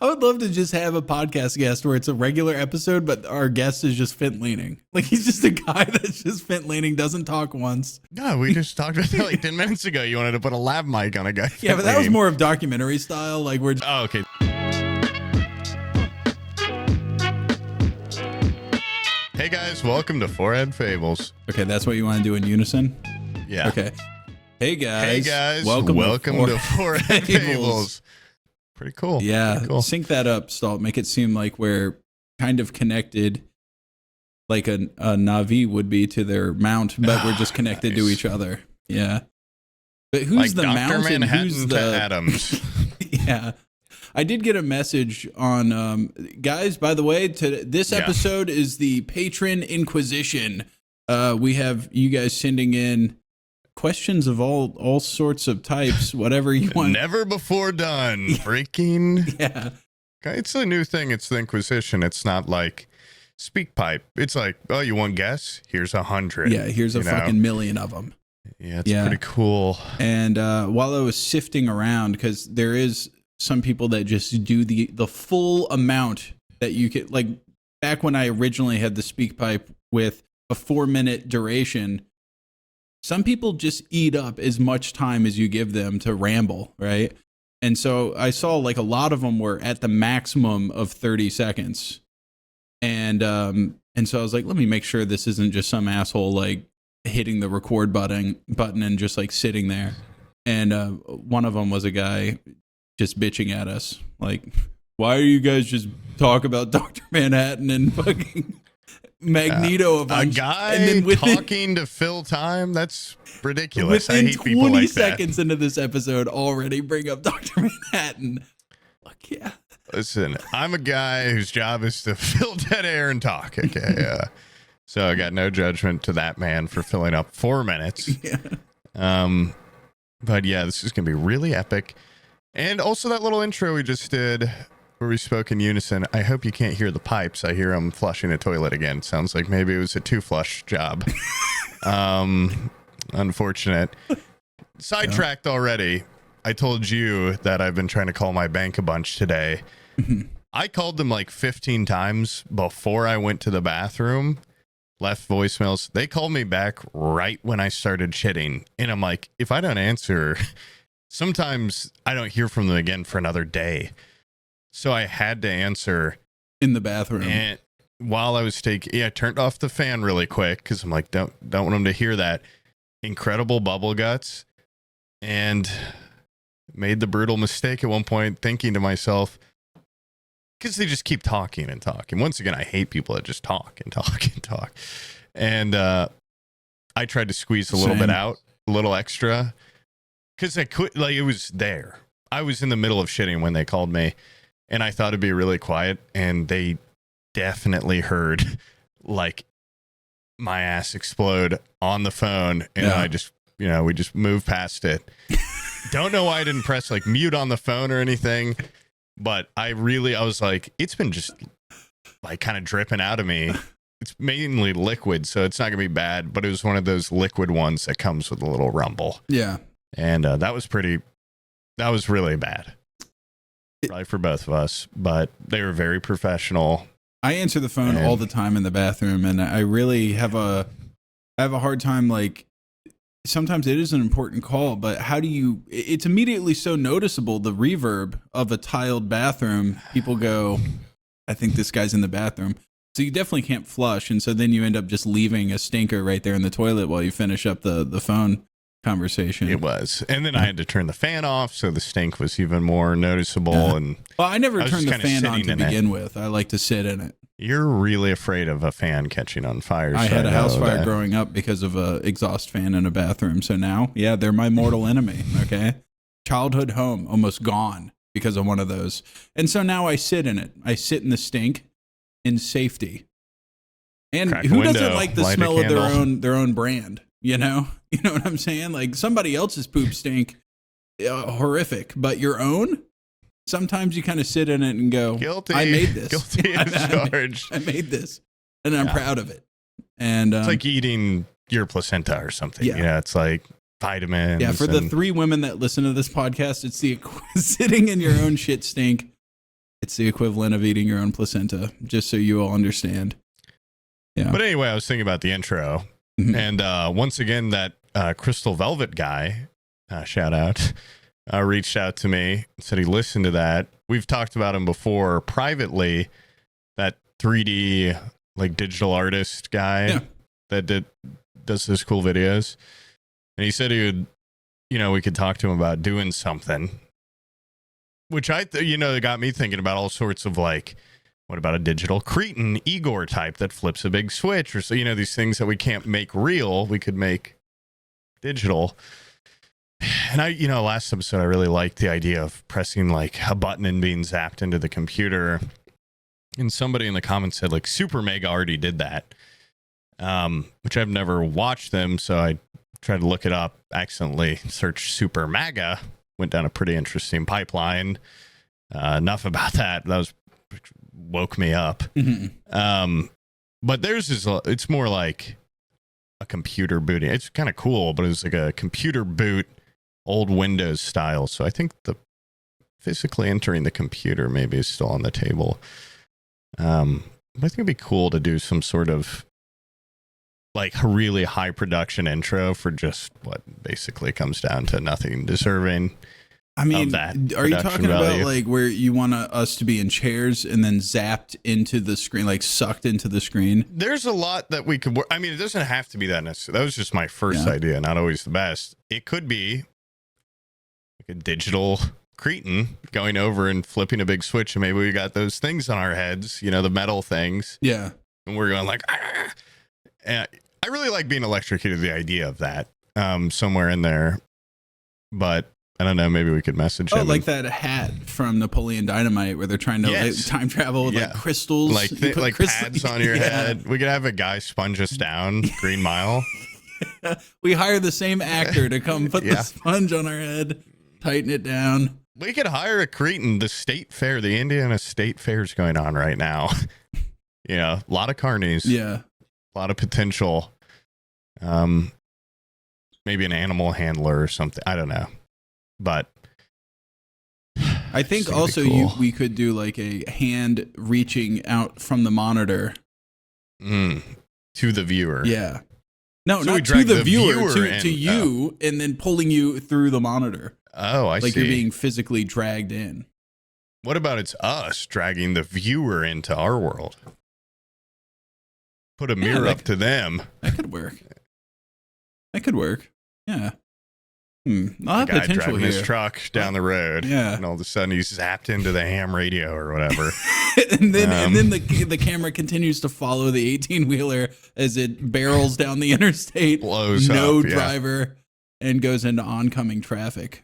I would love to just have a podcast guest where it's a regular episode, but our guest is just Fint leaning. Like he's just a guy that's just Fint leaning, doesn't talk once. No, we just talked about that like 10 minutes ago. You wanted to put a lav mic on a guy. Yeah, but that was more of documentary style. Like we're. Oh, okay. Hey guys, welcome to Forehead Fables. Okay, that's what you want to do in unison? Yeah. Okay. Hey guys. Welcome to Forehead Fables. Pretty cool. Yeah. Pretty cool. Sync that up, Stalt. Make it seem like we're kind of connected, like a Na'vi would be to their mount, but we're just connected to each other. Yeah. But who's like the Dr. mount and Manhattan who's to the Adams? Yeah. I did get a message on guys, by the way, this episode is the Patron Inquisition. We have you guys sending in questions of all sorts of types, whatever you want. Never before done. Freaking. Yeah. It's a new thing. It's the Inquisition. It's not like speak pipe. It's like, oh, you want guess? Here's 100. Yeah, here's a fucking million of them. Yeah, it's pretty cool. And while I was sifting around, because there is some people that just do the full amount that you could, like back when I originally had the speak pipe with a 4-minute duration, some people just eat up as much time as you give them to ramble, right? And so I saw like a lot of them were at the maximum of 30 seconds. And so I was like, let me make sure this isn't just some asshole like hitting the record button and just like sitting there. And one of them was a guy just bitching at us like, why are you guys just talk about Dr. Manhattan and fucking Magneto a guy and then talking to fill time? That's ridiculous. Within I hate people like 20 that. seconds into this episode already bring up Dr. Manhattan. Fuck yeah. Listen, I'm a guy whose job is to fill dead air and talk. Okay. So I got no judgment to that man for filling up 4 minutes. Yeah. But yeah, this is going to be really epic. And also that little intro we just did where we spoke in unison. I hope you can't hear the pipes. I hear them flushing the toilet again. Sounds like maybe it was a 2-flush job. Unfortunate. Sidetracked already. I told you that I've been trying to call my bank a bunch today. I called them like 15 times before I went to the bathroom, left voicemails. They called me back right when I started shitting. And I'm like, if I don't answer, sometimes I don't hear from them again for another day. So I had to answer in the bathroom. And while I was I turned off the fan really quick because I'm like, don't want them to hear that. Incredible bubble guts. And made the brutal mistake at one point thinking to myself, because they just keep talking and talking. Once again, I hate people that just talk and talk and talk. And I tried to squeeze a little bit out, a little extra, because I could, like, it was there. I was in the middle of shitting when they called me, and I thought it'd be really quiet, and they definitely heard, like, my ass explode on the phone, and I just, we just moved past it. Don't know why I didn't press, like, mute on the phone or anything, but I was like, it's been just, like, kind of dripping out of me. It's mainly liquid, so it's not going to be bad, but it was one of those liquid ones that comes with a little rumble. Yeah. And that was really bad. Probably for both of us, but they were very professional. I answer the phone all the time in the bathroom, and I really have a hard time, like, sometimes it is an important call, but it's immediately so noticeable, the reverb of a tiled bathroom. People go, I think this guy's in the bathroom. So you definitely can't flush, and so then you end up just leaving a stinker right there in the toilet while you finish up the phone conversation. It was. And then I had to turn the fan off, so the stink was even more noticeable. Yeah. And well, I never turned the fan on to begin with. I like to sit in it. You're really afraid of a fan catching on fire. I had a house fire growing up because of a exhaust fan in a bathroom. So now, they're my mortal enemy. Okay. Childhood home almost gone because of one of those. And so now I sit in it. I sit in the stink in safety. And who doesn't like the smell of their own brand? You know what I'm saying? Like somebody else's poop stink, horrific, but your own. Sometimes you kind of sit in it and go, guilty. I made this. Guilty as charged. I made this, and I'm proud of it. And it's like eating your placenta or something. Yeah, it's like vitamins. Yeah, for the 3 women that listen to this podcast, it's the sitting in your own shit stink It's the equivalent of eating your own placenta, just so you all understand. Yeah. But anyway, I was thinking about the intro. And once again, that Crystal Velvet guy, shout out, reached out to me and said he listened to that. We've talked about him before privately, that 3D like digital artist guy that does those cool videos. And he said he would, we could talk to him about doing something, which it got me thinking about all sorts of like, what about a digital Cretan Igor type that flips a big switch, or so, these things that we can't make real, we could make digital. And last episode, I really liked the idea of pressing like a button and being zapped into the computer. And somebody in the comments said like Super Mega already did that, which I've never watched them. So I tried to look it up, accidentally searched Super Mega, went down a pretty interesting pipeline. Enough about that. That woke me up. But theirs is, it's more like a computer booting. It's kind of cool, but it's like a computer boot, old Windows style. So I think the physically entering the computer maybe is still on the table. I think it'd be cool to do some sort of like really high production intro for just what basically comes down to nothing deserving. I mean, are you talking about like where you want us to be in chairs and then zapped into the screen, like sucked into the screen? There's a lot that we could work. I mean, it doesn't have to be that necessary. That was just my first idea, not always the best. It could be like a digital Cretan going over and flipping a big switch, and maybe we got those things on our heads, the metal things. Yeah. And we're going like, ah! And I really like being electrocuted, the idea of that somewhere in there. But I don't know, maybe we could message him. Oh, like that hat from Napoleon Dynamite where they're trying to like, time travel with like crystals. Like pads on your head. We could have a guy sponge us down, Green Mile. We hire the same actor to come put the sponge on our head, tighten it down. We could hire a Cretan. The state fair, the Indiana State Fair is going on right now. A lot of carnies. Yeah. A lot of potential. Maybe an animal handler or something. I don't know. But I think also cool. We could do like a hand reaching out from the monitor to the viewer. Yeah. No, so not to the viewer, to you, and then pulling you through the monitor. Oh, I see. Like you're being physically dragged in. What about it's us dragging the viewer into our world? Put a mirror up to them. That could work. Yeah. I'll have potential driving his truck down the road. Yeah. And all of a sudden he's zapped into the ham radio or whatever. and then the camera continues to follow the 18-wheeler as it barrels down the interstate. Blows no up, driver and goes into oncoming traffic.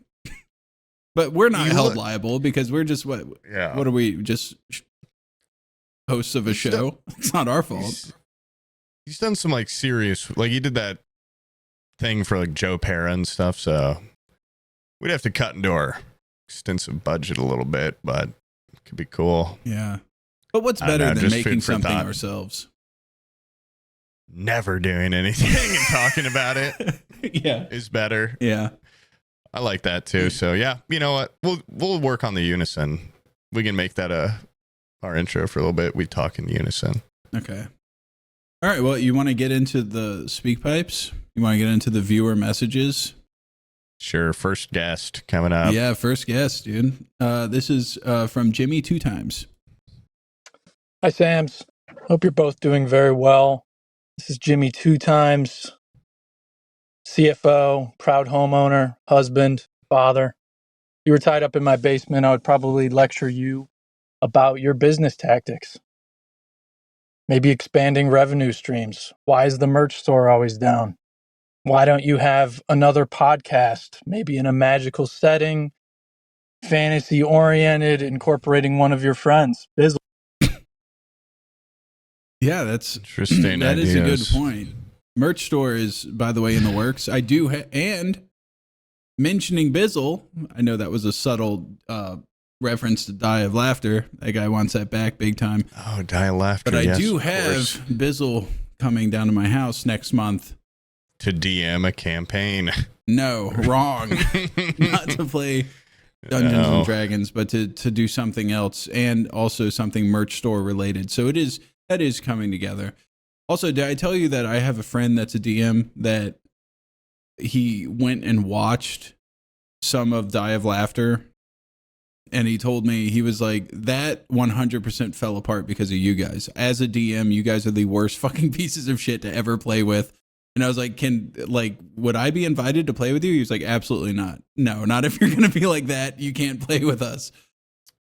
But we're not held liable because we're just what are we, just hosts of a show? It's not our fault. He's done some like serious, like he did that thing for like Joe Pera and stuff, so we'd have to cut into our extensive budget a little bit, but it could be cool. Yeah. But what's better than making something ourselves? Never doing anything and talking about it is better. Yeah. I like that too. So yeah, you know what? We'll work on the unison. We can make that our intro for a little bit. We talk in unison. Okay. All right. Well, you want to get into the speak pipes? You want to get into the viewer messages? Sure. First guest coming up. Yeah, first guest, dude. This is from Jimmy 2 times. Hi, Sams. Hope you're both doing very well. This is Jimmy 2 times. CFO, proud homeowner, husband, father. If you were tied up in my basement, I would probably lecture you about your business tactics. Maybe expanding revenue streams. Why is the merch store always down? Why don't you have another podcast, maybe in a magical setting, fantasy oriented, incorporating one of your friends? Bizzle. Yeah, that's interesting. That ideas. Is a good point. Merch store is, by the way, in the works. I do, and mentioning Bizzle, I know that was a subtle reference to Die of Laughter. That guy wants that back big time. Oh, Die of Laughter. But I do have Bizzle coming down to my house next month. To DM a campaign. No, wrong. Not to play Dungeons and Dragons, but to do something else, and also something merch store related. So that is coming together. Also, did I tell you that I have a friend that's a DM that he went and watched some of Die of Laughter, and he told me, he was like, that 100% fell apart because of you guys. As a DM, you guys are the worst fucking pieces of shit to ever play with. And I was like, would I be invited to play with you? He was like, absolutely not. No, not if you're going to be like that. You can't play with us.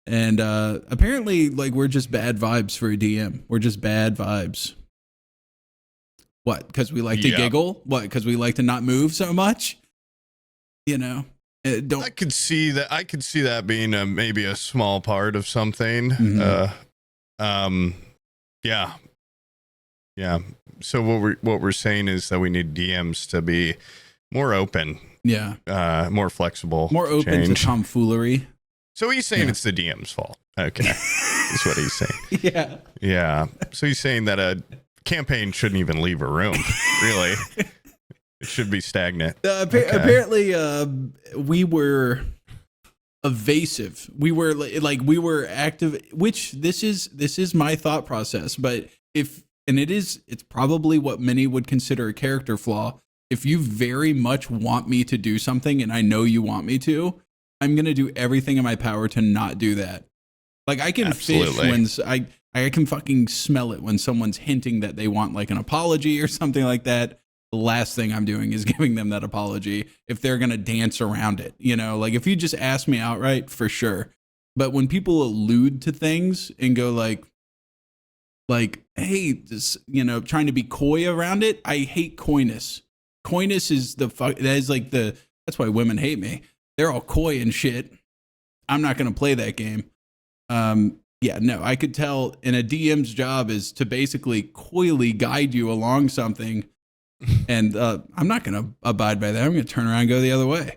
And apparently, like, we're just bad vibes for a DM. We're just bad vibes. What? Because we like to giggle? What? Because we like to not move so much? You know? I could see that. I could see that being maybe a small part of something. Mm-hmm. Yeah. So what we're saying is that we need DMs to be more open. Yeah. More flexible. More open to tomfoolery. So he's saying it's the DM's fault. Okay. That's what he's saying. Yeah. Yeah. So he's saying that a campaign shouldn't even leave a room. Really. It should be stagnant. Apparently, we were evasive. We were we were active, which this is my thought process. But it's probably what many would consider a character flaw. If you very much want me to do something, and I know you want me to, I'm going to do everything in my power to not do that. Like, I can fish when I can fucking smell it when someone's hinting that they want like an apology or something like that. The last thing I'm doing is giving them that apology if they're going to dance around it. You know, like, if you just ask me outright, for sure. But when people allude to things and go like, hey, this, trying to be coy around it, I hate coyness. Coyness is that's why women hate me. They're all coy and shit. I'm not going to play that game. I could tell, and a DM's job is to basically coyly guide you along something. And I'm not going to abide by that. I'm going to turn around and go the other way.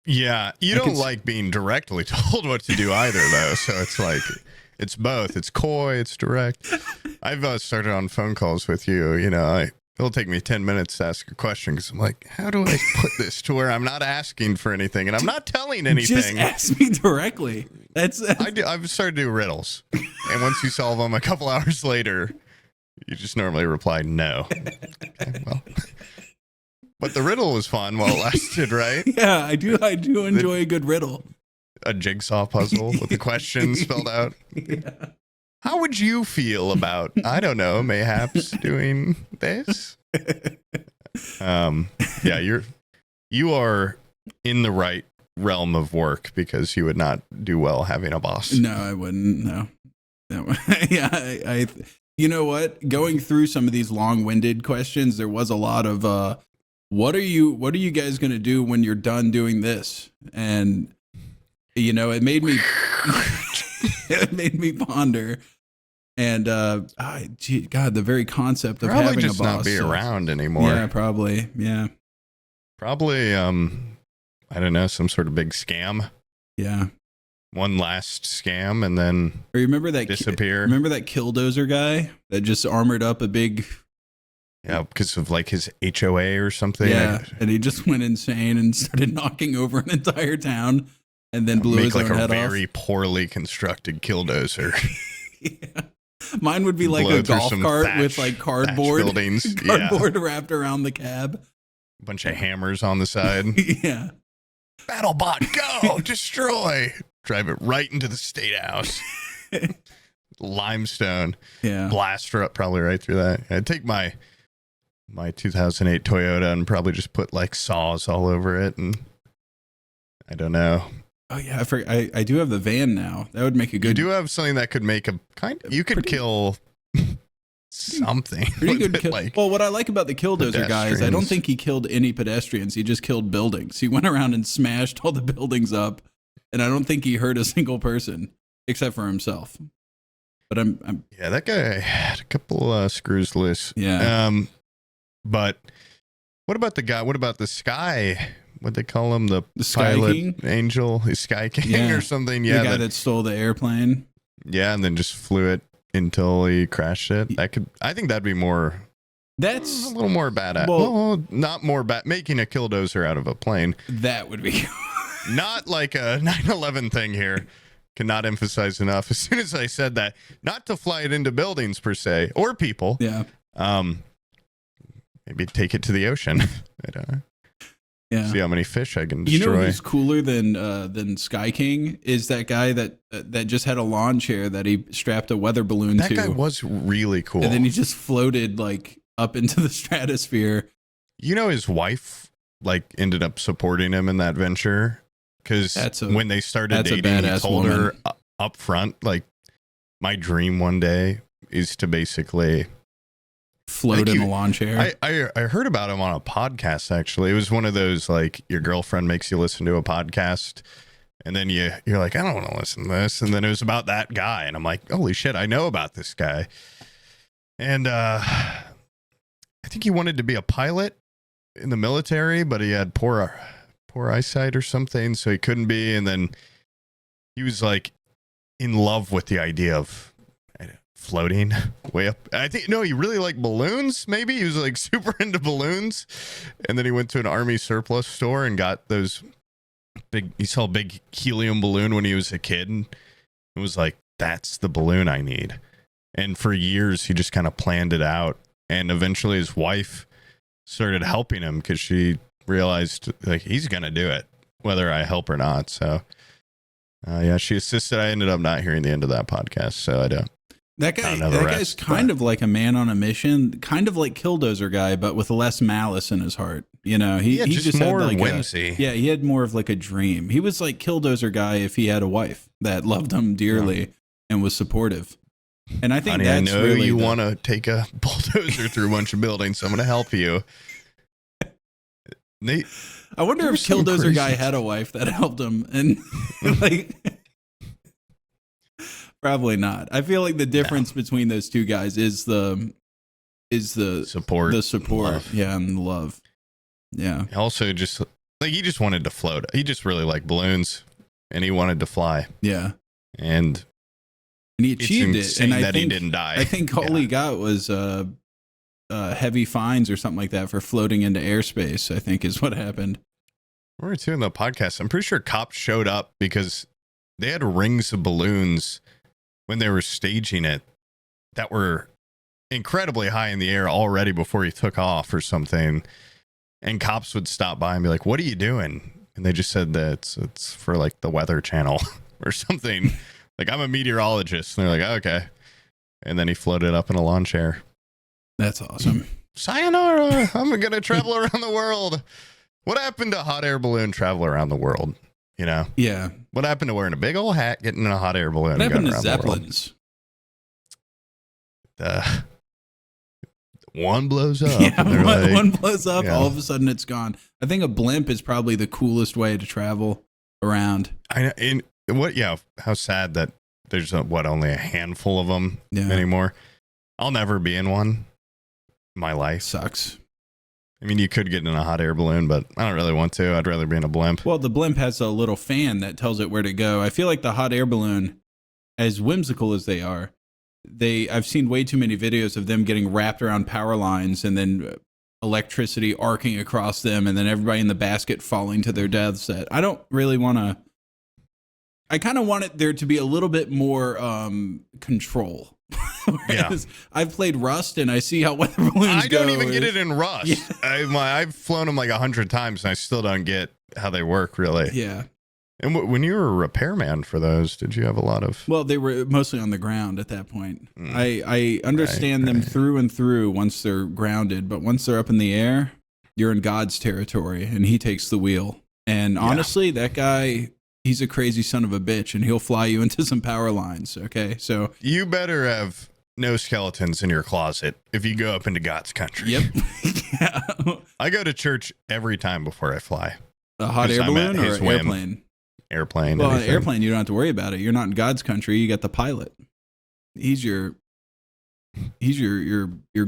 Yeah, you don't like being directly told what to do either, though. So it's like, it's both. It's coy, it's direct. I've started on phone calls with you. It'll take me 10 minutes to ask a question because I'm like, how do I put this to where I'm not asking for anything and I'm not telling anything? Just ask me directly. I've started to do riddles. And once you solve them a couple hours later, you just normally reply no. Okay, well. But the riddle was fun while it lasted, right? Yeah, I do enjoy a good riddle. A jigsaw puzzle with the question spelled out. Yeah. How would you feel about, I don't know, mayhaps doing this? You are in the right realm of work because you would not do well having a boss. No, I wouldn't. No. Yeah, I you know what? Going through some of these long-winded questions, there was a lot of what are you guys going to do when you're done doing this? And it made me ponder. And God, the very concept of probably having just a boss not be around anymore. Yeah, probably. Yeah. Probably I don't know, some sort of big scam. Yeah. One last scam and then remember that disappear. Remember that Killdozer guy that just armored up a big. Yeah, because of like his HOA or something. Yeah, and he just went insane and started knocking over an entire town, and then blew his own head off. Make like a very poorly constructed Killdozer. Yeah. Mine would be like a golf cart with like cardboard wrapped around the cab. A bunch of hammers on the side. Yeah. BattleBot, go! Destroy! Drive it right into the State House. Limestone. Yeah. Blaster up probably right through that. I'd take my 2008 Toyota and probably just put like saws all over it, and I don't know. Oh yeah, I do have the van now. That would make a good. You do have something that could make a kind. You could kill something. Pretty good kill. Well, what I like about the Killdozer guy is I don't think he killed any pedestrians. He just killed buildings. He went around and smashed all the buildings up, and I don't think he hurt a single person except for himself. But I'm yeah, that guy had a couple screws loose. Yeah. But what about the guy? What about the Sky? What they call him? The Sky pilot King? angel, his Sky King or something. Yeah, the guy that stole the airplane. Yeah, and then just flew it until he crashed it. I think that'd be more. That's a little more badass. Well, not more bad. Making a Killdozer out of a plane. That would be. not like a 9/11 thing here. Cannot emphasize enough. As soon as I said that, not to fly it into buildings per se or people. Yeah. Maybe take it to the ocean. Yeah. See how many fish I can destroy. You know who's cooler than Sky King is that guy that just had a lawn chair that he strapped a weather balloon that to. guy was really cool. And then he just floated like up into the stratosphere. You know, his wife like ended up supporting him in that venture because when they started dating, he told her up front, like, my dream one day is to basically float in a lawn chair. I heard about him on a podcast, actually. It was one of those, like, your girlfriend makes you listen to a podcast and then you're like, I don't want to listen to this. And then it was about that guy. And I'm like, holy shit, I know about this guy. And I think he wanted to be a pilot in the military, but he had poor eyesight or something, so he couldn't be. And then he was like in love with the idea of floating way up. I think he really liked balloons. Maybe he was like super into balloons. And then he went to an army surplus store and got those he saw a big helium balloon when he was a kid, and it was like, that's the balloon I need. And for years he just kind of planned it out, and eventually his wife started helping him because she realized, like, he's gonna do it whether I help or not. So she assisted. I ended up not hearing the end of that podcast, so I don't. That guy's kind of like a man on a mission, kind of like Killdozer guy, but with less malice in his heart. You know, he just more had like whimsy. He had more of like a dream. He was like Killdozer guy if he had a wife that loved him dearly and was supportive. And I think I know really you want to take a bulldozer through a bunch of buildings, so I'm going to help you. I wonder if Killdozer guy had a wife that helped him, and like. Probably not. I feel like the difference between those two guys is the support. The support. Love. Yeah, and love. Yeah. Also, just like, he just wanted to float. He just really liked balloons, and he wanted to fly. Yeah. And he achieved it. And I think he didn't die. I think all he got was heavy fines or something like that for floating into airspace, I think is what happened. We were in the podcast. I'm pretty sure cops showed up because they had rings of balloons when they were staging it that were incredibly high in the air already before he took off or something. And cops would stop by and be like, what are you doing? And they just said that it's for like the Weather Channel or something. Like, I'm a meteorologist. And they're like, okay. And then he floated up in a lawn chair. That's awesome. Sayonara. I'm going to travel around the world. What happened to hot air balloon travel around the world? You know? Yeah. What happened to wearing a big old hat, getting in a hot air balloon? What happened to Zeppelins? One blows up. Yeah, one blows up, all of a sudden it's gone. I think a blimp is probably the coolest way to travel around. How sad that there's only a handful of them anymore. I'll never be in one in my life. Sucks. I mean, you could get in a hot air balloon, but I don't really want to. I'd rather be in a blimp. Well, the blimp has a little fan that tells it where to go. I feel like the hot air balloon, as whimsical as they are, I've seen way too many videos of them getting wrapped around power lines and then electricity arcing across them and then everybody in the basket falling to their deaths. I don't really want to. I kind of want it there to be a little bit more control. I've played Rust and I see how weather balloons I don't even get it in Rust. Yeah. I've flown them like 100 times and I still don't get how they work, really. Yeah. And when you were a repairman for those, did you have a lot of... Well, they were mostly on the ground at that point. I understand them through and through once they're grounded, but once they're up in the air, you're in God's territory and he takes the wheel. And honestly, that guy... He's a crazy son of a bitch, and he'll fly you into some power lines, okay? So you better have no skeletons in your closet if you go up into God's country. Yep. Yeah. I go to church every time before I fly. A hot air balloon or an airplane? Airplane. Well, an airplane, you don't have to worry about it. You're not in God's country. You got the pilot. He's your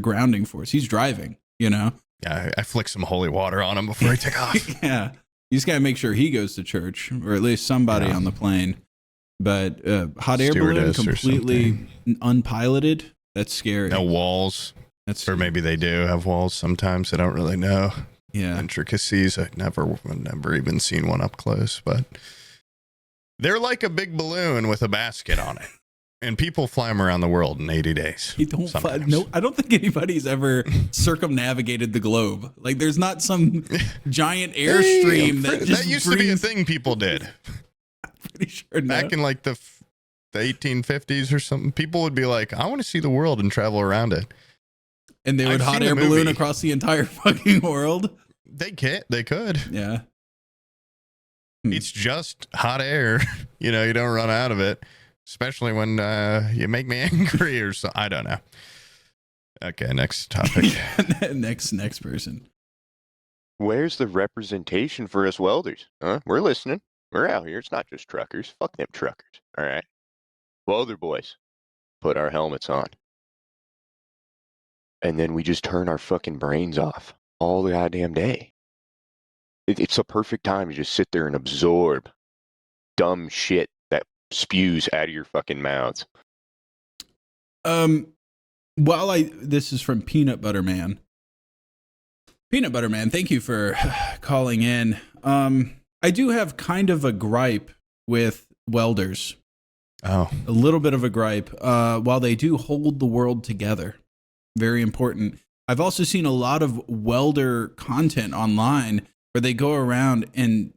grounding force. He's driving, you know? Yeah, I flick some holy water on him before I take off. Yeah. You just got to make sure he goes to church, or at least somebody on the plane. But hot air balloon, completely unpiloted, that's scary. No walls. Or maybe they do have walls sometimes. I don't really know. Yeah. intricacies. I've never even seen one up close, but they're like a big balloon with a basket on it. And people fly them around the world in 80 days. You don't fly, no, I don't think anybody's ever circumnavigated the globe. Like, there's not some giant airstream that used to be a thing people did. I'm pretty sure back in like the 1850s or something. People would be like, I want to see the world and travel around it. And they would hot air balloon across the entire fucking world. They could. Yeah. It's just hot air. You know, you don't run out of it. Especially when you make me angry or so. I don't know. Okay, next topic. next person. Where's the representation for us welders? Huh? We're listening. We're out here. It's not just truckers. Fuck them truckers. All right. Welder boys, put our helmets on. And then we just turn our fucking brains off all the goddamn day. It's a perfect time to just sit there and absorb dumb shit that spews out of your fucking mouths. This is from Peanut Butter Man. Peanut Butter Man, thank you for calling in. I do have kind of a gripe with welders. Oh. A little bit of a gripe. While they do hold the world together, very important. I've also seen a lot of welder content online where they go around and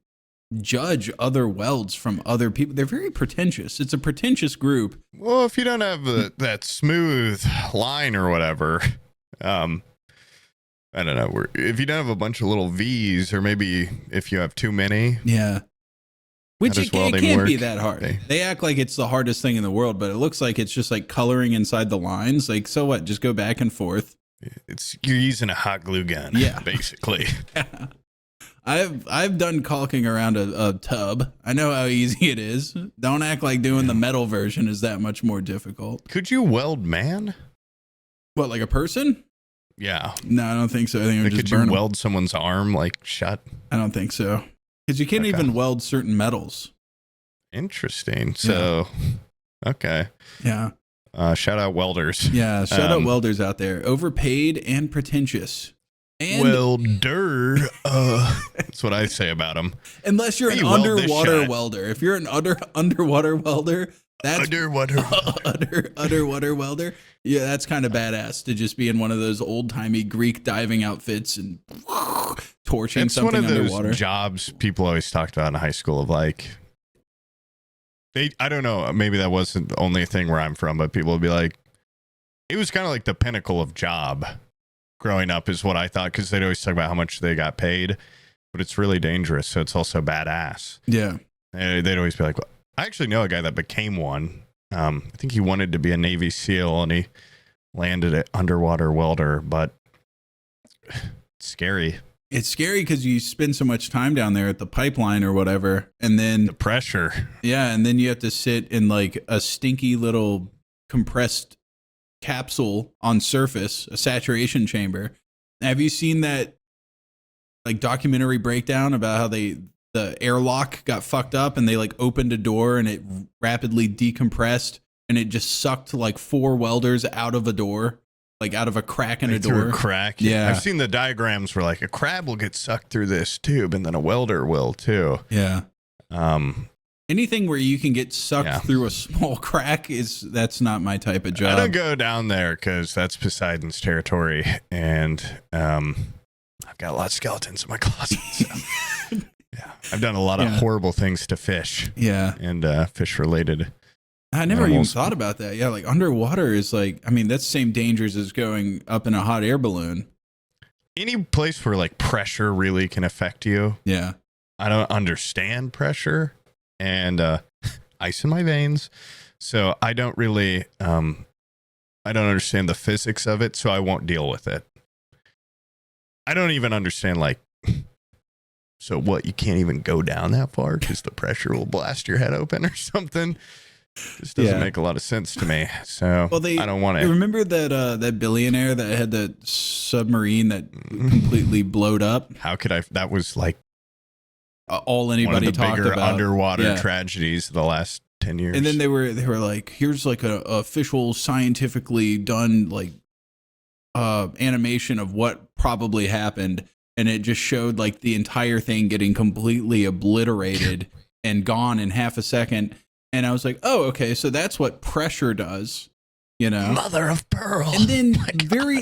judge other welds from other people. They're very pretentious. It's a pretentious group. Well, if you don't have that smooth line or whatever, I don't know. If you don't have a bunch of little V's, or maybe if you have too many. Yeah. Which it can't be that hard. They act like it's the hardest thing in the world, but it looks like it's just like coloring inside the lines. Like, so what? Just go back and forth. You're using a hot glue gun. Yeah. Basically. Yeah. I've done caulking around a tub. I know how easy it is. Don't act like doing the metal version is that much more difficult. Could you weld man? What, like a person? Yeah. No, I don't think so. I think it would just burn. Could you weld weld someone's arm like shut? I don't think so. Because you can't even weld certain metals. Interesting. So, okay. Yeah. Shout out welders. Yeah, shout out welders out there. Overpaid and pretentious. And welder. That's what I say about them. Unless you're an underwater welder. If you're an underwater welder, that's underwater welder. Yeah, that's kind of badass to just be in one of those old timey Greek diving outfits and torching something underwater. It's one of those jobs people always talked about in high school of like, I don't know, maybe that wasn't the only thing where I'm from, but people would be like, it was kind of like the pinnacle of job growing up is what I thought, because they'd always talk about how much they got paid, but it's really dangerous, so it's also badass. Yeah. And they'd always be like, well, I actually know a guy that became one. I think he wanted to be a Navy SEAL, and he landed an underwater welder, but it's scary. It's scary because you spend so much time down there at the pipeline or whatever, and then the pressure. Yeah, and then you have to sit in like a stinky little compressed capsule on surface, a saturation chamber. Have you seen that like documentary breakdown about how the airlock got fucked up and they like opened a door and it rapidly decompressed and it just sucked like 4 welders out of a door, like out of a crack in a door. A crack. Yeah. I've seen the diagrams where like a crab will get sucked through this tube and then a welder will too. Yeah. Anything where you can get sucked through a small crack that's not my type of job. I don't go down there because that's Poseidon's territory, and I've got a lot of skeletons in my closet. So. Yeah, I've done a lot of horrible things to fish. Yeah, and fish related. I never even thought about that. Yeah, like underwater is like, I mean, that's the same dangers as going up in a hot air balloon. Any place where like pressure really can affect you. Yeah, I don't understand pressure. And ice in my veins, so I don't really, I don't understand the physics of it, so I won't deal with it. I don't even understand, like, so what, you can't even go down that far because the pressure will blast your head open or something? This doesn't make a lot of sense to me, so I don't want to. Remember that billionaire that had the submarine that completely blowed up? How could I? That was like, all anybody talked about underwater tragedies of the last 10 years. And then they were like, here's like a official scientifically done like animation of what probably happened, and it just showed like the entire thing getting completely obliterated and gone in half a second. And I was like, oh, okay, so that's what pressure does, you know? Mother of pearl. And then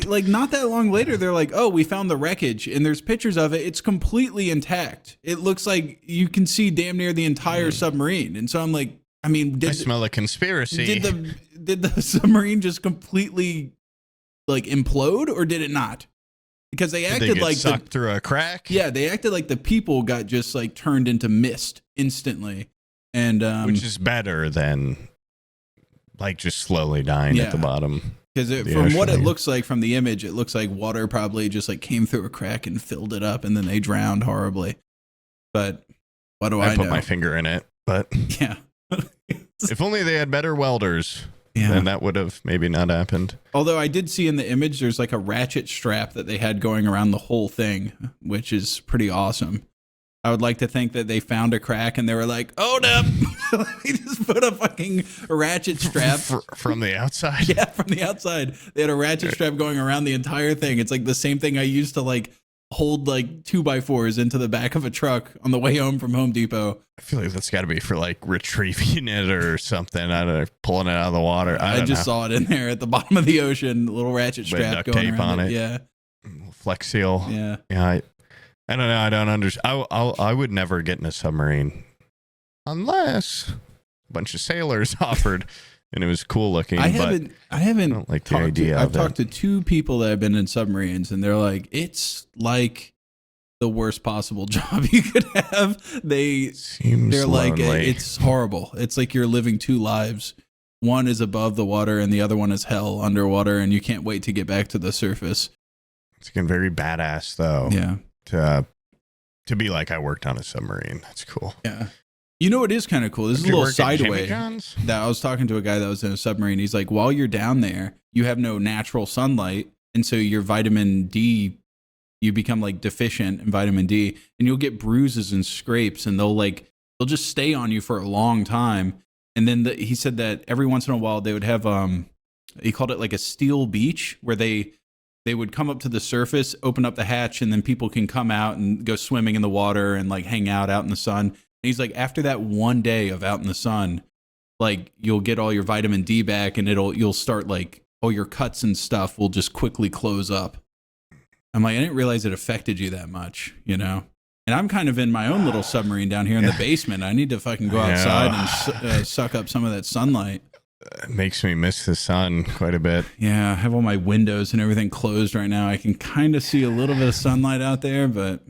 like not that long later, they're like, oh, we found the wreckage, and there's pictures of it. It's completely intact. It looks like you can see damn near the entire submarine. And so I'm like, I mean, I smell a conspiracy. Did the submarine just completely like implode, or did it not? Because they acted get like sucked through a crack. Yeah, they acted like the people got just like turned into mist instantly, and which is better than like just slowly dying at the bottom. Because from what it looks like from the image, it looks like water probably just like came through a crack and filled it up, and then they drowned horribly. But what do I know? I put my finger in it, but yeah. If only they had better welders. Yeah. Then that would have maybe not happened. Although I did see in the image, there's like a ratchet strap that they had going around the whole thing, which is pretty awesome. I would like to think that they found a crack and they were like, "Oh no!" They just put a fucking ratchet strap from the outside. Yeah, from the outside, they had a ratchet strap going around the entire thing. It's like the same thing I used to like hold like 2x4s into the back of a truck on the way home from Home Depot. I feel like that's got to be for like retrieving it or something. I don't know, pulling it out of the water. I just saw it in there at the bottom of the ocean, a little ratchet strap duct going tape around on it. Yeah, Flex Seal. Yeah. I don't know. I don't understand. I would never get in a submarine unless a bunch of sailors offered. And it was cool looking. I haven't I don't like the idea of I've talked to 2 people that have been in submarines, and they're like, it's like the worst possible job you could have. They're lonely. like, it's horrible. It's like you're living 2 lives. One is above the water, and the other one is hell underwater, and you can't wait to get back to the surface. It's getting very badass, though. Yeah. To be like, I worked on a submarine. That's cool. Yeah. You know, it is kind of cool. This is a little sideway that I was talking to a guy that was in a submarine. He's like, while you're down there, you have no natural sunlight. And so your vitamin D, you become like deficient in vitamin D, and you'll get bruises and scrapes, and they'll just stay on you for a long time. And then he said that every once in a while they would have, he called it like a steel beach, where they would come up to the surface, open up the hatch, and then people can come out and go swimming in the water and like hang out in the sun. And he's like, after that one day of out in the sun, like you'll get all your vitamin D back, and you'll start like all your cuts and stuff will just quickly close up. I'm like, I didn't realize it affected you that much, you know? And I'm kind of in my own little submarine down here in the basement. I need to fucking go outside and suck up some of that sunlight. It makes me miss the sun quite a bit. Yeah, I have all my windows and everything closed right now. I can kind of see a little bit of sunlight out there, but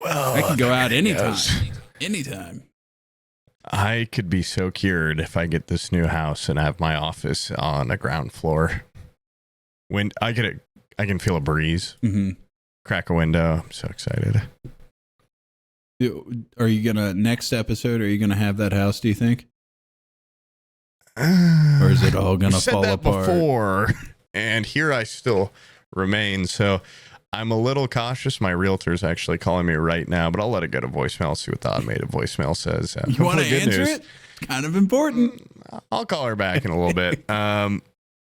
well, I can go out anytime. Anytime. I could be so cured if I get this new house and have my office on the ground floor. When I can feel a breeze. Mm-hmm. Crack a window. I'm so excited. Are you gonna next episode? Are you gonna have that house? Do you think? Or is it all gonna fall apart? Before, and here I still remain. So I'm a little cautious. My realtor's actually calling me right now, but I'll let it go to voicemail. See what the automated voicemail says. You want to answer it? Kind of important. I'll call her back in a little bit.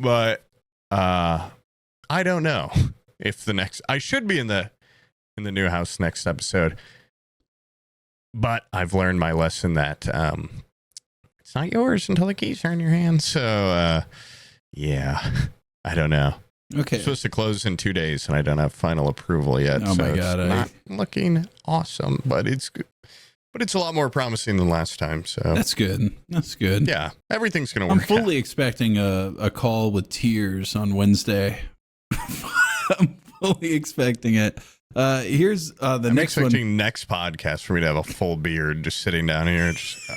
But I don't know if I should be in the new house next episode. But I've learned my lesson that it's not yours until the keys are in your hand. So yeah, I don't know. Okay. It's supposed to close in 2 days, and I don't have final approval yet. Oh my God. It's not looking awesome, but it's good. But it's a lot more promising than last time. So that's good. That's good. Yeah, everything's going to work. I'm fully expecting a call with tears on Wednesday. I'm fully expecting it. Here's the next one. I'm expecting next podcast for me to have a full beard, just sitting down here, just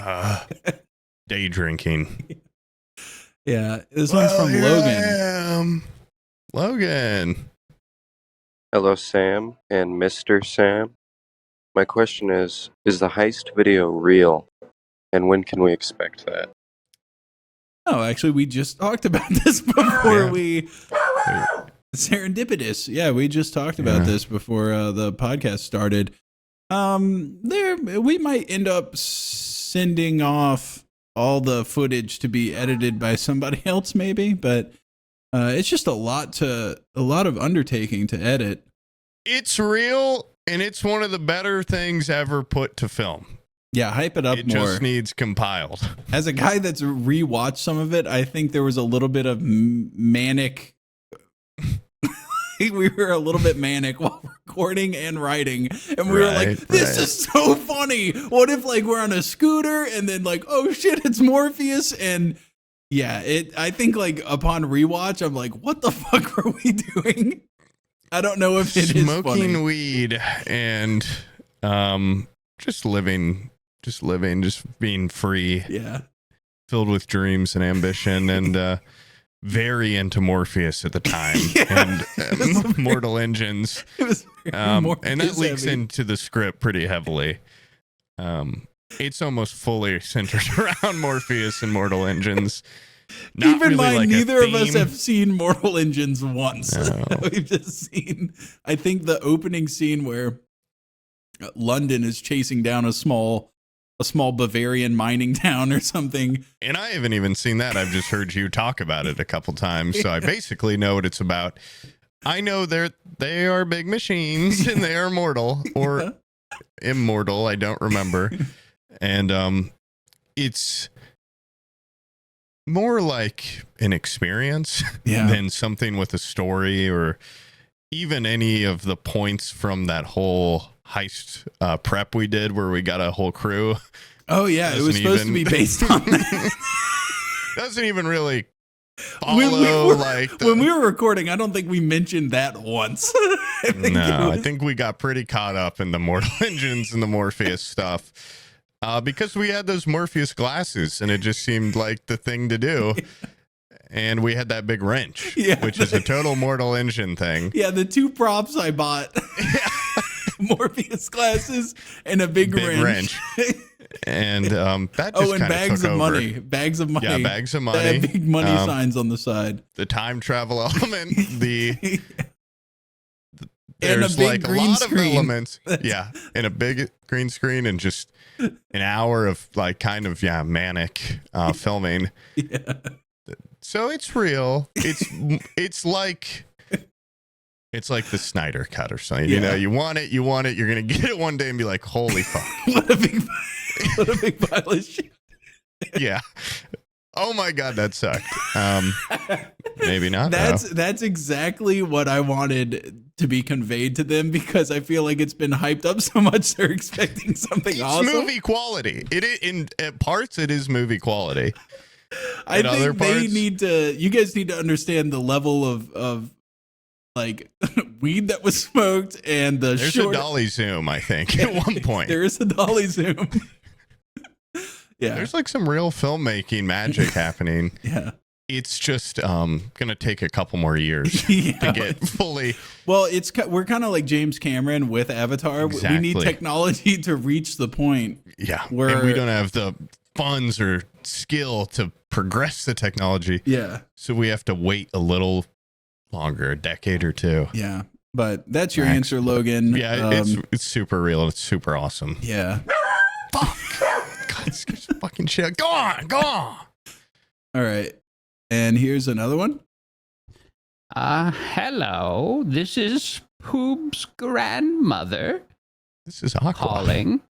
day drinking. Yeah, this one's from Logan. Logan. Hello, Sam and Mr. Sam. My question is the heist video real? And when can we expect that? Oh, actually, we just talked about this before we... Serendipitous. Yeah, we just talked about this before the podcast started. We might end up sending off all the footage to be edited by somebody else, maybe, but it's just a lot of undertaking to edit. It's real, and it's one of the better things ever put to film. Yeah, hype it up It more. just needs compiled. As a guy that's rewatched some of it, I think there was a little bit of manic. We were a little bit manic while recording and writing, and we were like, "This is so funny." What if like we're on a scooter and then like, "Oh shit, it's Morpheus!" And yeah, I think like upon rewatch, I'm like, "What the fuck were we doing?" I don't know if it is funny. Smoking weed and just living, just being free. Yeah. Filled with dreams and ambition and very into Morpheus at the time and Mortal Engines. It was and that leaks into the script pretty heavily. It's almost fully centered around Morpheus and Mortal Engines. Not Keep in really mind, like neither of us theme. have seen Mortal Engines once. No. We've just seen, I think, the opening scene where London is chasing down a small Bavarian mining town or something. And I haven't even seen that. I've just heard you talk about it a couple times. So I basically know what it's about. I know they are big machines and they are mortal or immortal. I don't remember. And it's more like an experience than something with a story or even any of the points from that whole heist prep we did where we got a whole crew. Oh yeah, it was supposed to be based on that. Doesn't even really follow when we were recording. I don't think we mentioned that once. I think we got pretty caught up in the Mortal Engines and the Morpheus stuff because we had those Morpheus glasses and it just seemed like the thing to do. And we had that big wrench, which is a total Mortal Engine thing. Yeah, the two props I bought. Morpheus glasses and a big wrench. And that just and bags of over. money. Bags of money. Yeah, bags of money. They have big money signs on the side. The time travel element. And a There's big like a green lot screen. of elements. Yeah, and a big green screen and just an hour of like kind of manic filming. Yeah. So it's real. It's like the Snyder cut or something. You know, you want it. You're gonna get it one day and be like, holy fuck. What a big pile of shit. Yeah. Oh my god, that sucked. Maybe not. That's exactly what I wanted to be conveyed to them because I feel like it's been hyped up so much they're expecting something awesome. It's movie quality. At parts it is movie quality. I think you guys need to understand the level of like weed that was smoked and there's a dolly zoom, I think, at one point. There is a dolly zoom. Yeah. There's like some real filmmaking magic happening. Yeah. It's just gonna take a couple more years to get fully. Well, we're kind of like James Cameron with Avatar. Exactly. We need technology to reach the point. Yeah, where and we don't have the funds or skill to progress the technology. Yeah, so we have to wait a little longer, a decade or two. Yeah, but that's your answer, Logan. Yeah, it's super real. It's super awesome. Yeah. Fuck. God, this fucking shit. Go on. All right. And here's another one. Hello. This is Poob's grandmother. This is Aqua calling.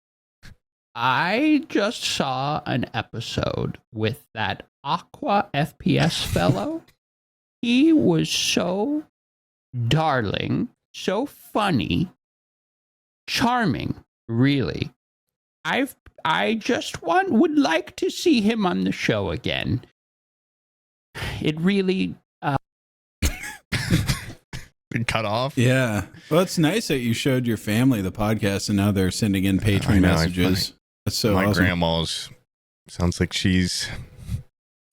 I just saw an episode with that Aqua FPS fellow. He was so darling, so funny, charming, really. I just would like to see him on the show again. It really cut off. Yeah. Well, it's nice that you showed your family the podcast and now they're sending in Patron messages. That's so my awesome. grandma's sounds like she's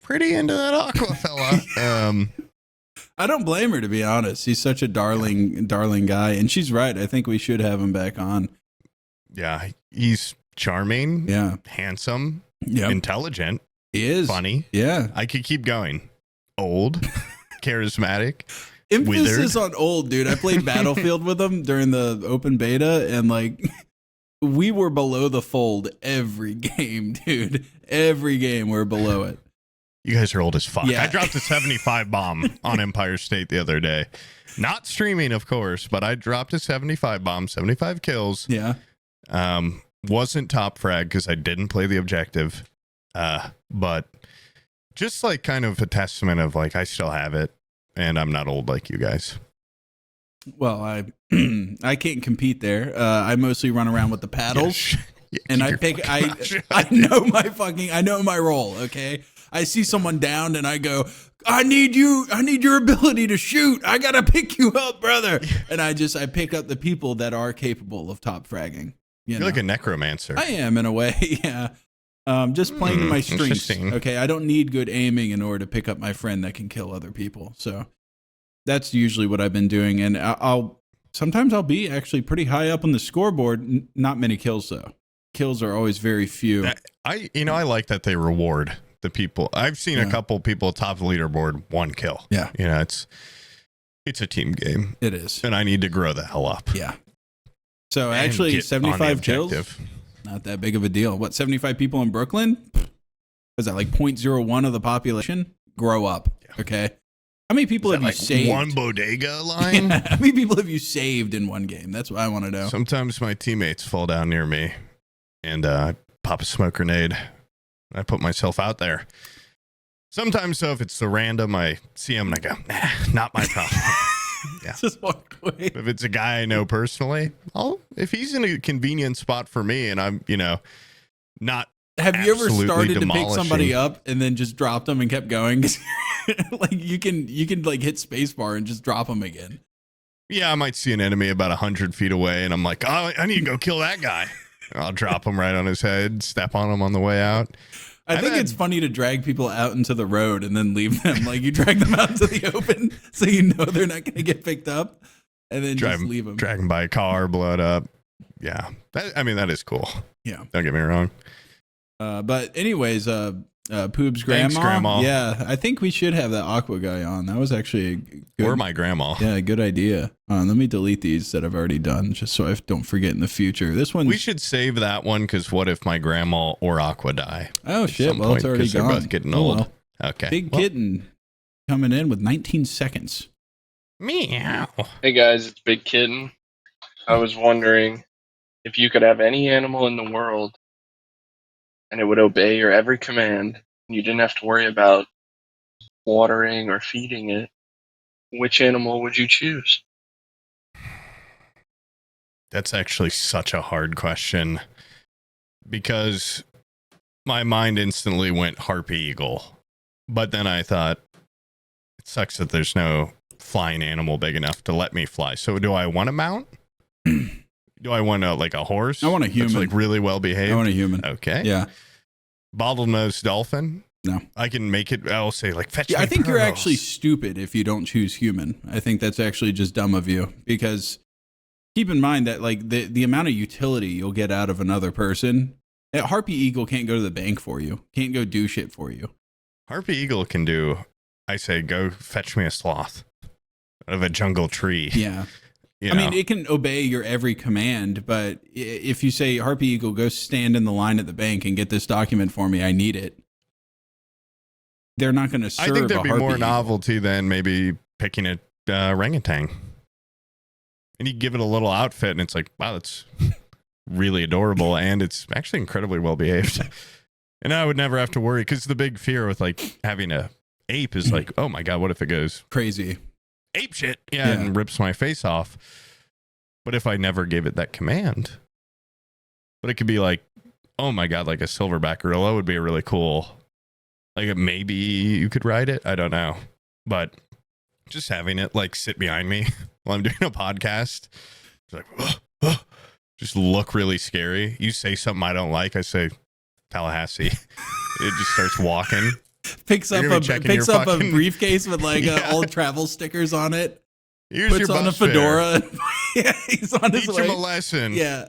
pretty into that Aqua fella. I don't blame her, to be honest. He's such a darling guy, and she's right. I think we should have him back on. Yeah, he's charming. Yeah, handsome. Yeah, intelligent. He is funny. Yeah, I could keep going. Old, charismatic. Emphasis on old, dude. I played Battlefield with him during the open beta, and like we were below the fold every game, dude. Every game we're below it. You guys are old as fuck. Yeah. I dropped a 75 bomb on Empire State the other day. Not streaming, of course, but I dropped a 75 bomb, 75 kills. Yeah. Wasn't top frag because I didn't play the objective. But just like kind of a testament of like I still have it and I'm not old like you guys. Well, I I can't compete there. I mostly run around with the paddles. Yeah, and I keep your pick fucking mouth shut. I know my role, okay? I see someone down and I go, I need your ability to shoot. I gotta pick you up, brother. And I pick up the people that are capable of top fragging. You're like a necromancer. I am in a way, yeah. Just playing to my strengths. Interesting. Okay, I don't need good aiming in order to pick up my friend that can kill other people. So that's usually what I've been doing, and sometimes I'll be actually pretty high up on the scoreboard. Not many kills though. Kills are always very few. I like that they reward the people. I've seen a couple people top the leaderboard 1 kill. Yeah. It's a team game. It is. And I need to grow the hell up. Yeah. So And actually get on the 75 kills, objective. not that big of a deal. What, 75 people in Brooklyn? Was that like 0.01 of the population? Grow up. Yeah. Okay. How many people have you saved? One bodega line? Yeah. How many people have you saved in one game? That's what I want to know. Sometimes my teammates fall down near me and I pop a smoke grenade. I put myself out there. Sometimes, though, if it's the random, I see him and I go, nah, not my problem. Yeah. Just walk away. If it's a guy I know personally, if he's in a convenient spot for me and I'm, not. Have you ever absolutely started to pick demolishing. somebody up and then just dropped them and kept going? Like you can like hit spacebar and just drop them again. Yeah, I might see an enemy about 100 feet away and I'm like, oh, I need to go kill that guy. I'll drop him right on his head, step on him on the way out. I think it's funny to drag people out into the road and then leave them. Like you drag them out into the open so you know they're not going to get picked up, and then just leave them. Drag him by a car, blow it up. Yeah, that is cool. Yeah. Don't get me wrong. But anyways, Poob's Thanks, grandma. Grandma. Yeah, I think we should have that Aqua guy on. That was actually a good. Or my grandma. Yeah, good idea. Let me delete these that I've already done, just so I don't forget in the future. This one. We should save that one because what if my grandma or Aqua die? Oh shit! some Well, it's point, already 'cause they're gone. both getting Oh, old. well. Okay. Big Well, Kitten coming in with 19 seconds. meow. Hey guys, it's Big Kitten. I was wondering if you could have any animal in the world and it would obey your every command and you didn't have to worry about watering or feeding it, which animal would you choose? That's actually such a hard question because my mind instantly went harpy eagle. But then I thought, it sucks that there's no flying animal big enough to let me fly. So do I want a mount? Do I want a horse? I want a human. That's like really well behaved. I want a human. Okay. Yeah. Bottlenose dolphin? No. I can make it, I'll say fetch Yeah, me I think you're pearls. actually stupid if you don't choose human. I think that's actually just dumb of you because keep in mind that like the amount of utility you'll get out of another person. A harpy eagle can't go to the bank for you. Can't go do shit for you. Harpy eagle can do, I say, go fetch me a sloth out of a jungle tree. Yeah. You I know? mean, it can obey your every command, but if you say, Harpy Eagle, go stand in the line at the bank and get this document for me, I need it, they're not going to serve I think a there'd be Harpy more Eagle. novelty than maybe picking a orangutan. And you give it a little outfit, and it's like, wow, that's really adorable, and it's actually incredibly well behaved. And I would never have to worry, because the big fear with like having a ape is like, oh my god, what if it goes Crazy. ape shit? Yeah, and rips my face off. But if I never gave it that command, but it could be like, oh my god, like a silverback gorilla would be really cool. Like maybe you could ride it. I don't know, but just having it like sit behind me while I'm doing a podcast, it's like just look really scary. You say something I don't like, I say Tallahassee. It just starts walking. Picks up You're gonna be checking your a fucking- briefcase with like Yeah. old travel stickers on it. Here's Puts your on a bus fare. fedora. Yeah, he's on his Teach way. him a lesson. Yeah.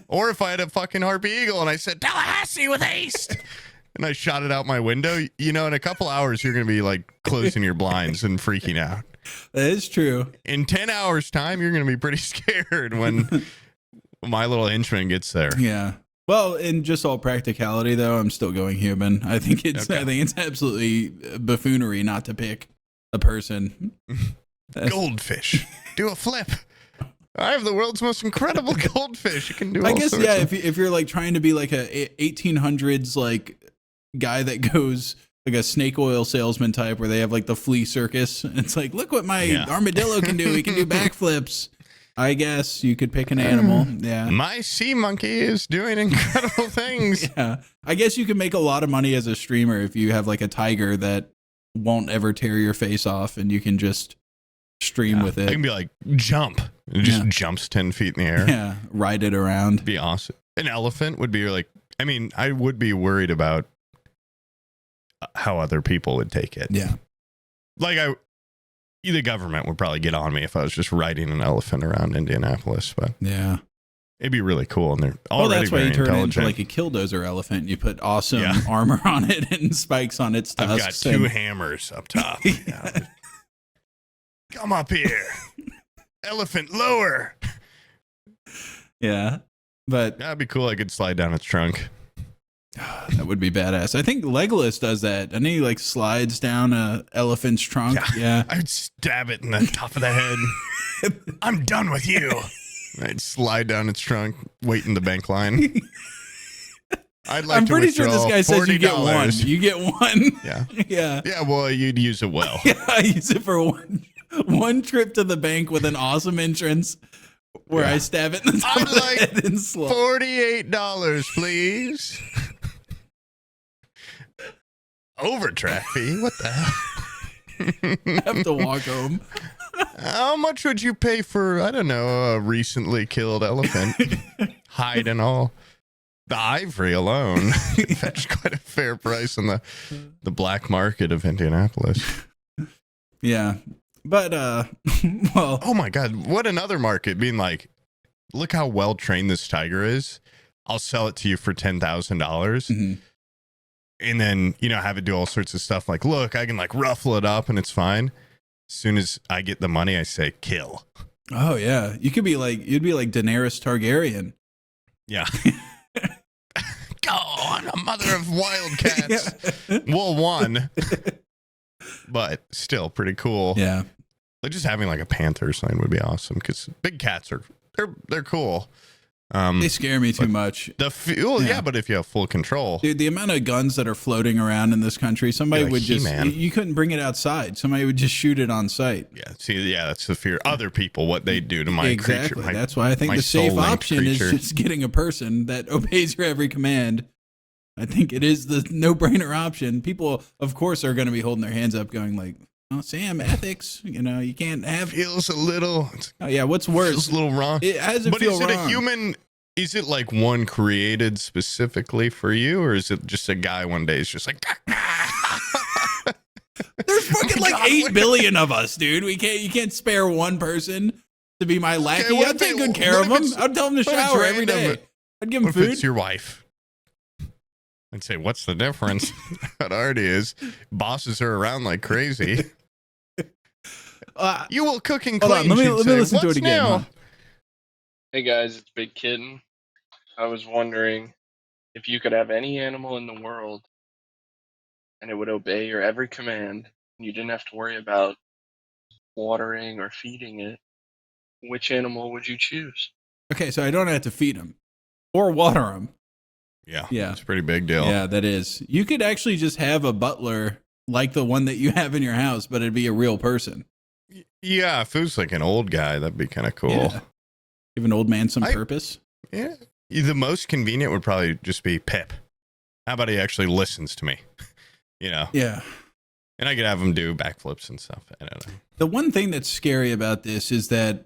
Or if I had a fucking Harpy Eagle and I said Tallahassee with haste, and I shot it out my window, in a couple hours you're gonna be like closing your blinds and freaking out. That is true. In 10 hours time, you're gonna be pretty scared when my little henchman gets there. Yeah. Well, in just all practicality, though, I'm still going human. I think it's absolutely buffoonery not to pick a person. Goldfish. Do a flip. I have the world's most incredible goldfish. You can do. I guess if you're like trying to be like a 1800s like guy that goes like a snake oil salesman type, where they have like the flea circus. And it's like, look what my armadillo can do. He can do backflips. I guess you could pick an animal. Yeah. My sea monkey is doing incredible things. Yeah. I guess you can make a lot of money as a streamer if you have like a tiger that won't ever tear your face off and you can just stream with it. I can be like, jump. It just jumps 10 feet in the air. Yeah. Ride it around. Be awesome. An elephant would be like, I mean, I would be worried about how other people would take it. Yeah. Like the government would probably get on me if I was just riding an elephant around Indianapolis, but yeah, it'd be really cool. And they're already that's why very you turn it into intelligent. like a killdozer elephant. You put awesome armor on it and spikes on its tusks. I've got two hammers up top. Yeah. Come up here, elephant, lower. Yeah, but that'd be cool. I could slide down its trunk. That would be badass. I think Legolas does that. And he like slides down a elephant's trunk. Yeah. I'd stab it in the top of the head. I'm done with you. I'd slide down its trunk, wait in the bank line. I'm pretty sure this guy says you get one. You get one. Yeah. Yeah. Yeah, well, you'd use it well. Yeah, I use it for one trip to the bank with an awesome entrance where I stab it in the top of the head and slow. $48, please. Overdraft fee? What the hell? I have to walk home. How much would you pay for, I don't know, a recently killed elephant? Hide and all. The ivory alone fetched quite a fair price on the black market of Indianapolis. Yeah. But, well. Oh my God. What another market being like, look how well trained this tiger is. I'll sell it to you for $10,000. Mm-hmm. And then, have it do all sorts of stuff like, look, I can like ruffle it up and it's fine. As soon as I get the money, I say kill. Oh, yeah. You'd be like Daenerys Targaryen. Yeah. Go on, a mother of wildcats. Well, one. But still pretty cool. Yeah. Like just having like a panther or something would be awesome because big cats they're cool. They scare me too much. But if you have full control, dude, the amount of guns that are floating around in this country, somebody would just you couldn't bring it outside. Somebody would just shoot it on sight. Yeah, that's the fear. Other people, what they do to my creature. That's why I think the safe option is just getting a person that obeys your every command. I think it is the no-brainer option. People, of course, are going to be holding their hands up, going like, "Oh, Sam, ethics. You can't have." Feels a little. Oh yeah, what's worse? Feels a little wrong. How does it but feel is it wrong? a human? Is it like one created specifically for you, or is it just a guy one day is just like? There's fucking like 8 billion of us, dude. You can't spare one person to be my lackey. I'd take good care of him. I'd tell him to shower every day. I'd give him food. If it's your wife? I'd say, what's the difference? It already is. Bosses her around like crazy. You will cook and clean. Hold on, let me listen to it again. Huh? Hey guys, it's Big Kitten. I was wondering if you could have any animal in the world and it would obey your every command and you didn't have to worry about watering or feeding it, which animal would you choose? Okay, so I don't have to feed him or water him. Yeah. It's a pretty big deal. Yeah, that is. You could actually just have a butler like the one that you have in your house, but it'd be a real person. Yeah, if it was like an old guy, that'd be kind of cool. Yeah. Give an old man some purpose. Yeah. The most convenient would probably just be Pip. How about he actually listens to me? Yeah. And I could have him do backflips and stuff. I don't know. The one thing that's scary about this is that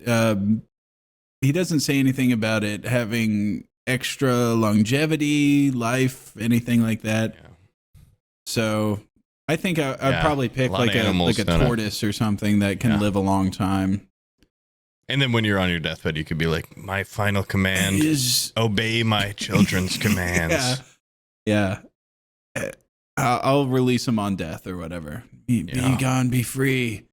he doesn't say anything about it having extra longevity, life, anything like that. Yeah. So I think I'd probably pick like a tortoise or something that can live a long time. And then when you're on your deathbed, you could be like, my final command is obey my children's commands. Yeah. I'll release him on death or whatever. Be gone, be free.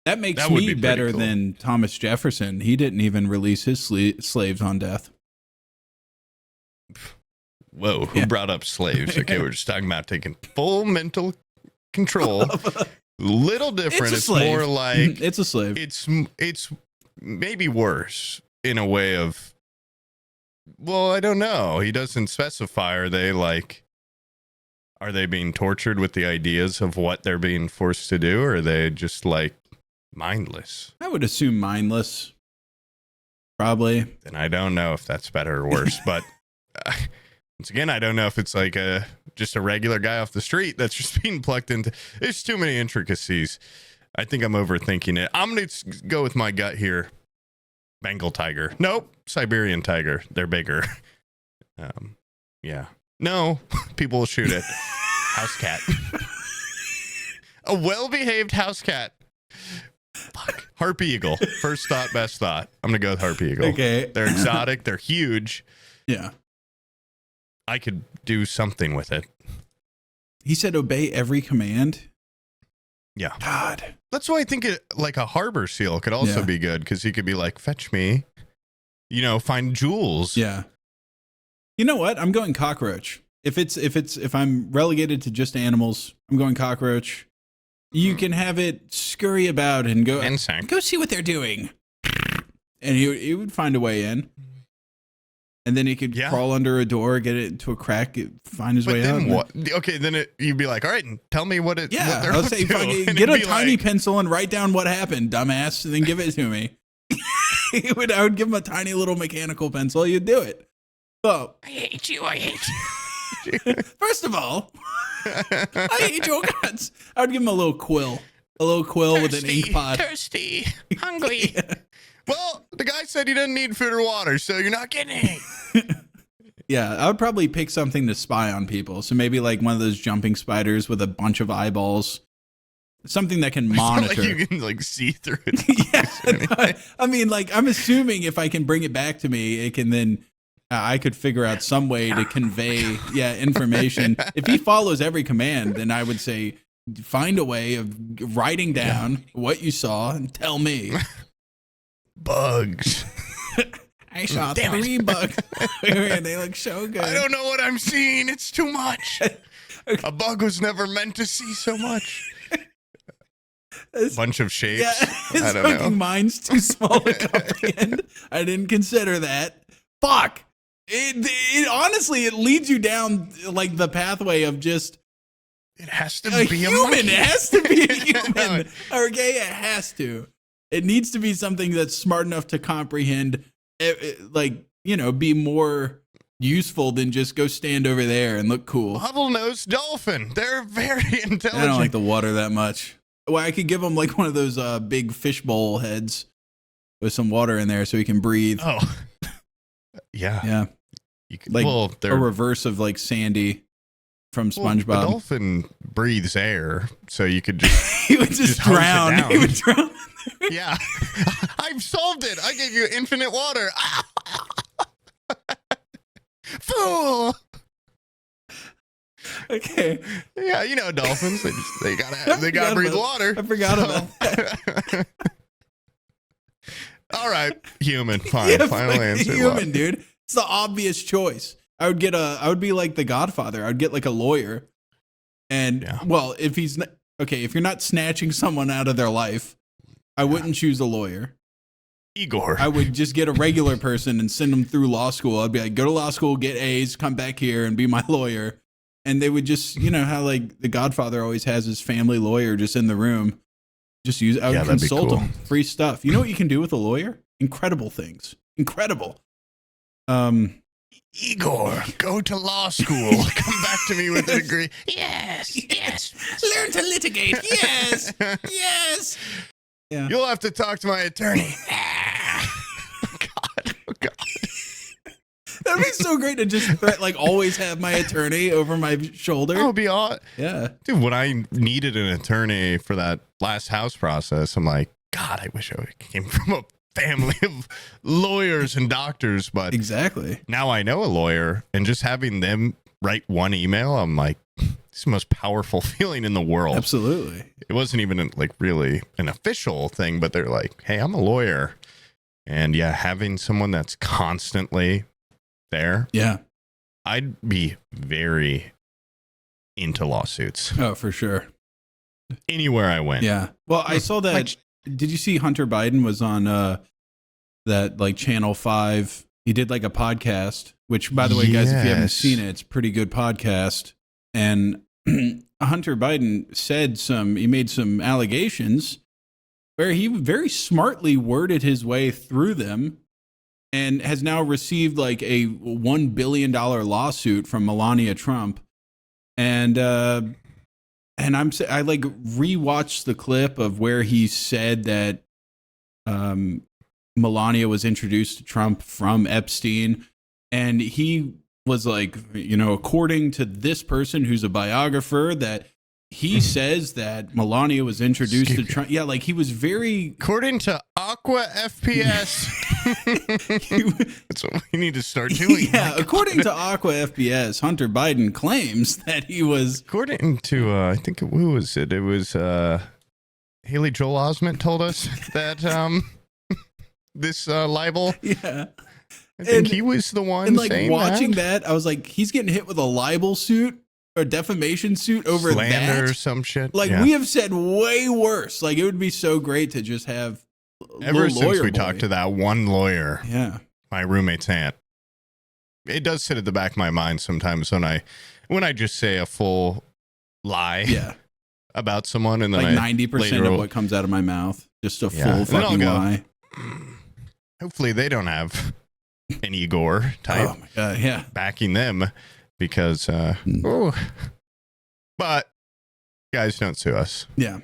That makes me better than Thomas Jefferson. He didn't even release his slaves on death. Whoa, who brought up slaves? Okay, we're just talking about taking full mental control. Little different. It's more like it's a slave. It's maybe worse in a way of, well, I don't know. He doesn't specify. Are they being tortured with the ideas of what they're being forced to do, or are they just like mindless? I would assume mindless. Probably. And I don't know if that's better or worse, but once again, I don't know if it's like just a regular guy off the street that's just being plucked into. There's too many intricacies. I think I'm overthinking it. I'm going to go with my gut here. Bengal tiger. Nope. Siberian tiger. They're bigger. Yeah. No, people will shoot it. House cat. A well-behaved house cat. Fuck. Harpy eagle. First thought, best thought. I'm going to go with harpy eagle. Okay. They're exotic. They're huge. Yeah. I could do something with it. He said obey every command. Yeah. God. That's why I think like a harbor seal could also be good, because he could be like, fetch me, find jewels. Yeah. You know what? I'm going cockroach. If I'm relegated to just animals, I'm going cockroach. You can have it scurry about and go see what they're doing. And he would find a way in. And then he could crawl under a door, get it into a crack, find his way out. Then what? Okay, then you'd be like, all right, tell me what they're I'll say, get a tiny pencil and write down what happened, dumbass, and then give it to me. I would give him a tiny little mechanical pencil. You'd do it. Oh, I hate you. First of all, I hate your guts. I would give him a little quill. With an ink pot. Thirsty, hungry. Well, the guy said he doesn't need food or water, so you're not getting it. Yeah, I would probably pick something to spy on people. So maybe like one of those jumping spiders with a bunch of eyeballs. Something that can monitor. Like you can see through it. Yeah, I mean, like I'm assuming if I can bring it back to me, it can then I could figure out some way to convey information. If he follows every command, then I would say find a way of writing down what you saw and tell me. Bugs. I saw 3 bugs. They look so good. I don't know what I'm seeing. It's too much. A bug was never meant to see so much. Bunch of shapes. Yeah, his I don't know. fucking mind's too small to comprehend. I didn't consider that. Fuck. It honestly, it leads you down like the pathway of just. It has to be be a human. It has to be a human. Okay, it has to. It needs to be something that's smart enough to comprehend, be more useful than just go stand over there and look cool. Bottlenose dolphin. They're very intelligent. I don't like the water that much. Well, I could give him like one of those big fishbowl heads with some water in there so he can breathe. Oh, yeah. Yeah. You could, like a reverse of like Sandy from SpongeBob. A dolphin breathes air, so you could just he would just drown. He would drown. Yeah. I've solved it. I gave you infinite water. Fool. Okay. Yeah, dolphins. They gotta breathe water. I forgot about that. All right, human. Fine. Final answer. Human, dude. It's the obvious choice. I would be like the Godfather. I would get like a lawyer, and if you're not snatching someone out of their life, I wouldn't choose a lawyer. Igor. I would just get a regular person and send them through law school. I'd be like, go to law school, get A's, come back here and be my lawyer. And they would just, how like the Godfather always has his family lawyer just in the room. Just I would consult them. Free stuff. You know what you can do with a lawyer? Incredible things. Incredible. Igor, go to law school. Come back to me with a degree. Yes. Learn to litigate. Yes. Yes. Yeah. You'll have to talk to my attorney. God. That'd be so great to just always have my attorney over my shoulder. That would be odd. Yeah. Dude, when I needed an attorney for that last house process, I'm like, God, I wish I came from a family of lawyers and doctors. But exactly. Now I know a lawyer, and just having them write one email, I'm like, it's the most powerful feeling in the world. Absolutely. It wasn't even really an official thing, but they're like, hey, I'm a lawyer. And yeah, having someone that's constantly there. Yeah. I'd be very into lawsuits Oh, for sure. anywhere I went. Yeah. Well, I saw that. Like- Did you see Hunter Biden was on that like Channel 5? He did like a podcast, which, by the way, guys, if you haven't Yes. seen it, it's a pretty good podcast. And Hunter Biden said he made some allegations where he very smartly worded his way through them and has now received like a $1 billion lawsuit from Melania Trump. And I like rewatched the clip of where he said that Melania was introduced to Trump from Epstein, and he was like, according to this person who's a biographer, that he says that Melania was introduced to Trump. Yeah, like he was very. According to Aqua FPS, that's what we need to start doing. Yeah, according to Aqua FPS, Hunter Biden claims that he was. According to, I think, who was it? It was Haley Joel Osment told us that this libel. Yeah. I think he was the one And like saying watching that, I was like, he's getting hit with a libel suit or defamation suit over slander that. or some shit. Like we have said way worse. Like it would be so great to just have ever since lawyer we boy. talked to that one lawyer, Yeah. my roommate's aunt. It does sit at the back of my mind sometimes when I just say a full lie Yeah. about someone and then Like I 90% later of what comes out of my mouth. Just a Yeah. full And then I'll fucking go, lie. hopefully they don't have an Igor type Oh my god, yeah. backing them because but guys, don't sue us. Yeah.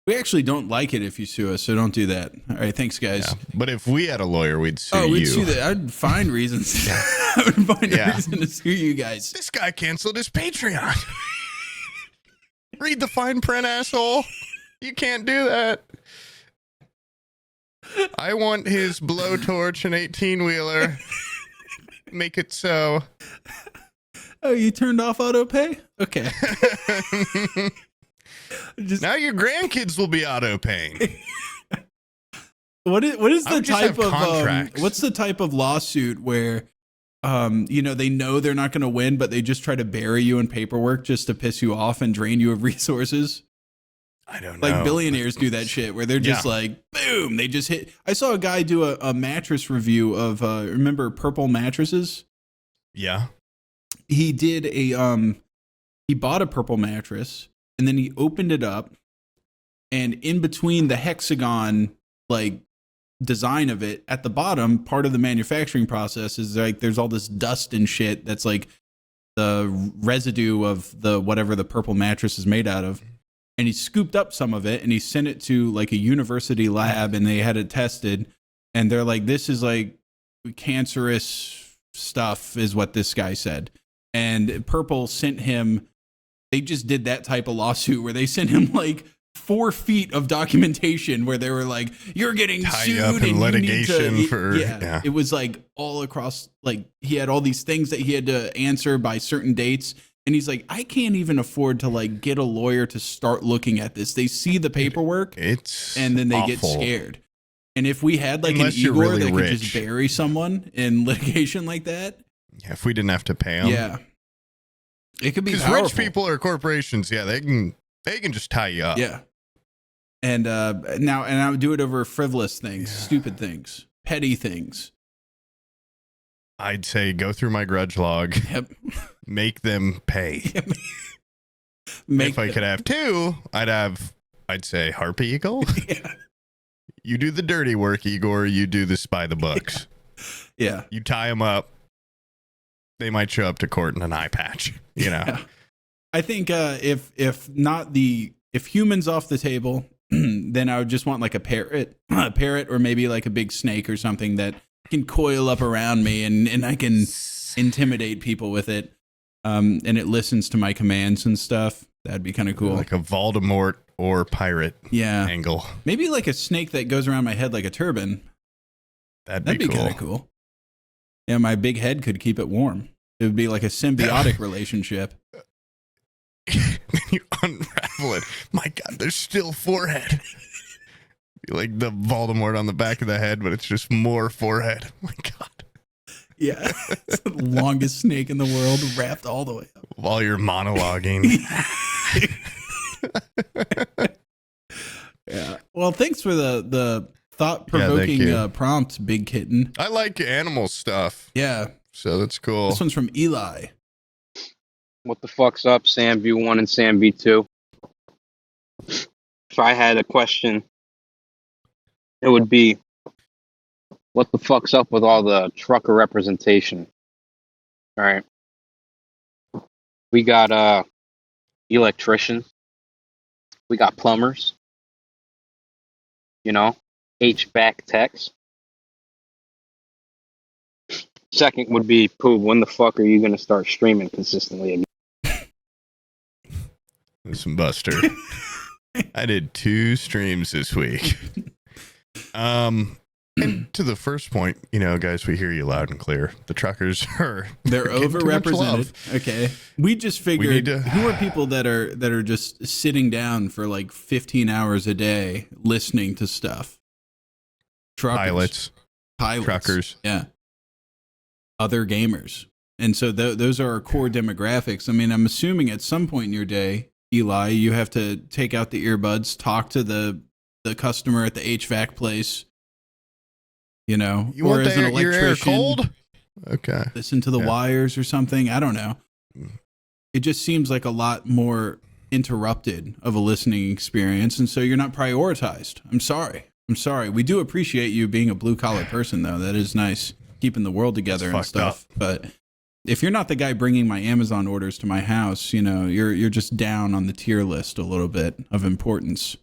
We actually don't like it if you sue us, so don't do that. All right, thanks guys. Yeah. But if we had a lawyer, we'd sue Oh, you. we'd sue that. I'd find reasons. I would find a reason to sue you guys. This guy canceled his Patreon. Read the fine print, asshole. You can't do that. I want his blowtorch and 18-wheeler. Make it so. Oh, you turned off auto pay? Okay. Now your grandkids will be auto paying. What is I the would just type have of contracts. what's the type of lawsuit where they know they're not going to win, but they just try to bury you in paperwork just to piss you off and drain you of resources? I don't know. Like billionaires do that shit where they're just like, boom, they just hit. I saw a guy do a mattress review of remember Purple mattresses? Yeah. He did he bought a Purple mattress and then he opened it up, and in between the hexagon like design of it at the bottom, part of the manufacturing process is like there's all this dust and shit that's like the residue of the whatever the Purple mattress is made out of. And he scooped up some of it and he sent it to like a university lab and they had it tested, and they're like, this is like cancerous stuff is what this guy said. And Purple sent him, they just did that type of lawsuit where they sent him like 4 feet of documentation where they were like, you're getting Tie sued up in and litigation you need to, for yeah. It was like all across, like he had all these things that he had to answer by certain dates. And he's like, I can't even afford to like get a lawyer to start looking at this. They see the paperwork and then they get scared. And if we had like Unless an you're Igor really that could rich. just bury someone in litigation like that, Yeah, if we didn't have to pay them. yeah, it could be Because powerful. rich people or corporations, yeah, they can just tie you up. Yeah. And now I would do it over frivolous things, stupid things, petty things. I'd say go through my grudge log. Yep. Make them pay. If I could have 2, I'd say Harpy Eagle. Yeah. You do the dirty work, Igor. You do this by the books. Yeah. You tie them up. They might show up to court in an eye patch. You know. Yeah. I think if humans off the table, then I would just want like a parrot, or maybe like a big snake or something that can coil up around me and I can intimidate people with it. And it listens to my commands and stuff. That'd be kind of cool. Like a Voldemort or pirate angle. Maybe like a snake that goes around my head like a turban. That'd be cool. kind of cool. Yeah, my big head could keep it warm. It would be like a symbiotic relationship. You unravel it. My God, there's still forehead. Be like the Voldemort on the back of the head, but it's just more forehead. Oh my God. Yeah. It's the longest snake in the world, wrapped all the way up. While you're monologuing. Yeah. Well, thanks for the thought-provoking prompt, Big Kitten. I like animal stuff. Yeah. So that's cool. This one's from Eli. What the fuck's up, Sam V1 and Sam V2? If I had a question, it would be, what the fuck's up with all the trucker representation? All right. We got electricians. We got plumbers. You know, HVAC techs. Second would be, Pooh, when the fuck are you going to start streaming consistently again? Listen, Buster. I did 2 streams this week. And to the first point, you know, guys, we hear you loud and clear. The truckers they're getting too much overrepresented. love. Okay. We just figured to- who are people that are just sitting down for like 15 hours a day listening to stuff? Truckers. Pilots. Truckers. Yeah. Other gamers. And so those are our core demographics. I mean, I'm assuming at some point in your day, Eli, you have to take out the earbuds, talk to the customer at the HVAC place, you know, You want as an your air electrician, cold? Okay. listen to the wires or something. I don't know. It just seems like a lot more interrupted of a listening experience, and so you're not prioritized. I'm sorry. We do appreciate you being a blue collar person, though. That is nice, keeping the world together and stuff. But if you're not the guy bringing my Amazon orders to my house, you know, you're just down on the tier list a little bit of importance.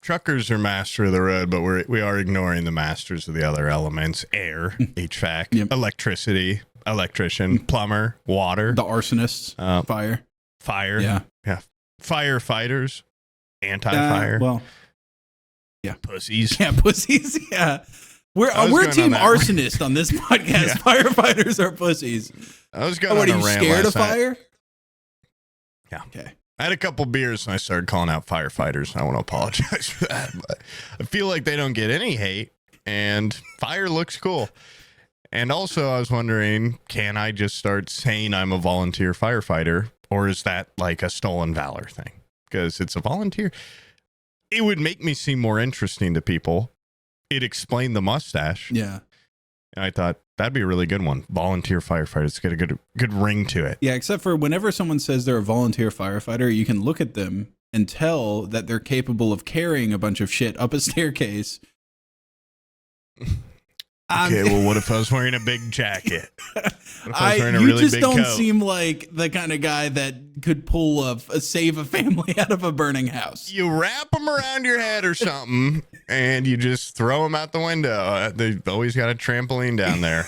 Truckers are master of the road, but we are ignoring the masters of the other elements: air, HVAC, Yep. electricity, electrician, plumber, water, The arsonists, fire. yeah, firefighters, anti-fire, Well, pussies. yeah, pussies. Yeah, we're going team on that. arsonist on this podcast. Yeah. Firefighters are pussies. I was going What on are a you rant scared of last night. fire? Yeah. Okay. I had a couple beers and I started calling out firefighters. I want to apologize for that, but I feel like they don't get any hate, and fire looks cool. And also, I was wondering, can I just start saying I'm a volunteer firefighter, or is that like a stolen valor thing? Because it's a volunteer. It would make me seem more interesting to people. It explained the mustache. Yeah. And I thought that'd be a really good one. Volunteer firefighter. It's got a good ring to it. Yeah, except for whenever someone says they're a volunteer firefighter, you can look at them and tell that they're capable of carrying a bunch of shit up a staircase. Okay, well, what if I was wearing a big jacket? What if I was wearing a you really just big don't coat? seem like the kind of guy that could pull save a family out of a burning house. You wrap them around your head or something, and you just throw them out the window. They've always got a trampoline down there.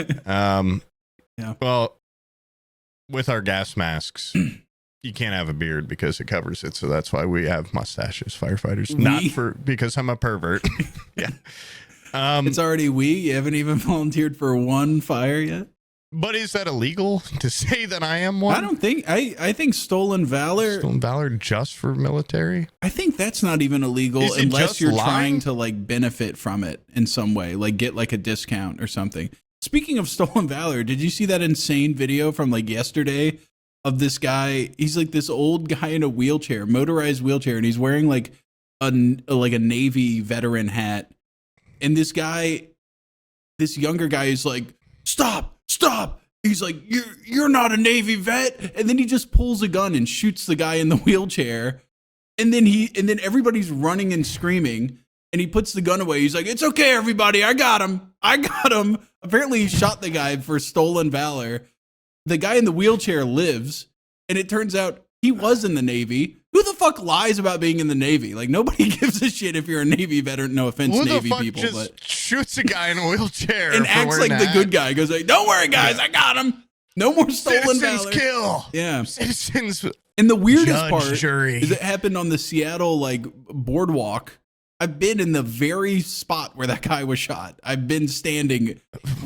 Yeah. Well, with our gas masks, you can't have a beard because it covers it. So that's why we have mustaches, firefighters. Not because I'm a pervert. Yeah. It's already you haven't even volunteered for one fire yet. But is that illegal to say that I am one? I don't think I think stolen valor just for military? I think that's not even illegal Is it unless just you're lying? trying to like benefit from it in some way, like get like a discount or something. Speaking of stolen valor, did you see that insane video from like yesterday of this guy? He's like this old guy in a wheelchair, motorized wheelchair, and he's wearing like a Navy veteran hat. And this younger guy is like, stop. He's like, you're not a Navy vet. And then he just pulls a gun and shoots the guy in the wheelchair. And then everybody's running and screaming. And he puts the gun away. He's like, it's okay, everybody. I got him. Apparently he shot the guy for stolen valor. The guy in the wheelchair lives. And it turns out he was in the Navy. Who the fuck lies about being in the Navy? Like, nobody gives a shit if you're a Navy veteran. No offense, Who Navy the fuck people, just but shoots a guy in a wheelchair and for acts wearing like the that? good guy. Goes like, "Don't worry, guys, I got him. No more stolen Citizens valor." kill. Yeah. Citizens. And the weirdest Judge, part jury. is it happened on the Seattle like boardwalk. I've been in the very spot where that guy was shot. I've been standing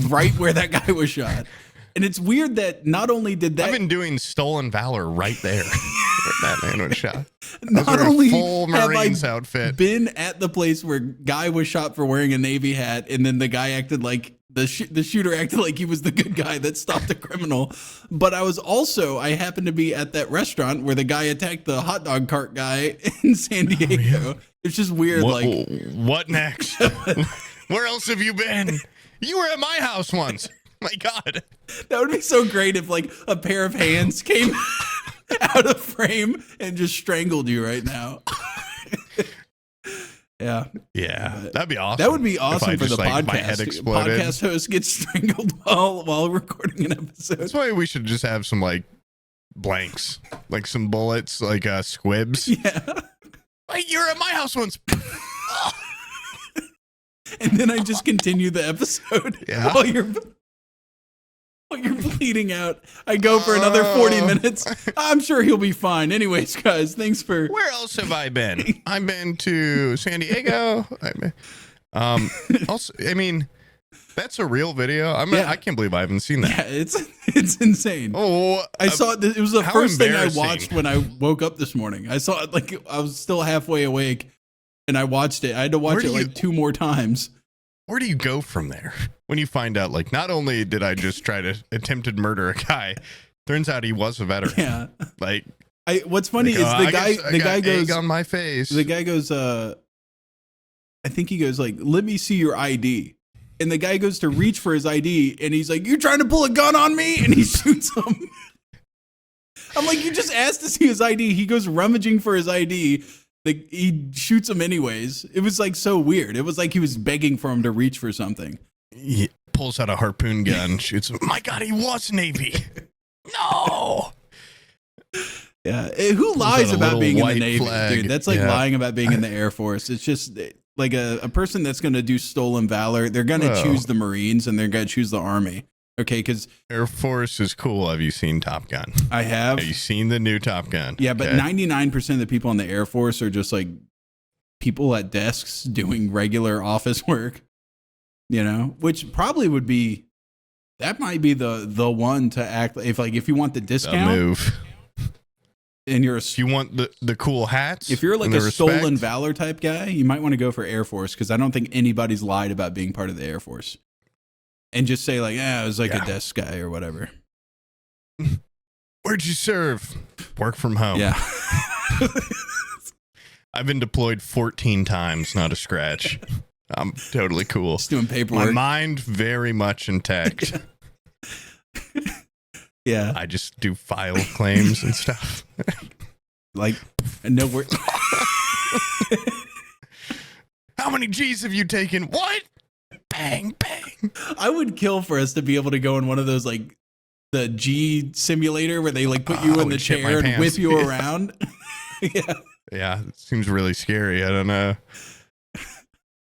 right where that guy was shot. And it's weird that not only did that I've been doing stolen valor right there. Where that man was shot. not only full have Marines I outfit. been at the place where guy was shot for wearing a Navy hat, and then the guy acted like The shooter acted like he was the good guy that stopped the criminal. But I happened to be at that restaurant where the guy attacked the hot dog cart guy in San Diego. It's just weird. What next? Where else have you been? You were at my house once. My God. That would be so great if like a pair of hands came out of frame and just strangled you right now. Yeah. That'd be awesome. That would be awesome for the like, podcast. my head exploded. Podcast host gets strangled while recording an episode. That's why we should just have some like blanks, like some bullets, like squibs. Yeah. Like, you're at my house once. And then I just continue the episode while you're bleeding out. I go for another 40 minutes. I'm sure he'll be fine. Anyways, guys, thanks for... Where else have I been? I've been to San Diego. Also, I mean, that's a real video. I can't believe I haven't seen that. Yeah, it's insane. Oh, I saw it. It was the how first thing I embarrassing. watched when I woke up this morning. I saw it like I was still halfway awake, and I watched it. I had to watch it like 2 more times. Where do you go from there when you find out, like, not only did I just try to attempted murder a guy, turns out he was a veteran. Yeah. Like, what's funny is the guy goes egg on my face. The guy goes, I think he goes like, "Let me see your ID." And the guy goes to reach for his ID, and he's like, "You trying to pull a gun on me?" And he shoots him. I'm like, you just asked to see his ID. He goes rummaging for his ID. He shoots him anyways. It was like so weird. It was like he was begging for him to reach for something. He pulls out a harpoon gun, shoots him. My God, he was Navy. No. Yeah. Who lies about being in the Navy, flag. dude? That's like lying about being in the Air Force. It's just like a person that's going to do stolen valor. They're going to choose the Marines and they're going to choose the Army. Okay, because Air Force is cool. Have you seen Top Gun? I have. Have you seen the new Top Gun? Yeah, but 99% of the people in the Air Force are just like people at desks doing regular office work, you know, which probably would be, that might be the one to act if you want the discount. Move. And if you want the cool hats. If you're like a stolen valor type guy, you might want to go for Air Force because I don't think anybody's lied about being part of the Air Force. And just say like, I was like a desk guy or whatever. Where'd you serve? Work from home. Yeah. I've been deployed 14 times, not a scratch. I'm totally cool. Just doing paperwork. My mind very much intact. Yeah. I just do file claims and stuff. Like, no work. How many G's have you taken? What? Bang, bang. I would kill for us to be able to go in one of those like the G simulator where they like put you in the chair and whip you around. Yeah, it seems really scary. I don't know.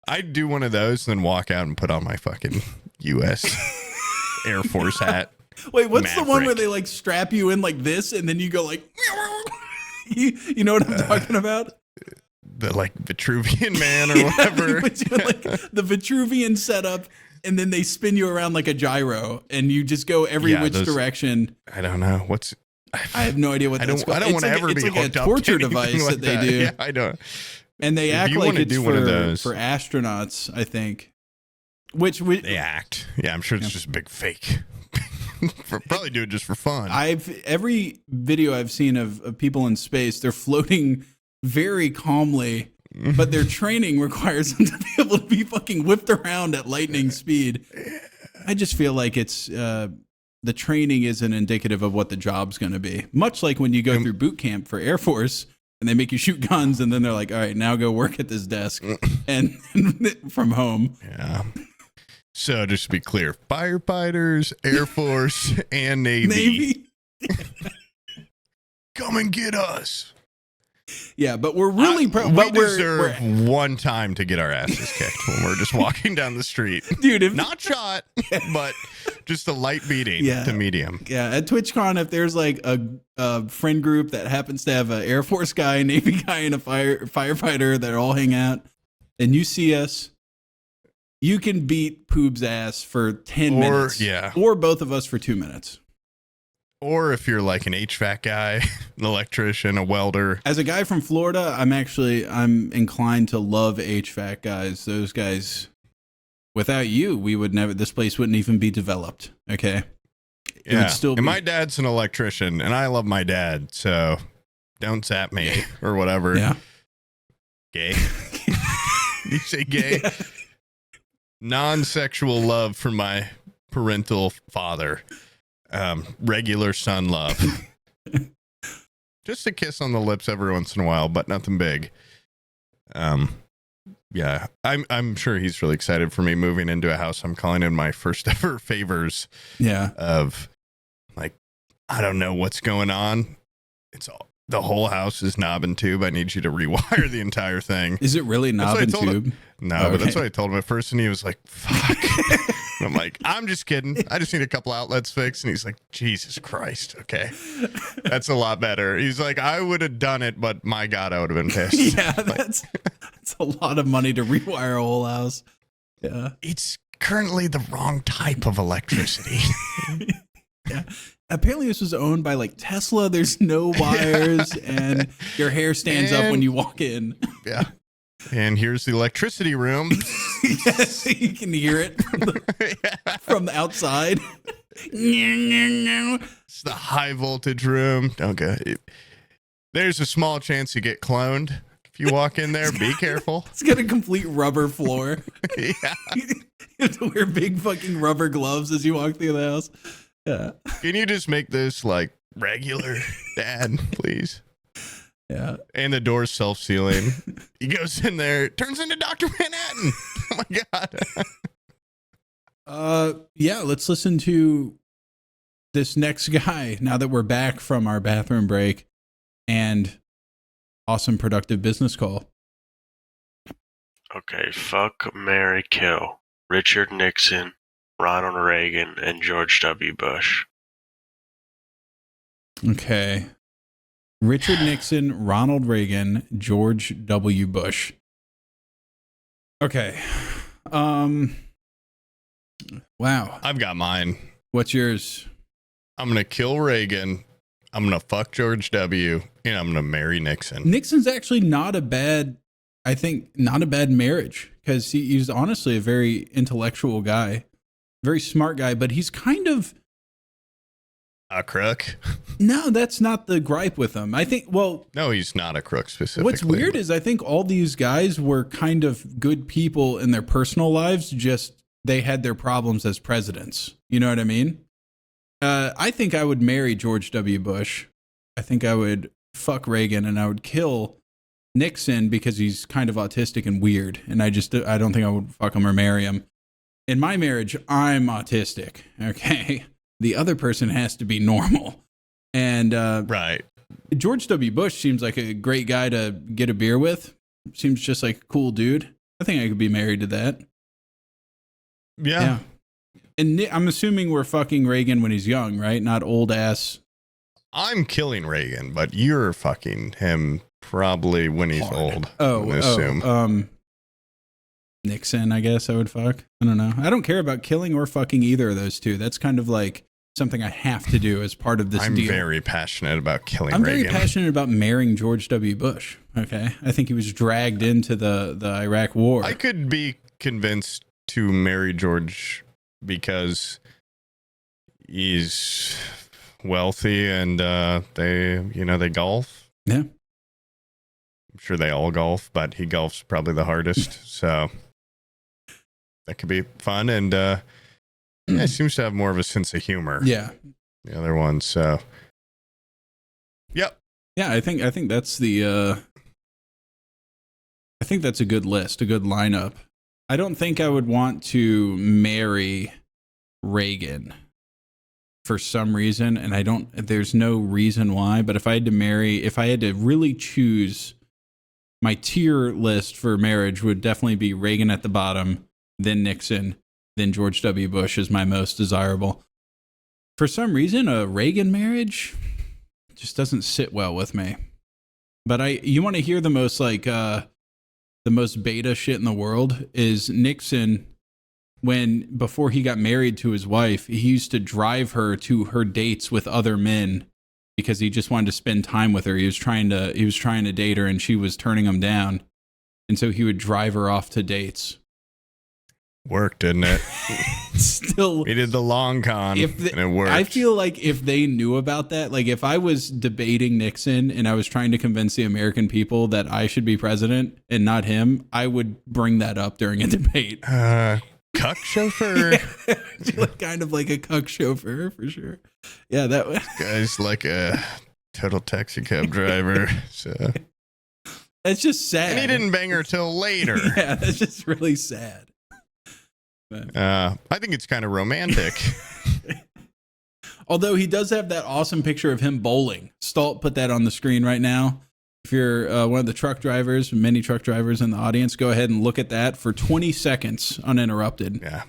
I'd do one of those and then walk out and put on my fucking U.S. Air Force hat. Wait, what's the one where they like strap you in like this and then you go like, you know what I'm talking about? The like Vitruvian man or whatever. Like the Vitruvian setup, and then they spin you around like a gyro, and you just go every which direction. I don't know I have no idea what that's called. I don't want to ever be like hooked a up torture to device like that they do. Yeah, I don't. And they act you like wanna it's do one of those, for astronauts, I think. They act. Yeah, I'm sure it's just a big fake. Probably do it just for fun. Every video I've seen of people in space, they're floating very calmly, but their training requires them to be able to be fucking whipped around at lightning speed. I just feel like it's the training isn't indicative of what the job's going to be. Much like when you go through boot camp for Air Force and they make you shoot guns and then they're like, all right, now go work at this desk and from home. Yeah. So just to be clear, firefighters, Air Force, and Navy. Come and get us. Yeah, but we're really we deserve one time to get our asses kicked when we're just walking down the street. Dude, not shot, but just a light beating to medium. Yeah, at TwitchCon, if there's like a friend group that happens to have an Air Force guy, Navy guy, and a firefighter that all hang out, and you see us, you can beat Poob's ass for 10 minutes. Yeah. Or both of us for 2 minutes. Or if you're like an HVAC guy, an electrician, a welder. As a guy from Florida, I'm inclined to love HVAC guys. Those guys, without you, we would never. This place wouldn't even be developed. Okay. It Yeah. would still And be. my dad's an electrician, and I love my dad, so don't zap me or whatever. Yeah. Gay. You say gay? Yeah. Non-sexual love for my parental father. Regular son love. Just a kiss on the lips every once in a while, but nothing big. Yeah, I'm sure he's really excited for me moving into a house. I'm calling in my first ever favors. Yeah. Of like, I don't know what's going on. It's all the whole house is knob and tube. I need you to rewire the entire thing. Is it really knob and tube? No, but that's what I told him at first, and he was like, "Fuck." And I'm like, "I'm just kidding. I just need a couple outlets fixed." And he's like, "Jesus Christ, okay, that's a lot better." He's like, "I would have done it, but my God, I would have been pissed." Yeah, that's a lot of money to rewire a whole house. Yeah, it's currently the wrong type of electricity. Yeah. Apparently this was owned by like Tesla. There's no wires and your hair stands up when you walk in. Yeah. And here's the electricity room. Yes, you can hear it from the outside. It's the high voltage room. Okay. There's a small chance you get cloned. If you walk in there, be careful. It's got a complete rubber floor. Yeah. You have to wear big fucking rubber gloves as you walk through the house. Yeah. Can you just make this like regular, Dad, please? Yeah. And the door's self-sealing. He goes in there, it turns into Dr. Manhattan. Oh my God. Yeah, let's listen to this next guy now that we're back from our bathroom break and awesome productive business call. Okay, fuck, marry, kill. Richard Nixon, Ronald Reagan, and George W. Bush. Okay. Richard Nixon, Ronald Reagan, George W. Bush. Okay. Wow. I've got mine. What's yours? I'm going to kill Reagan. I'm going to fuck George W. And I'm going to marry Nixon. Nixon's actually not a bad marriage because he's honestly a very intellectual guy, very smart guy, but he's kind of a crook. No, that's not the gripe with him. I think, well, no, he's not a crook specifically. What's weird is I think all these guys were kind of good people in their personal lives, just they had their problems as presidents. You know what I mean? I think I would marry George W. Bush. I think I would fuck Reagan and I would kill Nixon because he's kind of autistic and weird. And I don't think I would fuck him or marry him. In my marriage, I'm autistic. Okay. The other person has to be normal. And right. George W. Bush seems like a great guy to get a beer with. Seems just like a cool dude. I think I could be married to that. Yeah. And I'm assuming we're fucking Reagan when he's young, right? Not old ass. I'm killing Reagan, but you're fucking him probably when he's old. Assume. Nixon, I guess I would fuck. I don't know. I don't care about killing or fucking either of those two. That's kind of like something I have to do as part of this deal. I'm very passionate about killing I'm Reagan. very passionate about marrying George W. Bush. Okay. I think he was dragged into the Iraq war. I could be convinced to marry George because he's wealthy and they golf. Yeah. I'm sure they all golf, but he golfs probably the hardest. So that could be fun. And he seems to have more of a sense of humor. Yeah. The other one. So, yep. Yeah, I think that's I think that's a good list, a good lineup. I don't think I would want to marry Reagan for some reason, and there's no reason why, but if I had to really choose, my tier list for marriage would definitely be Reagan at the bottom, then Nixon, then George W. Bush is my most desirable. For some reason, a Reagan marriage just doesn't sit well with me. But you want to hear the most the most beta shit in the world is Nixon. Before he got married to his wife, he used to drive her to her dates with other men because he just wanted to spend time with her. He was trying to date her and she was turning him down. And so he would drive her off to dates. Worked, didn't it? Still, We did the long con, and it worked. I feel like if they knew about that, like if I was debating Nixon and I was trying to convince the American people that I should be president and not him, I would bring that up during a debate. Cuck chauffeur. Kind of like a cuck chauffeur for sure. Yeah, that was. Guy's like a total taxi cab driver. So it's just sad. And he didn't bang her till later. Yeah, that's just really sad. But, I think it's kind of romantic. although he does have that awesome picture of him bowling. Stalt put that on the screen right now. If you're one of the truck drivers, many truck drivers in the audience, go ahead and look at that for 20 seconds uninterrupted. Yeah.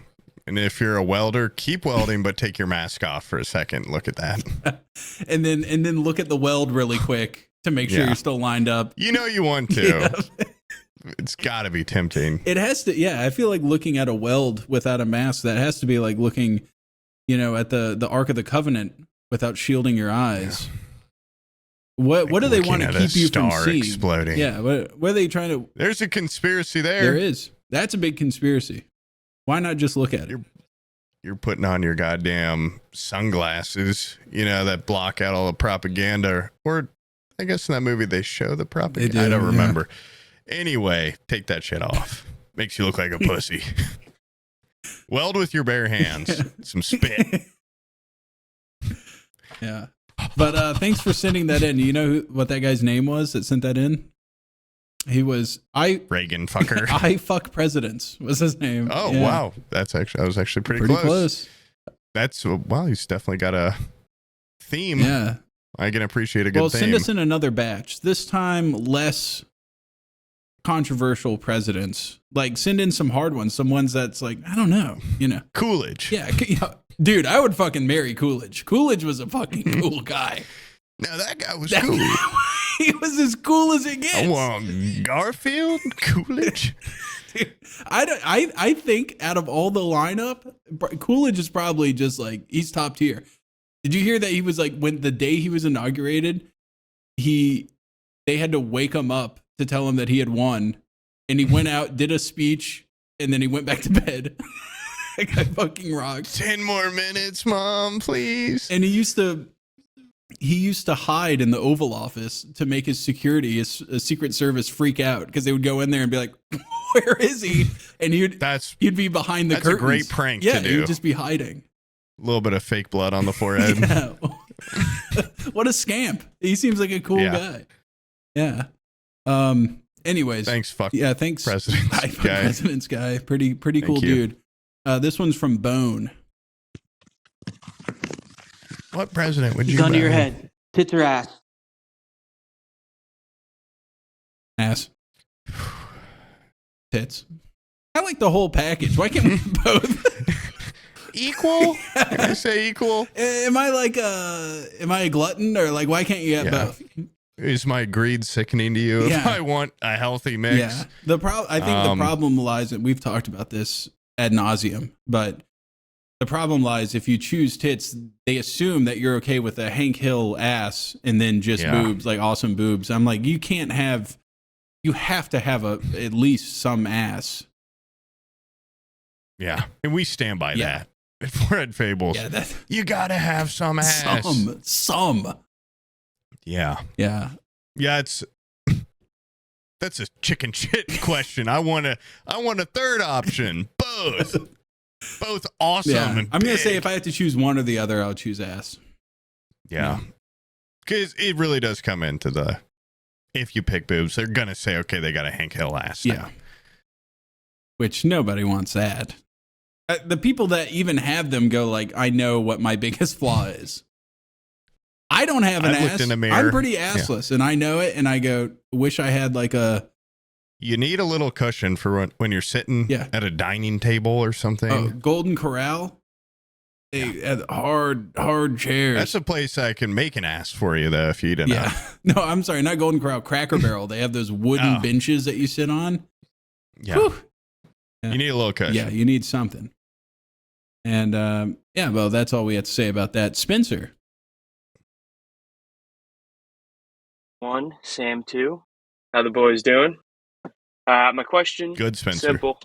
And if you're a welder, keep welding, but take your mask off for a second. Look at that. and then look at the weld really quick to make sure you're still lined up. You know you want to. Yeah. It's got to be tempting. It has to. Yeah, I feel like looking at a weld without a mask, that has to be like looking, at the Ark of the Covenant without shielding your eyes. Yeah. What do they want to keep you from seeing? Exploding. Yeah, what are they trying to... There's a conspiracy there. There is. That's a big conspiracy. Why not just look at it? You're putting on your goddamn sunglasses, that block out all the propaganda. Or I guess in that movie they show the propaganda. I don't remember. Anyway, take that shit off. Makes you look like a pussy. Weld with your bare hands. Some spit. Yeah. But thanks for sending that in. You know what that guy's name was that sent that in? He was Reagan fucker. I fuck presidents was his name. Oh, yeah. Wow. I was actually pretty close. Wow, he's definitely got a theme. Yeah. I can appreciate a good theme. Send us in another batch. This time less controversial presidents. Like send in some hard ones, some ones that's like, I don't know, Coolidge. Yeah, dude, I would fucking marry Coolidge. Coolidge was a fucking cool guy. Now that guy was cool. He was as cool as it gets. I want Garfield, Coolidge. Dude, I think out of all the lineup, Coolidge is probably just like, he's top tier. Did you hear that he was like, when the day he was inaugurated, they had to wake him up to tell him that he had won, and he went out, did a speech, and then he went back to bed. That guy fucking rocks. 10 more minutes, Mom, please. And he used to hide in the Oval Office to make his security, his Secret Service, freak out because they would go in there and be like, "Where is he?" And he'd be behind the curtains. That's a great prank to do. He would just be hiding. A little bit of fake blood on the forehead. Yeah. What a scamp. He seems like a cool guy. Yeah. Anyways. Thanks, fuck. Yeah, thanks. President's guy. Pretty cool dude. This one's from Bone. What president would you gun to your head. Tits or ass? Ass. Tits. I like the whole package. Why can't we both? Equal? Can I say equal? Am I a glutton, or like why can't you have both? Is my greed sickening to you? If I want a healthy mix. Yeah. I think the problem lies, and we've talked about this ad nauseum, but the problem lies if you choose tits, they assume that you're okay with a Hank Hill ass and then just boobs, like awesome boobs. I'm like, you have to have at least some ass. Yeah. And we stand by that. If we're at Fables, you gotta have some ass. Some. Yeah. Yeah. Yeah, that's a chicken shit question. I want a third option. Both awesome and I'm gonna say if I have to choose one or the other, I'll choose ass. Yeah. Because it really does come into if you pick boobs, they're gonna say, okay, they got a Hank Hill ass. Yeah. Which nobody wants that. The people that even have them go like, I know what my biggest flaw is. I don't have an ass. In the mirror. I'm pretty assless, and I know it. And I go, wish I had like a. You need a little cushion for when you're sitting at a dining table or something. Oh, Golden Corral. They had hard chairs. That's a place I can make an ass for you, though, if you didn't know. No, I'm sorry, not Golden Corral. Cracker Barrel. They have those wooden benches that you sit on. Yeah. You need a little cushion. Yeah, you need something. And well, that's all we have to say about that. Spencer. 1, Sam 2. How the boys doing? My question, good, Spencer. simple.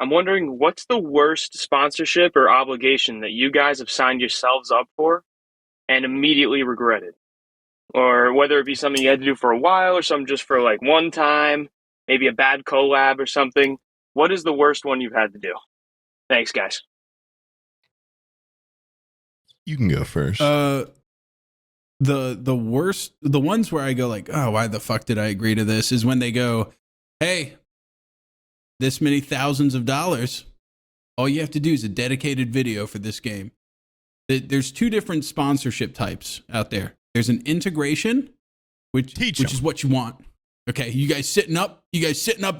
I'm wondering what's the worst sponsorship or obligation that you guys have signed yourselves up for and immediately regretted? Or whether it be something you had to do for a while or something just for like one time, maybe a bad collab or something. What is the worst one you've had to do? Thanks, guys. You can go first. The worst, the ones where I go like, oh, why the fuck did I agree to this, is when they go, hey, this many thousands of dollars, all you have to do is a dedicated video for this game. There's two different sponsorship types out there. There's an integration, which is what you want. Okay, you guys sitting up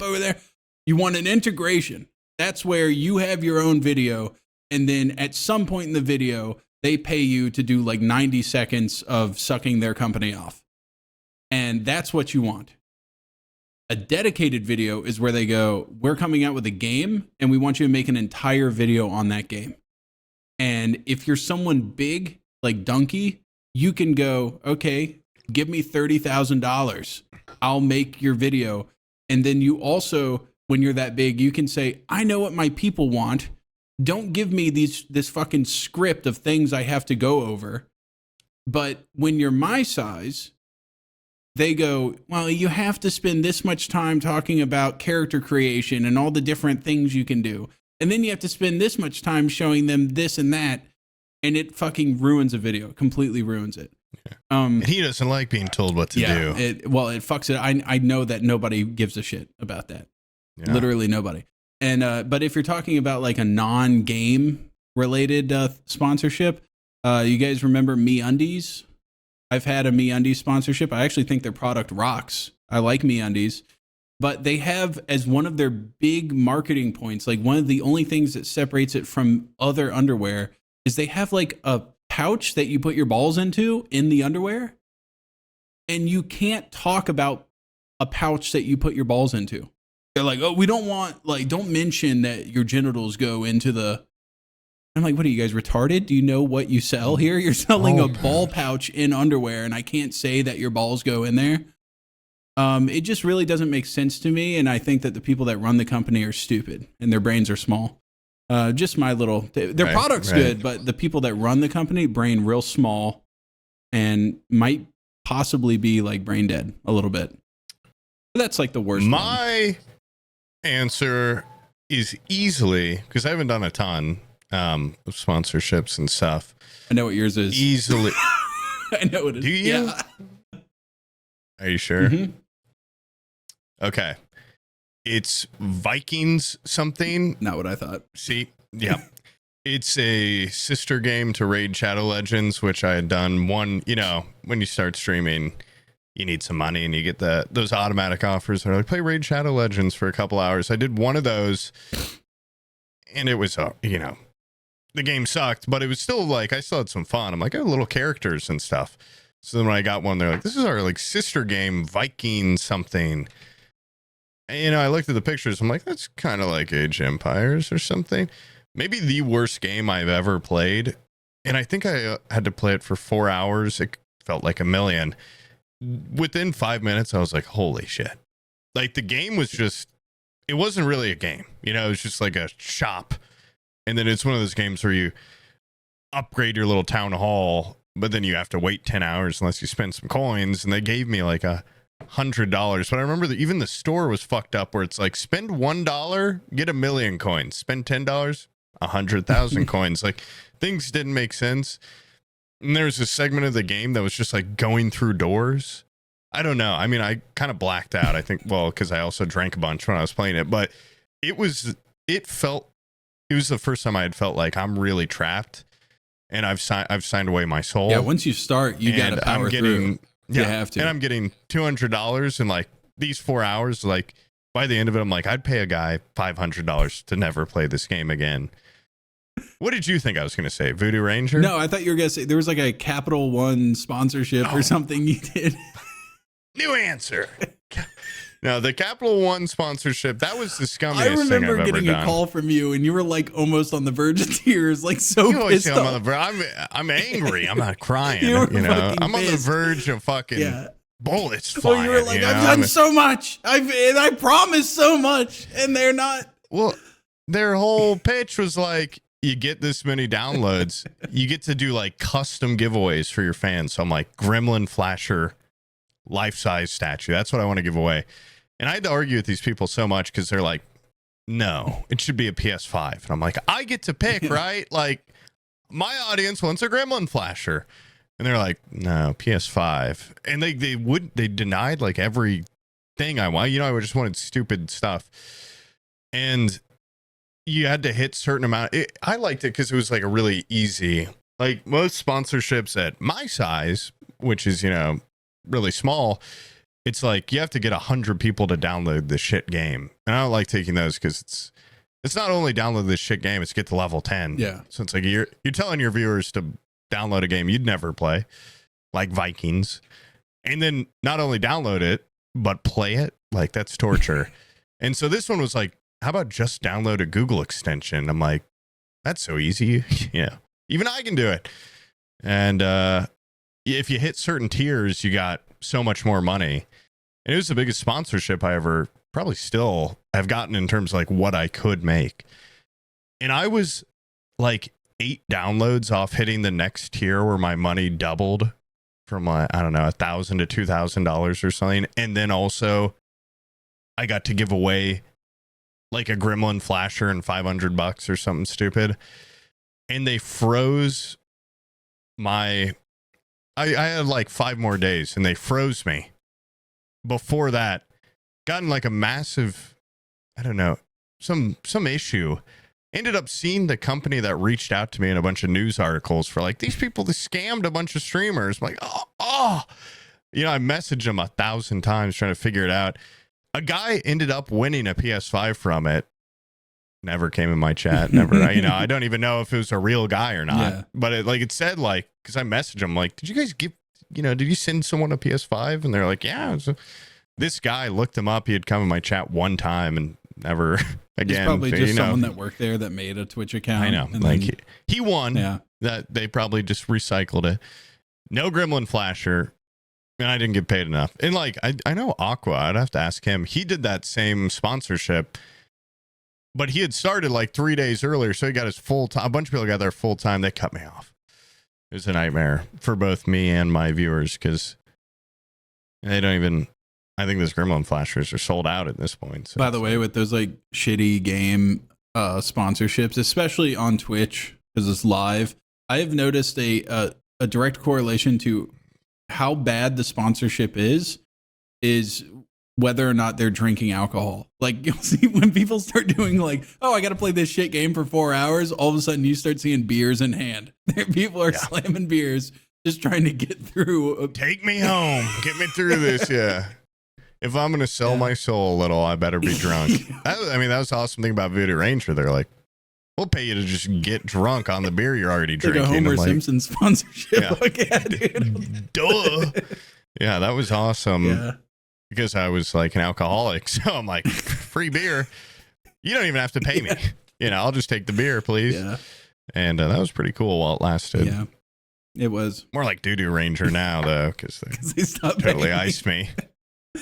over there, you want an integration. That's where you have your own video, and then at some point in the video, they pay you to do like 90 seconds of sucking their company off. And that's what you want. A dedicated video is where they go, we're coming out with a game, and we want you to make an entire video on that game. And if you're someone big, like Donkey, you can go, okay, give me $30,000. I'll make your video. And then you also, when you're that big, you can say, I know what my people want. Don't give me this fucking script of things I have to go over. But when you're my size, they go, well, you have to spend this much time talking about character creation and all the different things you can do. And then you have to spend this much time showing them this and that. And it fucking ruins a video, completely ruins it. And he doesn't like being told what to do. It fucks it. I know that nobody gives a shit about that. Yeah. Literally nobody. And but if you're talking about like a non-game related sponsorship, you guys remember MeUndies? I've had a MeUndies sponsorship. I actually think their product rocks. I like MeUndies. But they have as one of their big marketing points, like one of the only things that separates it from other underwear, is they have like a pouch that you put your balls into in the underwear. And you can't talk about a pouch that you put your balls into. They're like, oh, we don't want, like, don't mention that your genitals go into the. I'm like, what are you guys retarded? Do you know what you sell here? You're selling a ball pouch in underwear, and I can't say that your balls go in there. It just really doesn't make sense to me, and I think that the people that run the company are stupid, and their brains are small. Just my little, their product's good, but the people that run the company, brain real small, and might possibly be like brain dead a little bit. But that's like the worst. My answer is easily, because I haven't done a ton of sponsorships and stuff. I know what yours is. Easily. I know what it is. Do you? Yeah. Are you sure? Mm-hmm. Okay. It's Vikings something. Not what I thought. See? Yeah. It's a sister game to Raid Shadow Legends, which I had done one, when you start streaming, you need some money and you get those automatic offers. They're like, play Raid Shadow Legends for a couple hours. I did one of those and it was, the game sucked, but it was still like, I still had some fun. I'm like, I had little characters and stuff. So then when I got one, they're like, this is our like sister game, Viking something. And, I looked at the pictures. I'm like, that's kind of like Age of Empires or something. Maybe the worst game I've ever played. And I think I had to play it for 4 hours. It felt like a million. Within 5 minutes, I was like, holy shit. Like the game was just, it wasn't really a game. It was just like a shop. And then it's one of those games where you upgrade your little town hall, but then you have to wait 10 hours unless you spend some coins. And they gave me like $100. But I remember that even the store was fucked up where it's like, spend $1, get 1,000,000 coins. Spend $10, 100,000 coins. Like things didn't make sense. And there's a segment of the game that was just like going through doors. I don't know. I mean, I kind of blacked out. I think, because I also drank a bunch when I was playing it, but it was the first time I had felt like I'm really trapped and I've signed away my soul. Yeah. Once you start, you got to power through. Yeah, you have to. And I'm getting $200 in like these 4 hours. Like by the end of it, I'm like, I'd pay a guy $500 to never play this game again. What did you think I was going to say? Voodoo Ranger? No, I thought you were going to say there was like a Capital One sponsorship or something you did. New answer. No, the Capital One sponsorship, that was the scummiest thing I've ever done. I remember getting a call from you and you were like almost on the verge of tears, like so you always pissed say off. I'm angry. I'm not crying. I'm on the verge of fucking bullets flying. Well, you were like, I've done so much. I promised so much and they're not. Well, their whole pitch was like, you get this many downloads, you get to do like custom giveaways for your fans. So I'm like, Gremlin Flasher life-size statue. That's what I want to give away. And I had to argue with these people so much because they're like, no, it should be a PS5. And I'm like, I get to pick, right? Like, my audience wants a Gremlin Flasher. And they're like, no, PS5. And they denied like everything I want. I just wanted stupid stuff. And you had to hit certain amount. I liked it because it was like a really easy, like most sponsorships at my size, which is, really small. It's like you have to get 100 people to download the shit game. And I don't like taking those because it's not only download this shit game, it's get to level 10. Yeah. So it's like you're telling your viewers to download a game you'd never play, like Vikings. And then not only download it, but play it. Like, that's torture. And so this one was like, how about just download a Google extension? I'm like, that's so easy. Yeah. Even I can do it. And if you hit certain tiers, you got so much more money. And it was the biggest sponsorship I ever probably still have gotten in terms of like what I could make. And I was like 8 downloads off hitting the next tier where my money doubled from like, I don't know, $1,000 to $2,000 or something. And then also I got to give away like a Gremlin Flasher and $500 or something stupid. And they froze my, I had like 5 more days and they froze me. Before that, gotten like a massive, I don't know, some issue. Ended up seeing the company that reached out to me in a bunch of news articles for like, these people, they scammed a bunch of streamers. I'm like, I messaged them 1,000 times trying to figure it out. A guy ended up winning a PS5 from it. Never came in my chat. Never, I don't even know if it was a real guy or not. Yeah. But it said like, because I messaged him like, did you guys give, did you send someone a PS5? And they're like, yeah. So this guy looked him up. He had come in my chat one time and never again. It's probably just someone that worked there that made a Twitch account. I know. And like then, he won. Yeah. That they probably just recycled it. No Gremlin Flasher. And I didn't get paid enough. And like, I know Aqua, I'd have to ask him. He did that same sponsorship, but he had started like 3 days earlier. So he got his full time. A bunch of people got there full time. They cut me off. It was a nightmare for both me and my viewers because they don't even, I think those Gremlin Flashers are sold out at this point. So by the way, with those like shitty game sponsorships, especially on Twitch, because it's live, I have noticed a direct correlation to how bad the sponsorship is whether or not they're drinking alcohol. Like, you'll see when people start doing like, oh, I got to play this shit game for 4 hours, all of a sudden you start seeing beers in hand. People are slamming beers, just trying to get through. Take me home. Get me through this. Yeah. If I'm going to sell my soul a little, I better be drunk. That was the awesome thing about Voodoo Ranger. They're like, we'll pay you to just get drunk on the beer you're already drinking. Like a Homer Simpson sponsorship. Yeah. Like, yeah, dude. Duh. Yeah, that was awesome. Yeah. Because I was like an alcoholic. So I'm like, free beer. You don't even have to pay me. I'll just take the beer, please. Yeah. And that was pretty cool while it lasted. Yeah. It was. More like Doo Doo Ranger now, though, because they totally iced me.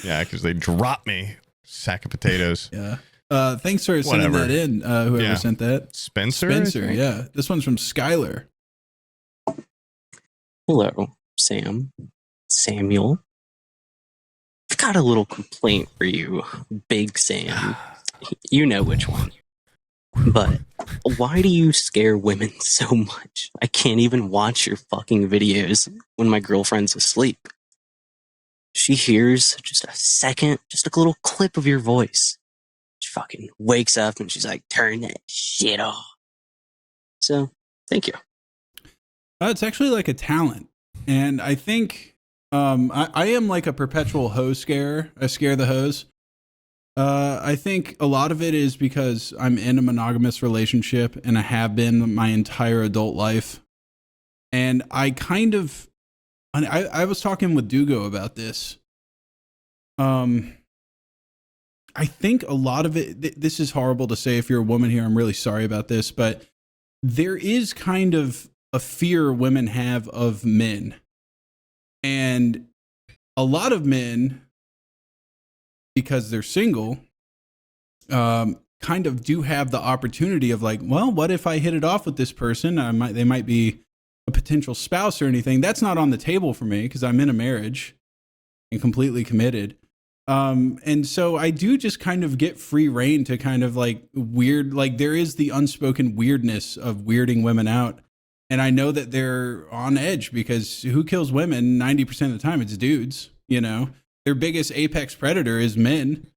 Yeah, because they dropped me. Sack of potatoes. Yeah. Thanks for sending that in, whoever sent that. Spencer, yeah. This one's from Skylar. Hello, Samuel. I've got a little complaint for you, Big Sam. You know which one. But why do you scare women so much? I can't even watch your fucking videos when my girlfriend's asleep. She hears just a second, just a little clip of your voice. She fucking wakes up and she's like, turn that shit off. So, thank you. It's actually like a talent. And I think I am like a perpetual hoe scarer. I scare the hoes. I think a lot of it is because I'm in a monogamous relationship and I have been my entire adult life. And I was talking with Dugo about this. I think a lot of it, this is horrible to say if you're a woman here, I'm really sorry about this, but there is kind of a fear women have of men. And a lot of men, because they're single, kind of do have the opportunity of like, well, what if I hit it off with this person? They might be a potential spouse or anything. That's not on the table for me because I'm in a marriage and completely committed. And so I do just kind of get free reign to kind of like weird, like there is the unspoken weirdness of weirding women out. And I know that they're on edge because who kills women 90% of the time? It's dudes, you know, their biggest apex predator is men.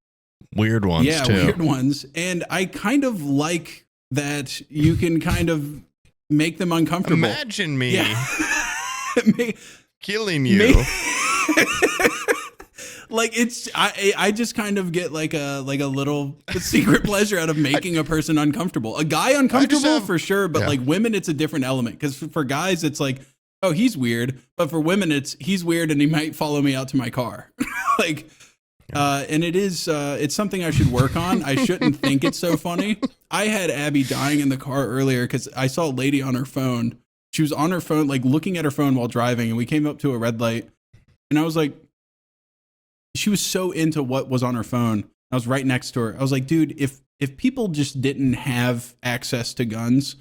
Weird ones, yeah, too. Weird ones. And I kind of like that you can kind of make them uncomfortable. Imagine me killing you. Like it's, I just kind of get like a little secret pleasure out of making a person uncomfortable. A guy uncomfortable for sure, but like women, it's a different element. Because for guys, it's like, oh, he's weird. But for women, it's he's weird and he might follow me out to my car. Like, and it is, it's something I should work on. I shouldn't think it's so funny. I had Abby dying in the car earlier because I saw a lady on her phone. She was on her phone, like looking at her phone while driving, and we came up to a red light, and I was like, she was so into what was on her phone. I was right next to her. I was like, dude, if people just didn't have access to guns,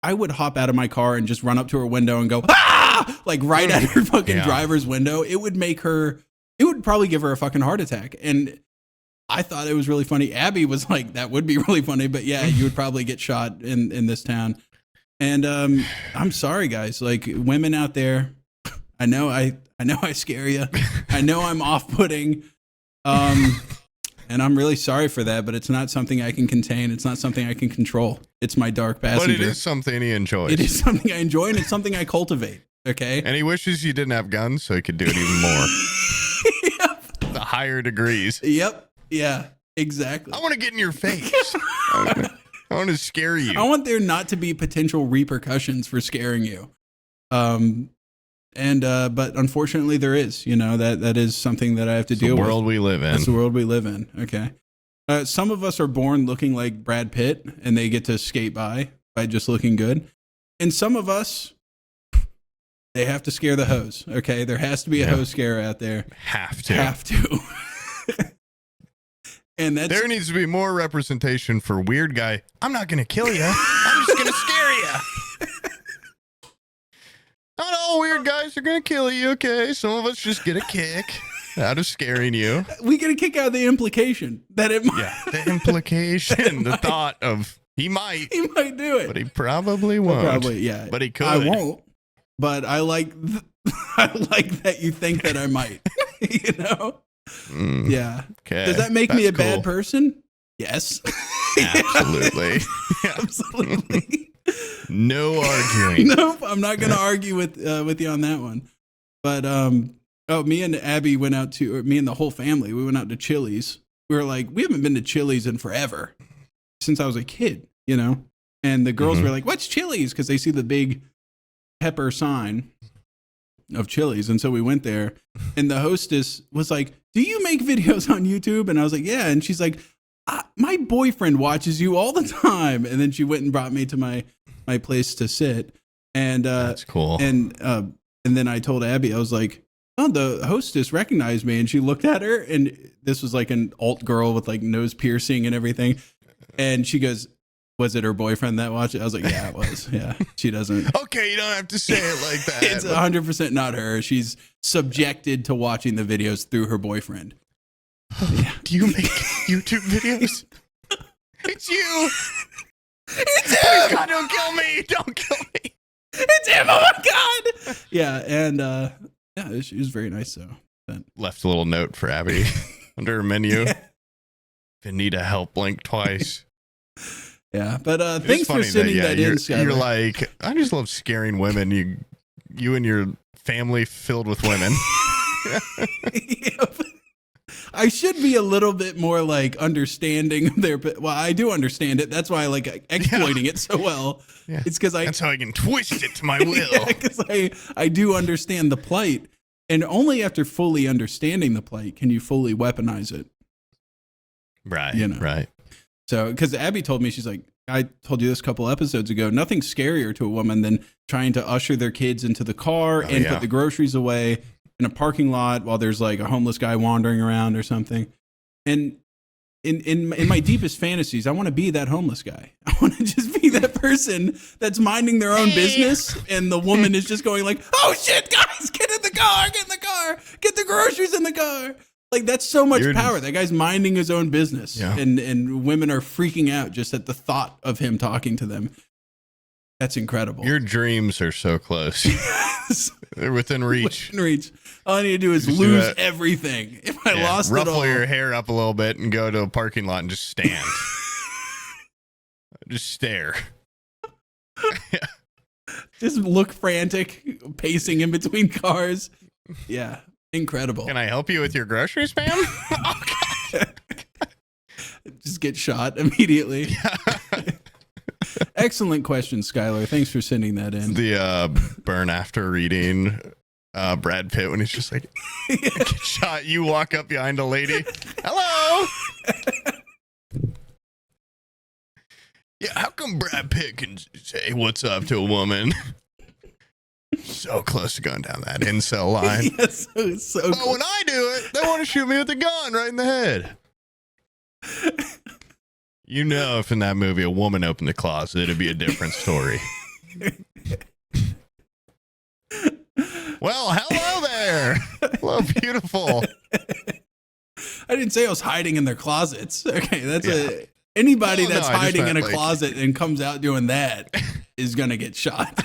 I would hop out of my car and just run up to her window and go, ah, like right at her fucking driver's window. It would make her, it would probably give her a fucking heart attack. And I thought it was really funny. Abby was like, that would be really funny, but yeah, you would probably get shot in this town. And I'm sorry, guys, like women out there, I know I scare you. I know I'm off-putting. And I'm really sorry for that, but it's not something I can contain. It's not something I can control. It's my dark passenger. But it is something he enjoys. It is something I enjoy, and it's something I cultivate. Okay. And he wishes you didn't have guns so he could do it even more. Yep. The higher degrees. Yep. Yeah, exactly. I want to get in your face. I want to scare you. I want there not to be potential repercussions for scaring you. But unfortunately there is, you know, that is something that I have to deal with. It's the world we live in. That's the world we live in. Okay. Some of us are born looking like Brad Pitt and they get to skate by just looking good. And some of us, they have to scare the hose. Okay. There has to be a hose scare out there. Have to. And there needs to be more representation for weird guy. I'm not going to kill you. I'm just going to scare you. Not all weird guys are going to kill you, okay? Some of us just get a kick out of scaring you. We get a kick out of the implication that it might. Yeah, the implication, the thought of he might do it. But he probably won't. Probably, yeah. But he could. I won't. But I like that you think that I might, you know? Yeah. Okay. Does that make me a bad person? Yes. Absolutely. Absolutely. No arguing. Nope, I'm not going to argue with you on that one. But me and Abby went out to, or me and the whole family, we went out to Chili's. We were like, we haven't been to Chili's in forever, since I was a kid, you know. And the girls were like, "What's Chili's?" Because they see the big pepper sign of Chili's, and so we went there. And the hostess was like, "Do you make videos on YouTube?" And I was like, "Yeah." And she's like, "My boyfriend watches you all the time." And then she went and brought me to my place to sit, and that's cool. And then I told Abby, I was like, "Oh, the hostess recognized me," and she looked at her, and this was like an alt girl with like nose piercing and everything, and she goes, "Was it her boyfriend that watched it?" I was like, "Yeah, it was." Yeah, she doesn't. Okay, you don't have to say it like that. It's 100% not her. She's subjected to watching the videos through her boyfriend. Yeah. Do you make YouTube videos? It's you. It's him! Oh God, don't kill me! Don't kill me! It's him! Oh my God! Yeah, and yeah, she was very nice though. But... Left a little note for Abby under her menu. Yeah. If you need a help link twice. Yeah, but thanks for sending that in, Skyler. You're like, I just love scaring women. You and your family filled with women. Yep. I should be a little bit more like understanding their. Well, I do understand it. That's why I like exploiting it so well. Yeah. It's because that's how I can twist it to my will. Because I do understand the plight, and only after fully understanding the plight can you fully weaponize it. Right. You know. Right. So, because Abby told me, she's like, I told you this a couple episodes ago, nothing's scarier to a woman than trying to usher their kids into the car and put the groceries away in a parking lot while there's like a homeless guy wandering around or something. And in my deepest fantasies, I want to be that homeless guy. I want to just be that person that's minding their own business, and the woman is just going like, "Oh shit, guys, get in the car, get the groceries in the car." Like, that's so much power. That guy's minding his own business, and women are freaking out just at the thought of him talking to them. That's incredible. Your dreams are so close. They're within reach. Within reach. All I need to do is lose everything. If I lost it all. Ruffle your hair up a little bit and go to a parking lot and just stand. Just stare. Just look frantic, pacing in between cars. Yeah, incredible. Can I help you with your groceries, ma'am? Just get shot immediately. Excellent question, Skylar. Thanks for sending that in. The burn after reading Brad Pitt when he's just like, get shot. You walk up behind a lady. Hello. Yeah, how come Brad Pitt can say what's up to a woman? So close to going down that incel line. Yes, so but close. when I do it, they want to shoot me with a gun right in the head. You know, if in that movie a woman opened the closet, it'd be a different story. Well, hello there. Hello, beautiful. I didn't say I was hiding in their closets. Okay, that's anybody that's hiding in a closet and comes out doing that is gonna get shot.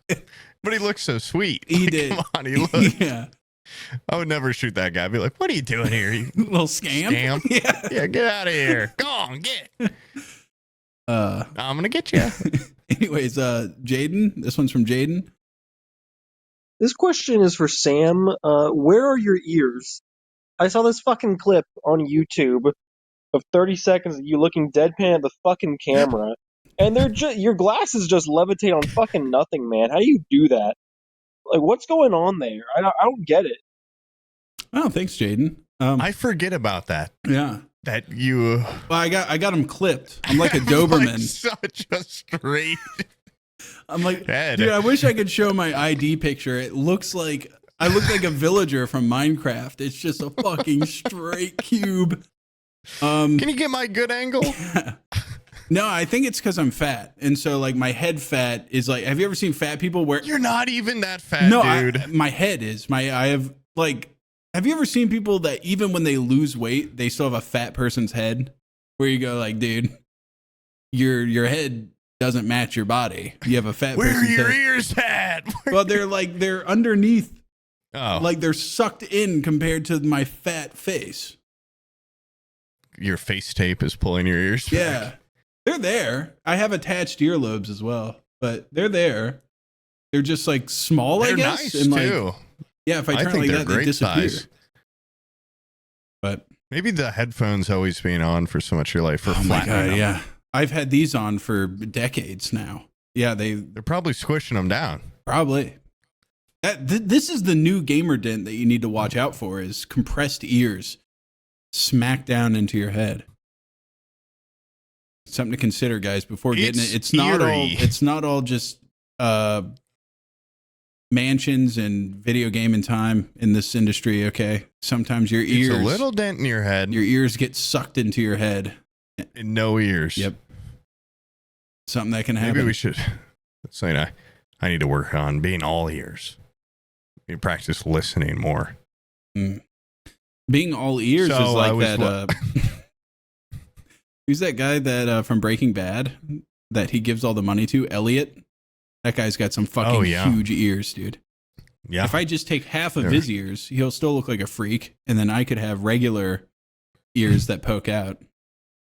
But he looks so sweet. He did. Come on, he looked. Yeah. I would never shoot that guy. I'd be like, what are you doing here? You little scam? Yeah, get out of here. Go on, get. I'm gonna get you. Anyways, Jaden. This one's from Jaden. This question is for Sam. Where are your ears? I saw this fucking clip on YouTube of 30 seconds of you looking deadpan at the fucking camera, and they're just your glasses just levitate on fucking nothing, man. How do you do that? Like, what's going on there? I don't get it. Oh, thanks, Jaden. I forget about that. Yeah. That you. Well, I got them clipped. I'm like a Doberman. Like such a straight. I'm like, head. Dude, I wish I could show my ID picture. It looks like I look like a villager from Minecraft. It's just a fucking straight cube. Can you get my good angle? No, I think it's because I'm fat, and so like my head fat is like. Have you ever seen fat people where you're not even that fat, no, dude? My head is. I have like. Have you ever seen people that even when they lose weight, they still have a fat person's head? Where you go like, dude, your head doesn't match your body. You have a fat Where person's are your head. ears at? Well, they're underneath. Oh, like they're sucked in compared to my fat face. Your face tape is pulling your ears back. Yeah, they're there. I have attached earlobes as well, but they're there. They're just like small, They're I guess. nice and like, too. yeah, if I turn think like they're that, they great disappear. size. But maybe the headphones always being on for so much of your life for flattening them. Yeah, I've had these on for decades now. Yeah, they're probably squishing them down. Probably. This is the new gamer dent that you need to watch out for: is compressed ears, smack down into your head. Something to consider, guys, before getting it. It's not all just mansions and video gaming time in this industry. Okay, sometimes your ears, it's a little dent in your head. Your ears get sucked into your head. And no ears. Yep. Something that can happen. Maybe we should say I need to work on being all ears. You practice listening more. Being all ears So is like I that. Who's that guy that from Breaking Bad that he gives all the money to? Elliot. That guy's got some fucking huge ears, dude. Yeah. If I just take half of his ears, he'll still look like a freak, and then I could have regular ears that poke out.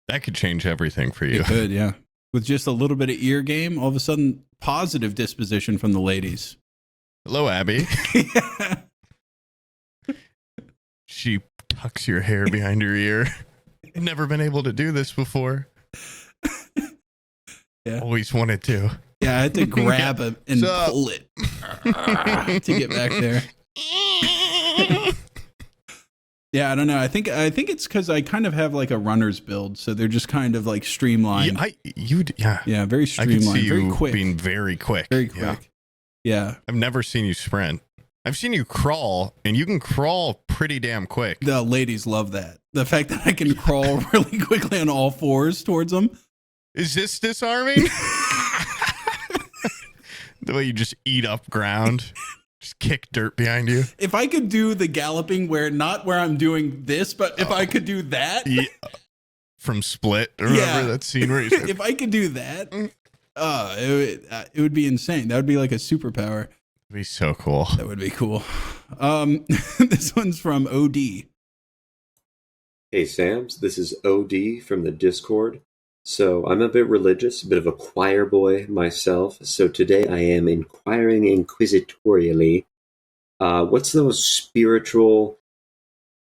That could change everything for you. It could, yeah. With just a little bit of ear game, all of a sudden, positive disposition from the ladies. Hello, Abby. She tucks your hair behind her ear. I've never been able to do this before. Yeah. Always wanted to. Yeah, I had to grab it and pull it to get back there. Yeah, I don't know. I think it's because I kind of have like a runner's build, so they're just kind of like streamlined. Yeah, very streamlined, I can see very you quick, being very quick. very quick. Yeah. I've never seen you sprint. I've seen you crawl, and you can crawl pretty damn quick. The ladies love that. The fact that I can crawl really quickly on all fours towards them. Is this disarming? The way you just eat up ground, just kick dirt behind you. If I could do the galloping not where I'm doing this, but if I could do that. Yeah. From Split, or remember that scene where he's if I could do that, it would be insane. That would be like a superpower. That'd be so cool. That would be cool. This one's from OD. Hey, Sams. This is OD from the Discord. So I'm a bit religious, a bit of a choir boy myself. So today I am inquiring inquisitorially. What's the most spiritual,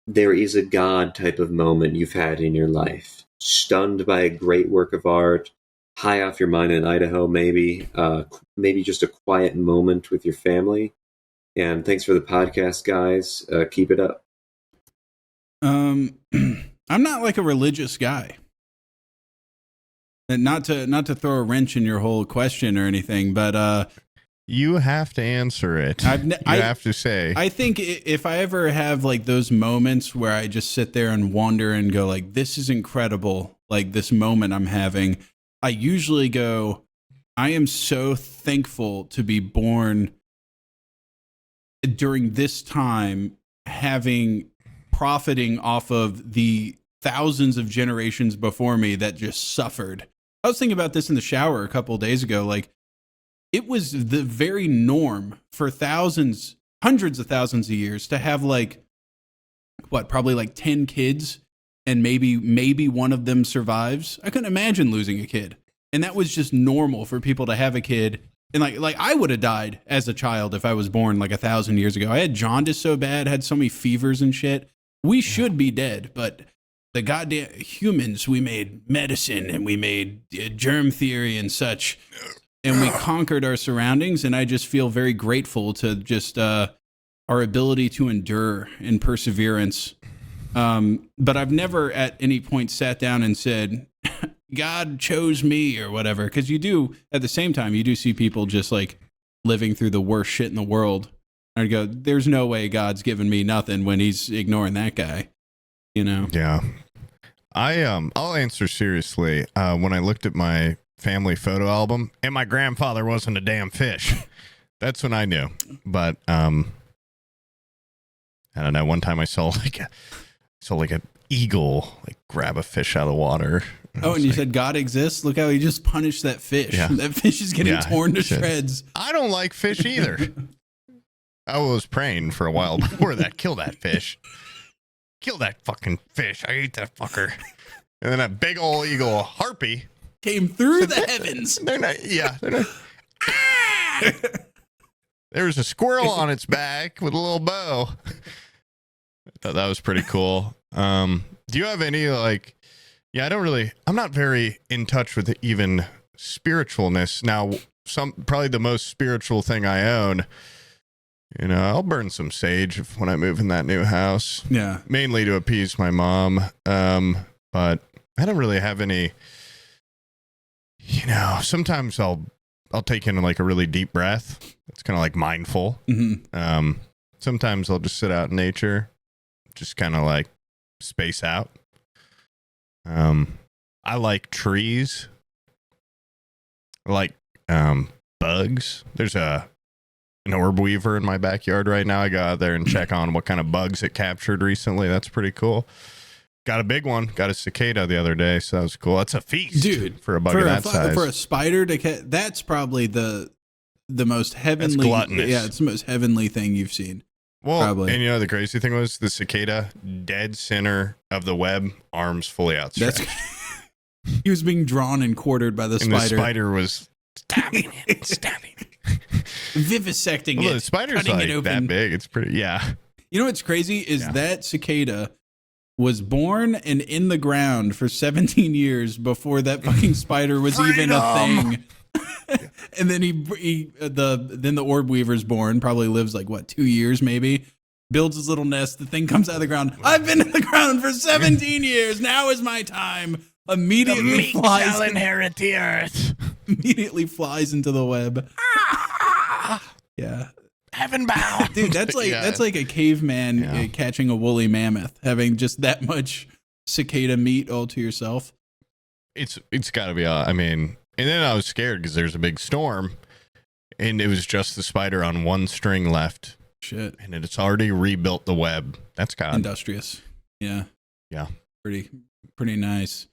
there is a God type of moment you've had in your life? Stunned by a great work of art, high off your mind in Idaho, maybe just a quiet moment with your family. And thanks for the podcast, guys. Keep it up. I'm not like a religious guy. And not to throw a wrench in your whole question or anything, but you have to answer it. You have to say. I think if I ever have like those moments where I just sit there and wonder and go like, this is incredible, like this moment I'm having, I usually go, I am so thankful to be born during this time, profiting off of the thousands of generations before me that just suffered. I was thinking about this in the shower a couple of days ago. Like, it was the very norm for hundreds of thousands of years to have probably like 10 kids, and maybe one of them survives. I couldn't imagine losing a kid. And that was just normal for people to have a kid. And like I would have died as a child if I was born like 1,000 years ago. I had jaundice so bad, had so many fevers and shit. We should be dead, but the goddamn humans, we made medicine and we made germ theory and such, and we conquered our surroundings. And I just feel very grateful to just our ability to endure and perseverance. But I've never at any point sat down and said, God chose me or whatever. Because you do, at the same time, you do see people just like living through the worst shit in the world. And I go, there's no way God's giving me nothing when he's ignoring that guy, you know? Yeah. I'll answer seriously. When I looked at my family photo album and my grandfather wasn't a damn fish, that's when I knew. But I don't know. One time I saw like an eagle like grab a fish out of the water. And you said God exists? Look how he just punished that fish. Yeah. That fish is getting torn to shreds. I don't like fish either. I was praying for a while before that. Kill that fish. Kill that fucking fish. I ate that fucker. And then a big old eagle, a harpy, came through the heavens. They're not. There was a squirrel on its back with a little bow. I thought that was pretty cool. Do you have any I'm not very in touch with even spiritualness. Now, probably the most spiritual thing I own, I'll burn some sage when I move in that new house. Yeah. Mainly to appease my mom. But I don't really have any, sometimes I'll take in like a really deep breath. It's kind of like mindful. Mm-hmm. Sometimes I'll just sit out in nature, just kind of like space out. I like trees. I like bugs. There's an orb weaver in my backyard right now. I go out there and check on what kind of bugs it captured recently. That's pretty cool. Got a big one. Got a cicada the other day, so that was cool. That's a feast, dude, for a bug of that size. For a spider that's probably the most heavenly. That's gluttonous. Yeah, it's the most heavenly thing you've seen. Well, probably. And the crazy thing was the cicada, dead center of the web, arms fully outstretched. He was being drawn and quartered by the spider. And the spider was stabbing vivisecting it. The spider's like that big. It's pretty, yeah. You know what's crazy is that cicada was born and in the ground for 17 years before that fucking spider was even a thing. And then then the orb weaver's born, probably lives like 2 years maybe, builds his little nest, the thing comes out of the ground. I've been in the ground for 17 years. Now is my time. Immediately flies. Shall inherit the earth. Immediately flies into the web. Yeah. heaven bound. Dude, that's like a caveman catching a woolly mammoth, having just that much cicada meat all to yourself. It's got to be. I mean, and then I was scared because there's a big storm, and it was just the spider on one string left. Shit, and it's already rebuilt the web. That's kind of industrious. Yeah, yeah, pretty nice.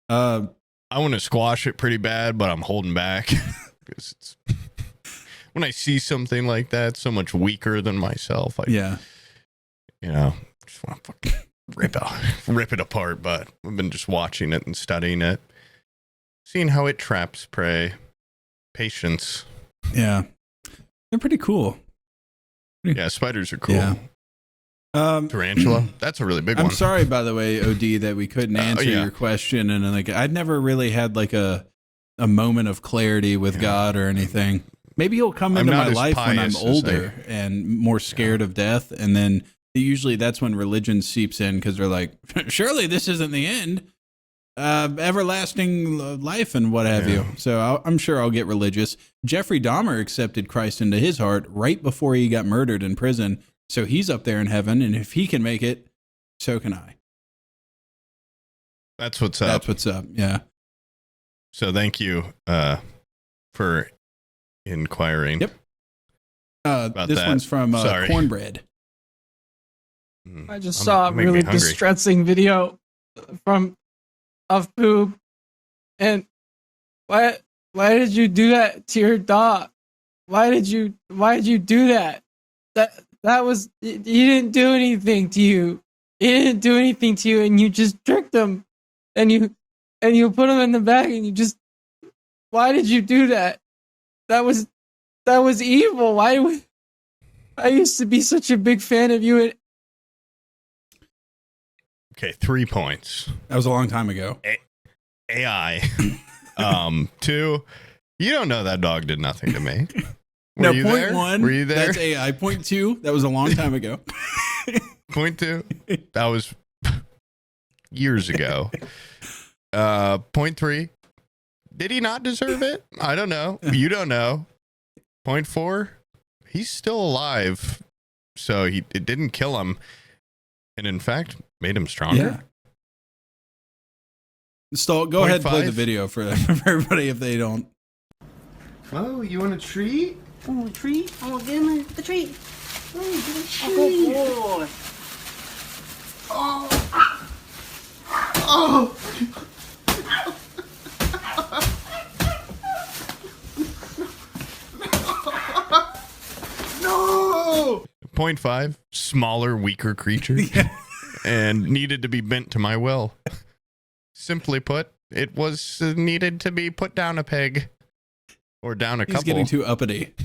I want to squash it pretty bad, but I'm holding back because it's when I see something like that, so much weaker than myself. Just want to fucking rip it apart. But I've been just watching it and studying it, seeing how it traps prey. Patience. Yeah, they're pretty cool. Yeah, spiders are cool. Yeah. Tarantula, that's a really big one. I'm sorry, by the way, OD, that we couldn't answer your question, and like I'd never really had like a moment of clarity with God or anything. Maybe he'll come into my life when I'm older and more scared of death, and then usually that's when religion seeps in because they're like, surely this isn't the end, everlasting life and what have you. So I'm sure I'll get religious. Jeffrey Dahmer accepted Christ into his heart right before he got murdered in prison. So he's up there in heaven, and if he can make it, so can I. That's what's up. That's what's up, yeah. So thank you for inquiring. Yep. About this that. one's from Cornbread. I just saw a really distressing video of poop, and why did you do that to your dog? Why did you do that? That was, he didn't do anything to you. He didn't do anything to you, and you just tricked him, and you put him in the bag, and you just, why did you do that? That was evil. I used to be such a big fan of you. Okay, 3 points. That was a long time ago. AI. 2, you don't know that dog did nothing to me. No, point there? 1. Were you there? That's AI. Point 2, that was a long time ago. Point 2, that was years ago. Point 3, did he not deserve it? I don't know. You don't know. Point 4, he's still alive, so it didn't kill him, and in fact made him stronger. Yeah. Go ahead and play the video for everybody if they don't. Oh, you want a treat? Oh, a treat? Oh, give me the treat. Oh, give me the treat. Oh, boy. Oh. No. Point 5, smaller, weaker creature, and needed to be bent to my will. Simply put, it was needed to be put down a peg. Or down a couple. He's getting too uppity.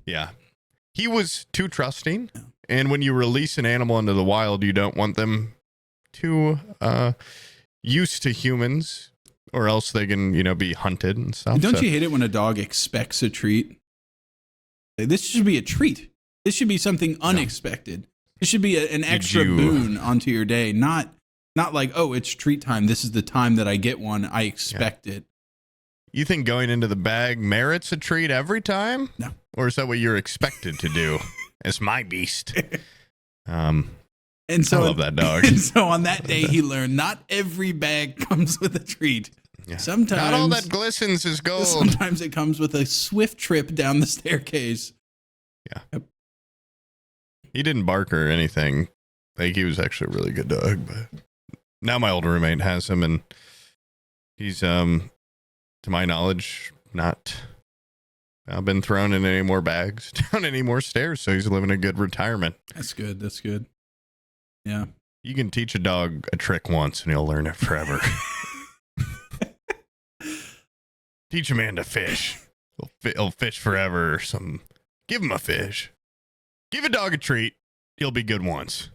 Yeah. He was too trusting. And when you release an animal into the wild, you don't want them too used to humans, or else they can, be hunted and stuff. And don't you hate it when a dog expects a treat? Like, this should be a treat. This should be something unexpected. This should be an extra boon onto your day. Not like, oh, it's treat time. This is the time that I get one. I expect it. You think going into the bag merits a treat every time? No. Or is that what you're expected to do? It's my beast. And so I love that dog. And so on that day, he learned not every bag comes with a treat. Yeah. Sometimes not all that glistens is gold. Sometimes it comes with a swift trip down the staircase. Yeah. Yep. He didn't bark or anything. Like, he was actually a really good dog. But now my old roommate has him, and he's to my knowledge, not been thrown in any more bags, down any more stairs, so he's living a good retirement. That's good. That's good. Yeah. You can teach a dog a trick once, and he'll learn it forever. Teach a man to fish. He'll fish forever or something. Give him a fish. Give a dog a treat. He'll be good once.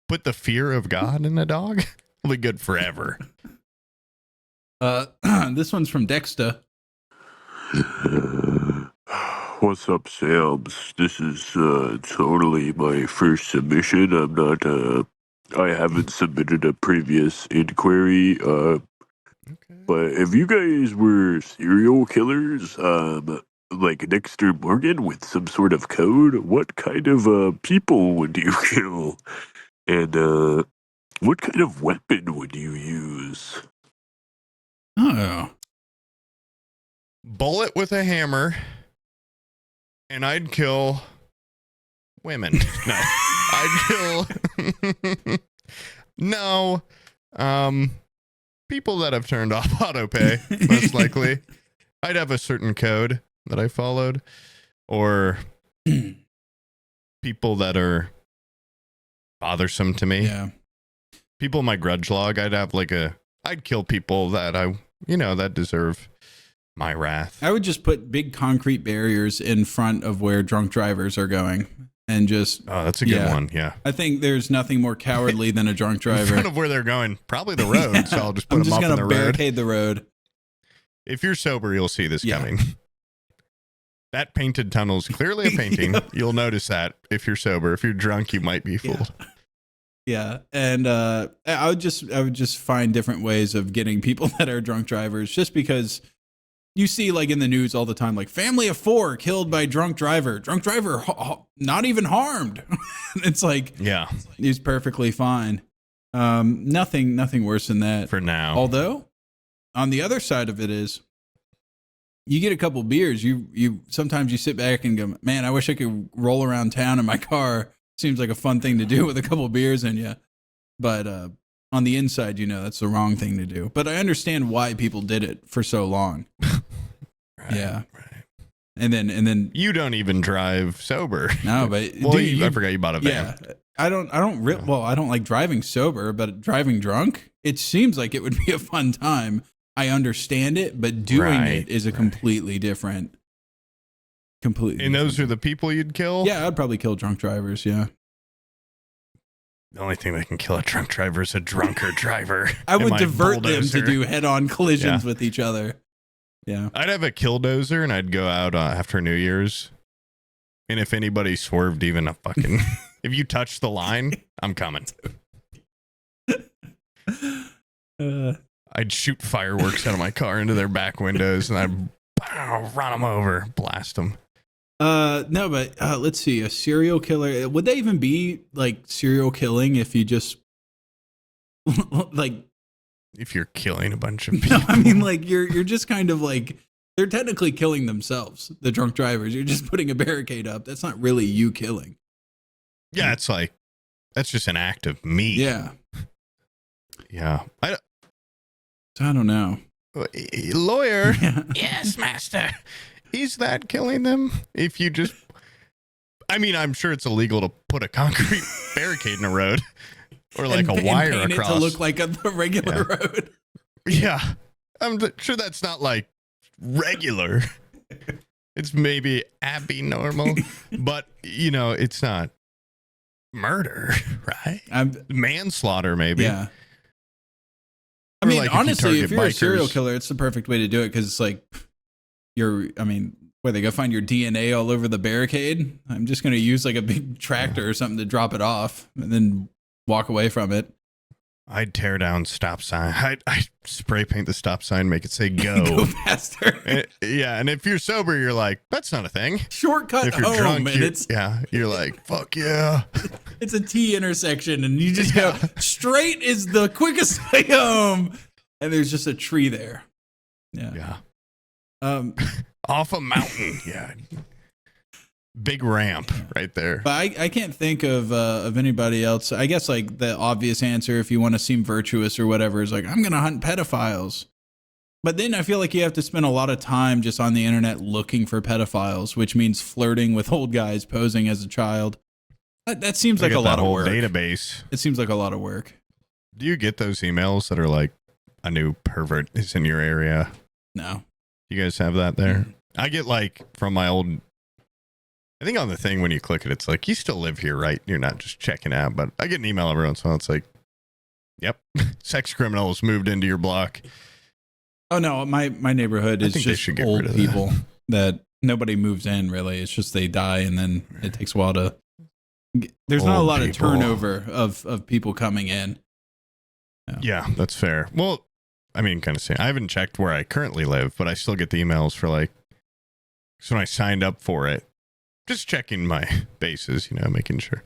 Put the fear of God in a dog. He'll be good forever. This one's from Dexter. What's up, Sam's? This is totally my first submission. I haven't submitted a previous inquiry. But if you guys were serial killers, like Dexter Morgan with some sort of code? What kind of people would you kill? And what kind of weapon would you use? Oh. Bullet with a hammer, and I'd kill women. No. I'd kill... No. People that have turned off autopay, most likely. I'd have a certain code that I followed. Or people that are bothersome to me. Yeah. People in my grudge log, I'd kill people that that deserve my wrath. I would just put big concrete barriers in front of where drunk drivers are going. And just... Oh, that's a good one, yeah. I think there's nothing more cowardly than a drunk driver. In front of where they're going, probably the road, so I'll just put them up on the road. I'm just going to barricade the road. If you're sober, you'll see this coming. That painted tunnel is clearly a painting. You'll notice that if you're sober. If you're drunk, you might be fooled. Yeah, and I would just find different ways of getting people that are drunk drivers, just because you see, like, in the news all the time, like, family of 4 killed by drunk driver not even harmed. It's like, yeah, he's perfectly fine. Nothing worse than that for now. Although, on the other side of it is, you get a couple beers, you sometimes you sit back and go, man, I wish I could roll around town in my car. Seems like a fun thing to do with a couple beers in you. But on the inside, that's the wrong thing to do. But I understand why people did it for so long. Right. And then you don't even drive sober. No, but I forgot you bought a van. Yeah, I don't like driving sober, but driving drunk, it seems like it would be a fun time. I understand it, but doing it is a completely different. And those are the people you'd kill? Yeah, I'd probably kill drunk drivers. Yeah. The only thing that can kill a drunk driver is a drunker driver. I would divert them to do head-on collisions with each other. Yeah. I'd have a killdozer and I'd go out after New Year's. And if anybody swerved even a fucking... if you touch the line, I'm coming. I'd shoot fireworks out of my car into their back windows and I'd run them over, blast them. No, but let's see. A serial killer. Would they even be like serial killing if you just like... If you're killing a bunch of people. No, I mean, like, you're just kind of like, they're technically killing themselves, the drunk drivers. You're just putting a barricade up. That's not really you killing. Yeah, it's like, that's just an act of me. Yeah. Yeah. I don't know. Lawyer. Yeah. Yes, master. Is that killing them? If you just... I mean, I'm sure it's illegal to put a concrete barricade in a road. Or like a wire and paint across. It to look like a regular road. Yeah. I'm sure that's not like regular. It's maybe abnormal. But, it's not murder, right? Manslaughter, maybe. Yeah. I mean, honestly, if you're a serial killer, it's the perfect way to do it because it's like, where they go find your DNA all over the barricade? I'm just going to use like a big tractor or something to drop it off and then walk away from it. I'd tear down stop sign. I'd spray paint the stop sign, make it say go. Go faster. And if you're sober, you're like, that's not a thing. Shortcut if you're home, drunk, and you're like, fuck yeah. It's a T intersection, and you just go straight is the quickest way home. And there's just a tree there. Yeah. Off a mountain. Yeah. Big ramp right there. But I can't think of anybody else. I guess like the obvious answer, if you want to seem virtuous or whatever, is like, I'm going to hunt pedophiles. But then I feel like you have to spend a lot of time just on the internet looking for pedophiles, which means flirting with old guys posing as a child. That seems like a lot of work. Database. It seems like a lot of work. Do you get those emails that are like, a new pervert is in your area? No. You guys have that there? I get like from my old... I think on the thing when you click it, it's like, you still live here, right? You're not just checking out. But I get an email every once in a while. It's like, yep, sex criminals moved into your block. Oh, no, my neighborhood is just old people that nobody moves in, really. It's just they die, and then it takes a while to... There's not a lot of turnover of people coming in. No. Yeah, that's fair. Well, I mean, kind of saying, I haven't checked where I currently live, but I still get the emails for like, So when I signed up for it, just checking my bases, making sure.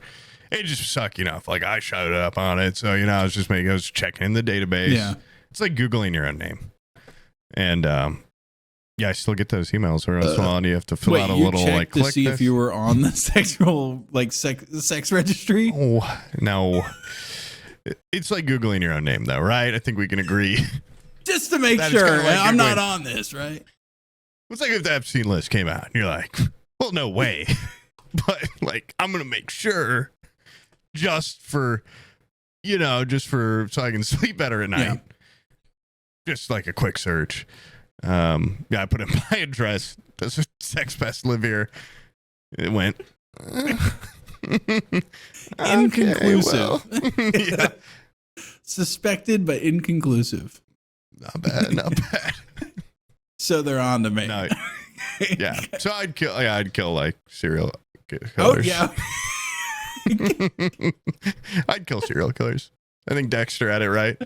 It just sucked, if like I showed up on it. So, I was checking in the database. Yeah. It's like Googling your own name. And yeah, I still get those emails where else you have to fill out a little like to click see this. if you were on the sexual sex registry. Oh, no. It's like Googling your own name, though, right? I think we can agree. Just to make That is sure kinda like I'm not Googling. on this, right? It's like if the Epstein list came out and you're like, well, no way. But like, I'm going to make sure just for so I can sleep better at night. Yeah. Just like a quick search. I put in my address. Does a sex pest live here? It went Inconclusive. Okay, well. Yeah. Suspected but inconclusive. Not bad. So they're on to me. No. Yeah. So I'd kill like serial killers. Oh yeah. I'd kill serial killers. I think Dexter had it right.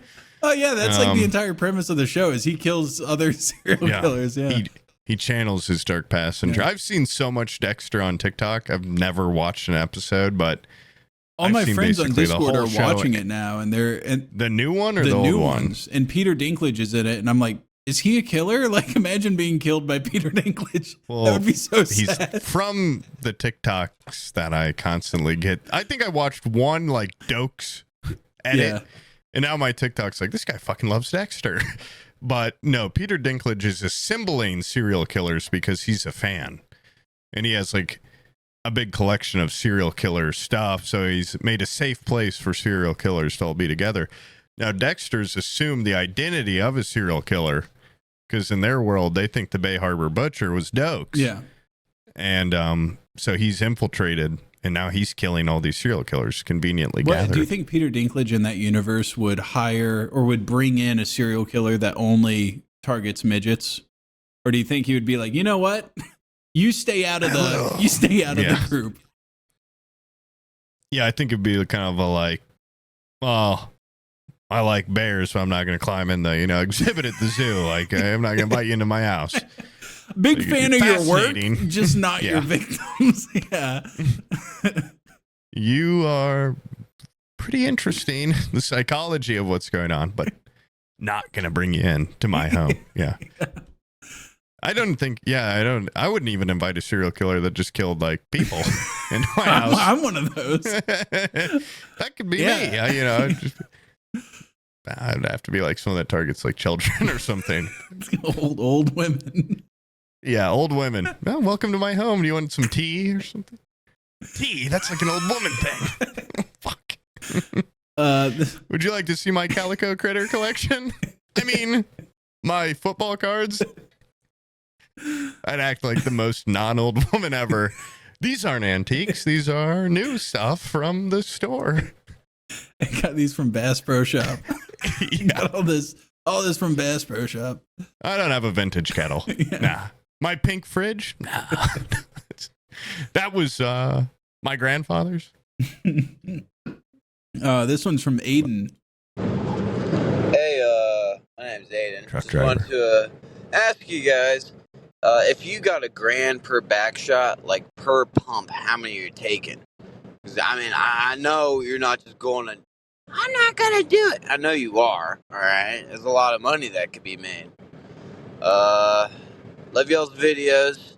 Oh yeah, that's like the entire premise of the show is he kills other serial killers. Yeah. He channels his dark past. And I've seen so much Dexter on TikTok. I've never watched an episode, but all my friends on Discord are watching it now, and the new one or the new old ones. And Peter Dinklage is in it, and I'm like, is he a killer? Like, imagine being killed by Peter Dinklage. Well, that would be so sad. He's from the TikToks that I constantly get. I think I watched one like Dokes edit, and now my TikTok's like, this guy fucking loves Dexter. But no, Peter Dinklage is assembling serial killers because he's a fan, and he has like a big collection of serial killer stuff. So he's made a safe place for serial killers to all be together. Now Dexter's assumed the identity of a serial killer because in their world they think the Bay Harbor Butcher was Dokes. Yeah, and so he's infiltrated, and now he's killing all these serial killers conveniently gathered. Do you think Peter Dinklage in that universe would hire or would bring in a serial killer that only targets midgets, or do you think he would be like, you know what? You stay out of the group. Yeah, I think it'd be kind of a like, well, I like bears, so I'm not going to climb in the exhibit at the zoo. Like, I'm not going to invite you into my house. Big fan of your work, Fascinating. just not your victims. Yeah. You are pretty interesting, the psychology of what's going on, but not going to bring you in to my home. Yeah. I wouldn't even invite a serial killer that just killed like people into my house. I'm one of those. That could be me. I'd have to be like someone that targets like children or something. old women. Yeah, old women. Well, welcome to my home. Do you want some tea or something? Tea? That's like an old woman thing. Fuck. Would you like to see my Calico Critter collection? I mean, my football cards? I'd act like the most non-old woman ever. These aren't antiques. These are new stuff from the store. I got these from Bass Pro Shop. Got all this from Bass Pro Shop. I don't have a vintage kettle. Nah. My pink fridge? Nah. That was my grandfather's. This one's from Aiden. Hey, my name's Aiden. Truck Just driver. wanted to ask you guys, if you got $1,000 per back shot, like per pump, how many are you taking? Because I mean, I know you're not just going to, I'm not gonna do it. I know you are. All right, there's a lot of money that could be made. Love y'all's videos,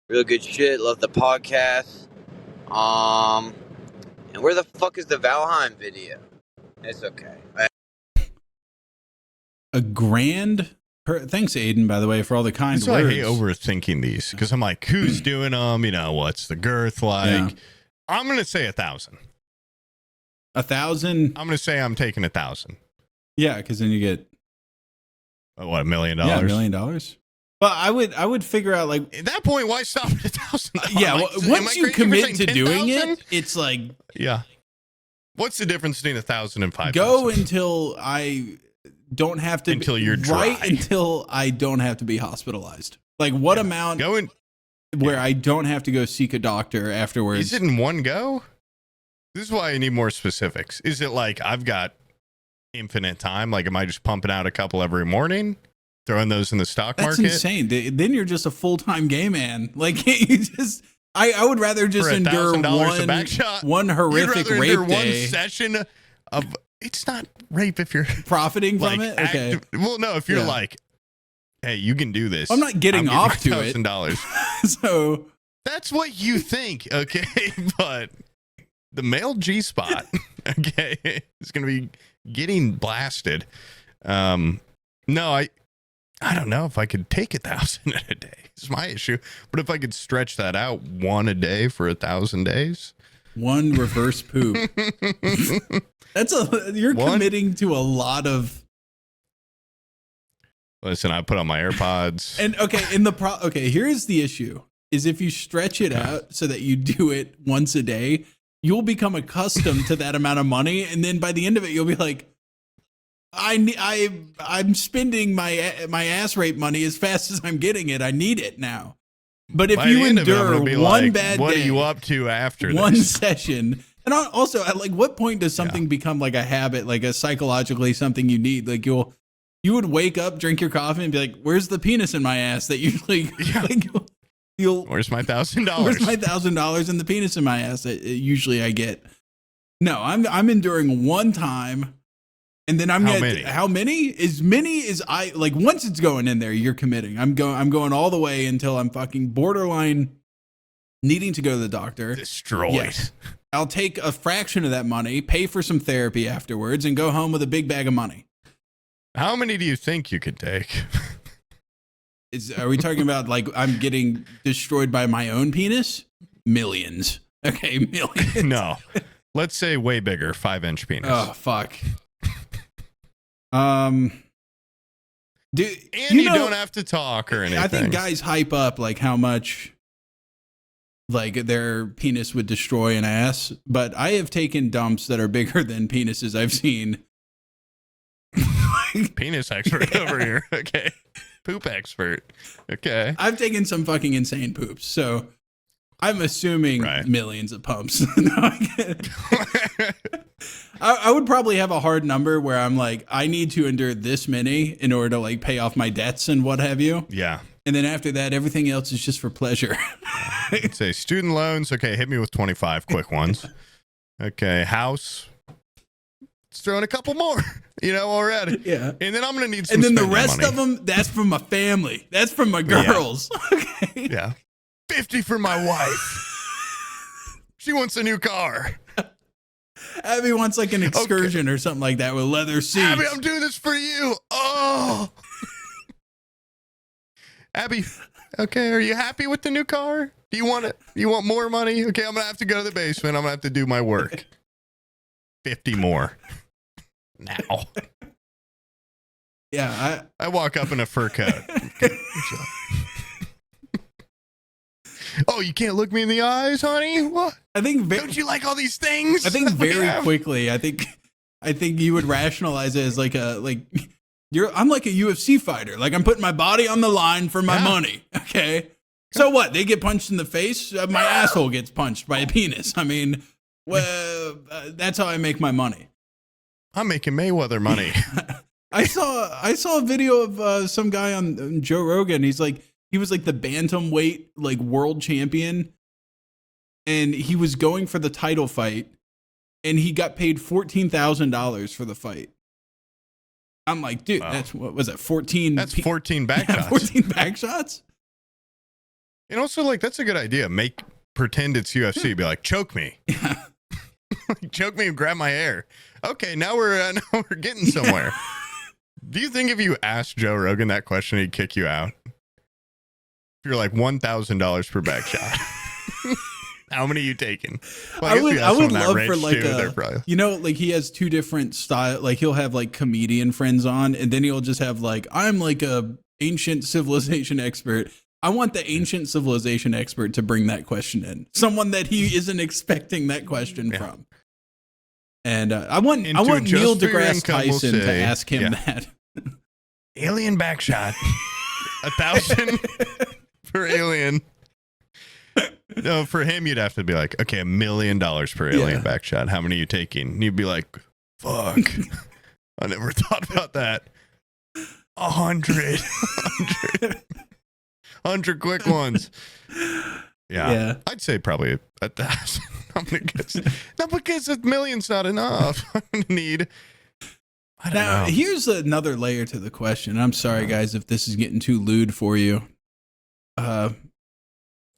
real good shit. Love the podcast. And where the fuck is the Valheim video? It's okay. $1,000 per. Thanks, Aiden, by the way, for all the kind That's why words. I hate overthinking these because I'm like, who's doing them? What's the girth like? Yeah. I'm gonna say 1,000. 1,000. I'm gonna say I'm taking 1,000. Yeah, because then you get what, $1 million? Yeah, $1 million. But I would figure out like at that point, why stop at 1,000? Yeah, Like, well, am once I you crazy for commit saying to doing 10,000? it, it's like Yeah. What's the difference between 1,000 and 5,000? go until I don't have to Until you're dry. until I don't have to be hospitalized. Like what amount Going where I don't have to go seek a doctor afterwards. Is it in one go? This is why I need more specifics. Is it like I've got infinite time? Like, am I just pumping out a couple every morning? throwing those in the stock That's market. insane. Then you're just a full-time gay man. Like you just, I would rather just For endure $1,000 a back shot, one horrific You'd rather rape endure day. one session of. It's not rape if you're profiting like, from it. Okay. Well, no, if you're Yeah. like, hey, you can do this. I'm not getting off to it. $1,000. So that's what you think, okay? But the male G spot, okay, is going to be getting blasted. No, I don't know if I could take 1,000 in a day. It's my issue. But if I could stretch that out one a day for 1,000 days, one reverse poop. You're committing to a lot of. Listen, I put on my AirPods. And okay, here's the issue: is if you stretch it out so that you do it once a day, you'll become accustomed to that amount of money, and then by the end of it, you'll be like, I'm spending my ass rape money as fast as I'm getting it. I need it now. But if By you the end of it, I'm endure gonna be one like, bad what day, are you up to after one this? session, and also at like what point does something become like a habit, like a psychologically something you need? Like you would wake up, drink your coffee, and be like, "Where's the penis in my ass?" That usually, you'll Where's my $1,000? Where's my $1,000 and the penis in my ass? That usually I get. No, I'm enduring one time. And then how many? As many as I like. Once it's going in there, you're committing. I'm going all the way until I'm fucking borderline needing to go to the doctor. Destroyed. Yes. I'll take a fraction of that money, pay for some therapy afterwards, and go home with a big bag of money. How many do you think you could take? Are we talking about like I'm getting destroyed by my own penis? Millions. Okay, millions. No. Let's say way bigger, 5-inch penis. Oh fuck. Dude, and you don't have to talk or anything. I think guys hype up like how much like their penis would destroy an ass, but I have taken dumps that are bigger than penises I've seen. Penis expert over here. Okay. Poop expert. Okay. I've taken some fucking insane poops, so I'm assuming millions of pumps. No, I would probably have a hard number where I'm like, I need to endure this many in order to like pay off my debts and what have you. Yeah. And then after that, everything else is just for pleasure. I'd say student loans. Okay, hit me with 25 quick ones. Okay, house. Let's throw in a couple more, already. Yeah. And then I'm going to need some And then the spending rest money. of them, that's from my family. That's from my girls. Yeah. Okay. Yeah. 50 for my wife. She wants a new car. Abby wants like an excursion or something like that with leather seats. Abby, I'm doing this for you. Oh. Abby, okay, are you happy with the new car? Do you want it? You want more money? Okay, I'm going to have to go to the basement. I'm going to have to do my work. 50 more. Now. Yeah, I walk up in a fur coat. Oh, you can't look me in the eyes, honey? What? I think don't you like all these things? I think very quickly. I think you would rationalize it as like I'm like a UFC fighter. Like I'm putting my body on the line for my money. Okay. So what? They get punched in the face. My asshole gets punched by a penis. I mean, well, that's how I make my money. I'm making Mayweather money. I saw a video of some guy on Joe Rogan. He was like the bantamweight like world champion, and he was going for the title fight, and he got paid $14,000 for the fight. I'm like, dude, that's what was that? 14. That's 14 back shots. 14 back shots. And also, like, that's a good idea. Pretend it's UFC. Be like, choke me. Yeah. Choke me and grab my hair. Okay, now we're getting somewhere. Do you think if you asked Joe Rogan that question, he'd kick you out? If you're like $1,000 per back shot, how many are you taking? Well, I would love for like probably... he has two different style. Like he'll have like comedian friends on, and then he'll just have like, I'm like a ancient civilization expert. I want the ancient civilization expert to bring that question in. Someone that he isn't expecting that question from. And I want Neil deGrasse Tyson to ask him that. Alien back shot. 1,000 per alien. No, for him, you'd have to be like, okay, $1 million per alien back shot. How many are you taking? And you'd be like, fuck. I never thought about that. 100. 100 quick ones. Yeah. I'd say probably 1,000. I'm gonna guess. No, because a million's not enough. I'm gonna need. I don't know. Here's another layer to the question. I'm sorry, guys, if this is getting too lewd for you.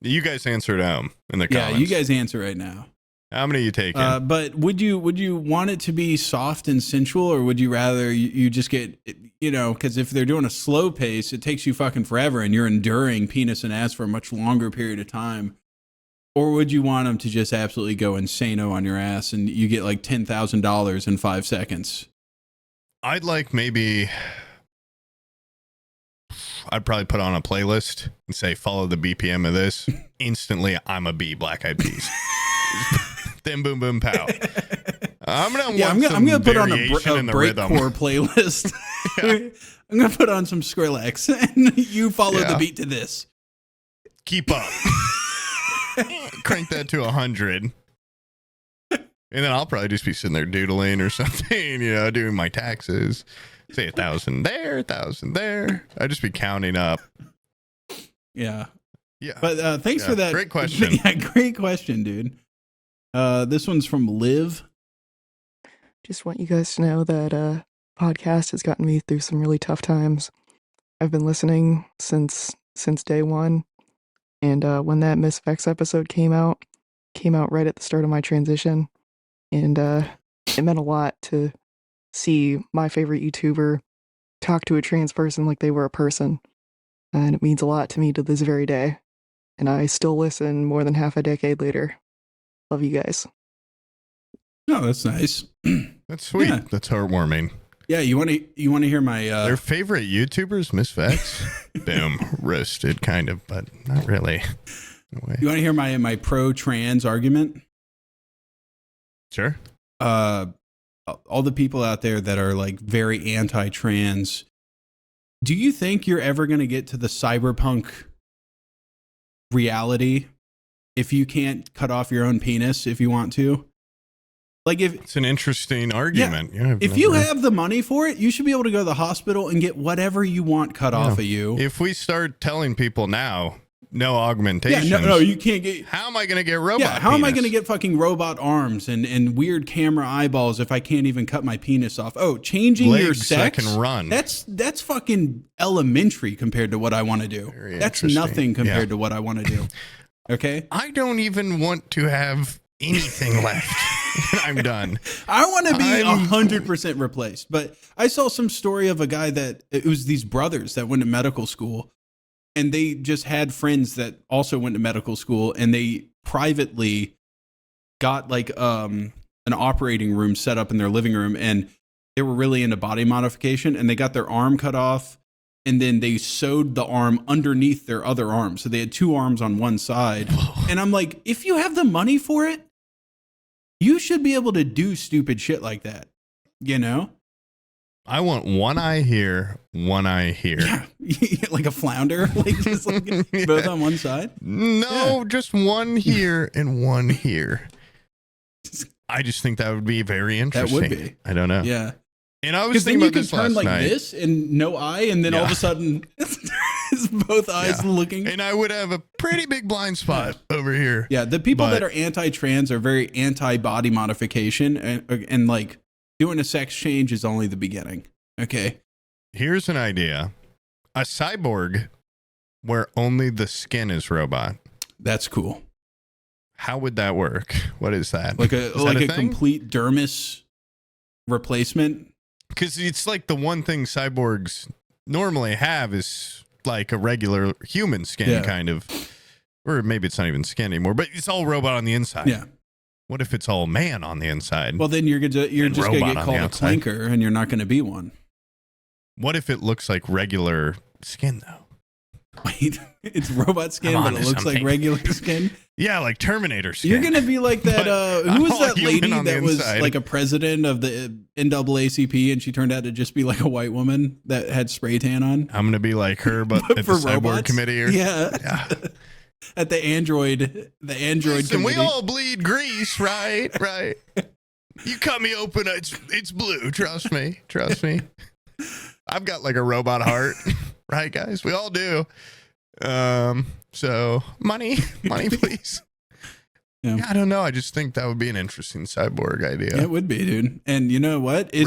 You guys answer it in the comments. Yeah, you guys answer right now. How many are you taking? But would you want it to be soft and sensual, or would you rather you just get, because if they're doing a slow pace, it takes you fucking forever and you're enduring penis and ass for a much longer period of time. Or would you want them to just absolutely go insano on your ass and you get like $10,000 in 5 seconds? I'd like I'd probably put on a playlist and say, follow the BPM of this. Instantly, I'm a B, Black Eyed Peas. Then boom, boom, pow. I'm gonna put on a breakcore playlist. I'm gonna put on some Skrillex, and you follow the beat to this. Keep up. Crank that to 100. And then I'll probably just be sitting there doodling or something, doing my taxes. Say 1,000 there, 1,000 there. I'd just be counting up. Yeah. Yeah. But thanks for that. Great question. Yeah, great question, dude. This one's from Liv. Just want you guys to know that podcast has gotten me through some really tough times. I've been listening since day one, and when that Miss Vex episode came out right at the start of my transition, and it meant a lot to see my favorite YouTuber talk to a trans person like they were a person, and it means a lot to me to this very day, and I still listen more than half a decade later. Love you guys. Oh, that's nice. That's sweet. Yeah. That's heartwarming. Yeah, you want to hear my their favorite YouTubers, Miss Vex? Boom, roasted, kind of, but not really. No way. You want to hear my pro-trans argument? Sure. All the people out there that are like very anti-trans, do you think you're ever going to get to the cyberpunk reality if you can't cut off your own penis if you want to? Like, if it's an interesting argument. Yeah, if you have the money for it, you should be able to go to the hospital and get whatever you want cut off of you. If we start telling people now, no augmentations. Yeah, no, you can't get. How am I going to get robot? Yeah, how am I going to get fucking robot arms and weird camera eyeballs if I can't even cut my penis off? Oh, changing Legs your sex. I can run. That's fucking elementary compared to what I want to do. That's nothing compared to what I want to do. Okay, I don't even want to have anything left. I'm done. I want to be 100% replaced. But I saw some story of a guy that it was these brothers that went to medical school, and they just had friends that also went to medical school, and they privately got like an operating room set up in their living room, and they were really into body modification, and they got their arm cut off, and then they sewed the arm underneath their other arm. So they had two arms on one side. And I'm like, if you have the money for it, you should be able to do stupid shit like that, I want one eye here, one eye here. Yeah, like a flounder, like just like both on one side. No, just one here and one here. I just think that would be very interesting. That would be. I don't know. Yeah. And I was thinking about this last like night. This and no eye, and then all of a sudden, it's both eyes looking. And I would have a pretty big blind spot over here. Yeah, the people that are anti-trans are very anti-body modification, and like doing a sex change is only the beginning. Okay. Here's an idea: a cyborg where only the skin is robot. That's cool. How would that work? What is that? Like a complete dermis replacement. Because it's like the one thing cyborgs normally have is like a regular human skin kind of, or maybe it's not even skin anymore, but it's all robot on the inside. Yeah. What if it's all man on the inside? Well, then you're just going to get called a clanker, and you're not going to be one. What if it looks like regular skin though? Wait, it's robot skin, but it looks like regular skin? Yeah, like Terminator skin. You're going to be like that. Who was that lady that was like a president of the NAACP, and she turned out to just be like a white woman that had spray tan on? I'm going to be like her, but at for the cyborg robots? committee. Yeah. At the Android Listen, committee. We all bleed grease, right? Right. You cut me open, it's blue. Trust me. I've got like a robot heart, right, guys? We all do. So money, please. Yeah, I don't know. I just think that would be an interesting cyborg idea. It would be, dude. And you know what? The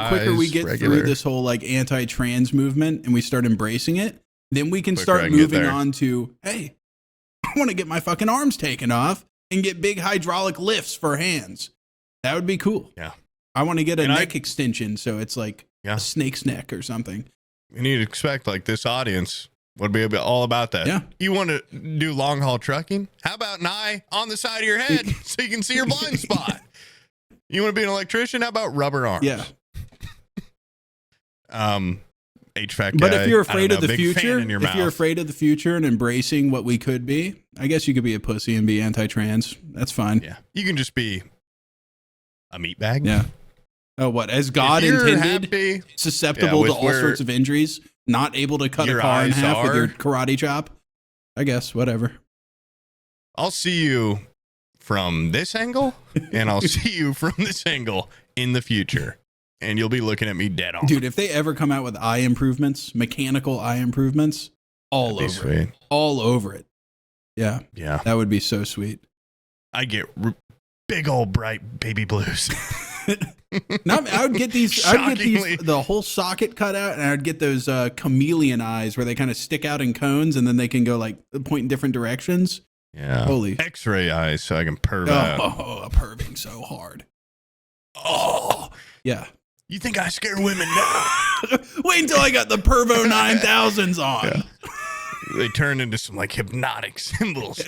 quicker we get through this whole like anti-trans movement and we start embracing it, then we can start moving on to, hey, I want to get my fucking arms taken off and get big hydraulic lifts for hands. That would be cool. Yeah. I want to get a neck extension so it's like a snake's neck or something. You need to expect like this audience would be all about that. Yeah. You want to do long haul trucking? How about an eye on the side of your head so you can see your blind spot? You want to be an electrician? How about rubber arms? Yeah. HVAC guy. But if you're afraid of the big fan future, in your if mouth. you're afraid of the future and embracing what we could be, I guess you could be a pussy and be anti-trans. That's fine. Yeah. You can just be a meat bag. Yeah. Oh, what? As God intended, happy, susceptible to all sorts of injuries, not able to cut a car in half with your karate chop. I guess, whatever. I'll see you from this angle, and I'll see you from this angle in the future. And you'll be looking at me dead on. Dude, if they ever come out with eye improvements, mechanical eye improvements, all over it. All over it. Yeah. Yeah. That would be so sweet. I get big old bright baby blues. I would get these, the whole socket cut out, and I'd get those chameleon eyes where they kind of stick out in cones and then they can go like point in different directions. Yeah. Holy X-ray eyes so I can perv out. Oh, perving so hard. Oh. Yeah. You think I scare women now? Wait until I got the Pervo 9000s on. Yeah. They turn into some like hypnotic symbols.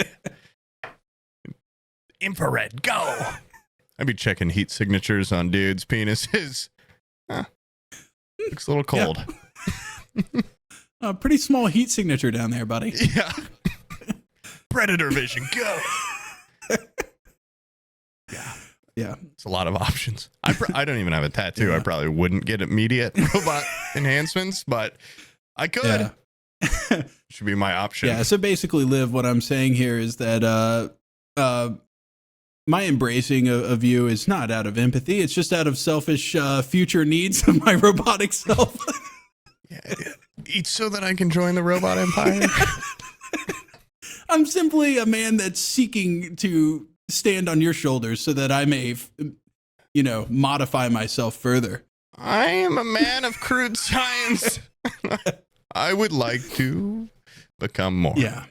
Infrared, go. I'd be checking heat signatures on dudes' penises. Looks a little cold. Yeah. Pretty small heat signature down there, buddy. Yeah. Predator vision, go. Yeah. Yeah. It's a lot of options. I don't even have a tattoo. Yeah. I probably wouldn't get immediate robot enhancements, but I could. Yeah. Should be my option. Yeah. So basically, Liv, what I'm saying here is that my embracing of you is not out of empathy. It's just out of selfish future needs of my robotic self. Yeah. It's so that I can join the robot empire. I'm simply a man that's seeking to stand on your shoulders so that I may, modify myself further. I am a man of crude science. I would like to become more. Yeah.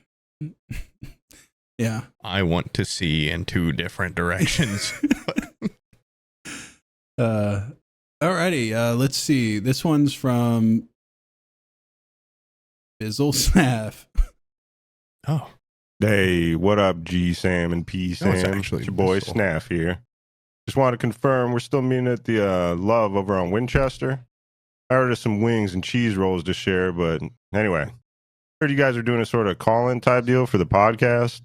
Yeah. I want to see in two different directions. Alrighty. Let's see. This one's from Bizzle Snaff. Oh. Hey, what up, G Sam and P Sam? It's your boy Snaff here. Just want to confirm we're still meeting at the Love over on Winchester. I ordered some wings and cheese rolls to share, but anyway, heard you guys are doing a sort of call-in type deal for the podcast.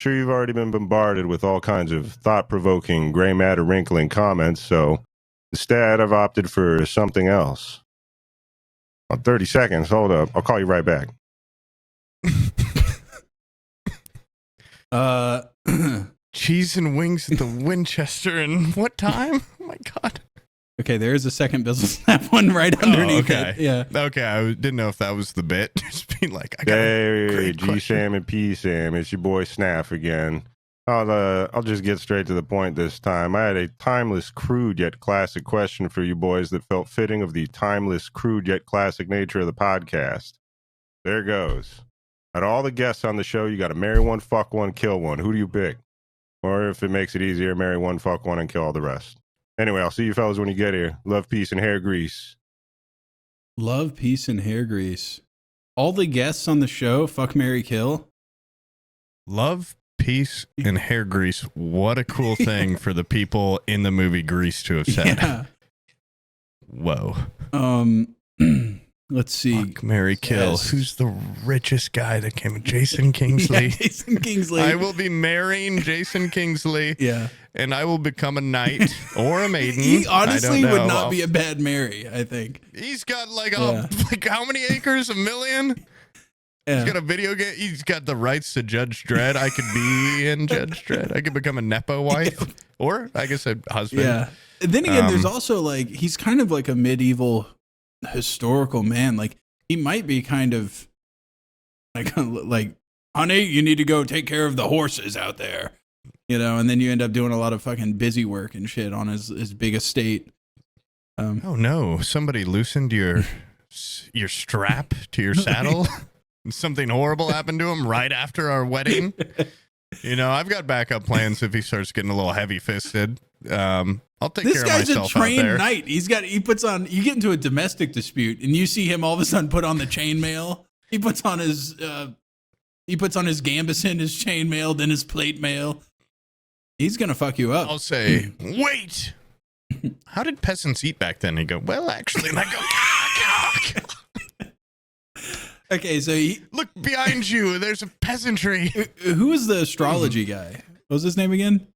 Sure, you've already been bombarded with all kinds of thought-provoking, gray matter wrinkling comments, so instead I've opted for something else. 30 seconds, hold up. I'll call you right back. Cheese and wings at the Winchester, and what time? Oh my god. Okay, there is a second Bizzle Snap one right underneath okay. it. Yeah. Okay, I didn't know if that was the bit. Just being like, I got hey, G Sam and P Sam, it's your boy Snaff again. I'll just get straight to the point this time. I had a timeless, crude yet classic question for you boys that felt fitting of the timeless, crude yet classic nature of the podcast. There goes. Out of all the guests on the show, you got to marry one, fuck one, kill one. Who do you pick? Or if it makes it easier, marry one, fuck one, and kill all the rest. Anyway, I'll see you fellas when you get here. Love, peace, and hair grease. Love, peace, and hair grease. All the guests on the show, fuck, marry, kill. Love, peace, and hair grease. What a cool thing for the people in the movie Grease to have said. Yeah. Whoa. Let's see. Fuck, marry, kill. Yes. Who's the richest guy that came? Jason Kingsley. Yeah, Jason Kingsley. I will be marrying Jason Kingsley. Yeah. And I will become a knight or a maiden. He honestly would not be a bad marry, I think. He's got like how many acres? 1 million? Yeah. He's got a video game. He's got the rights to Judge Dredd. I could be in Judge Dredd. I could become a Nepo wife. Or I guess a husband. Yeah. And then again, there's also like, he's kind of like a medieval historical man. Like he might be kind of like, honey, you need to go take care of the horses out there, and then you end up doing a lot of fucking busy work and shit on his big estate. Oh no! Somebody loosened your strap to your saddle. Something horrible happened to him right after our wedding. I've got backup plans if he starts getting a little heavy-fisted. I'll take care of myself out there. This guy's a trained knight. You get into a domestic dispute and you see him all of a sudden put on the chainmail. He puts on his gambeson, his chainmail, then his plate mail. He's gonna fuck you up. I'll say, wait. How did peasants eat back then? He go, well, actually, and I go, okay, so look behind you. There's a peasantry. Who was the astrology guy? What was his name again?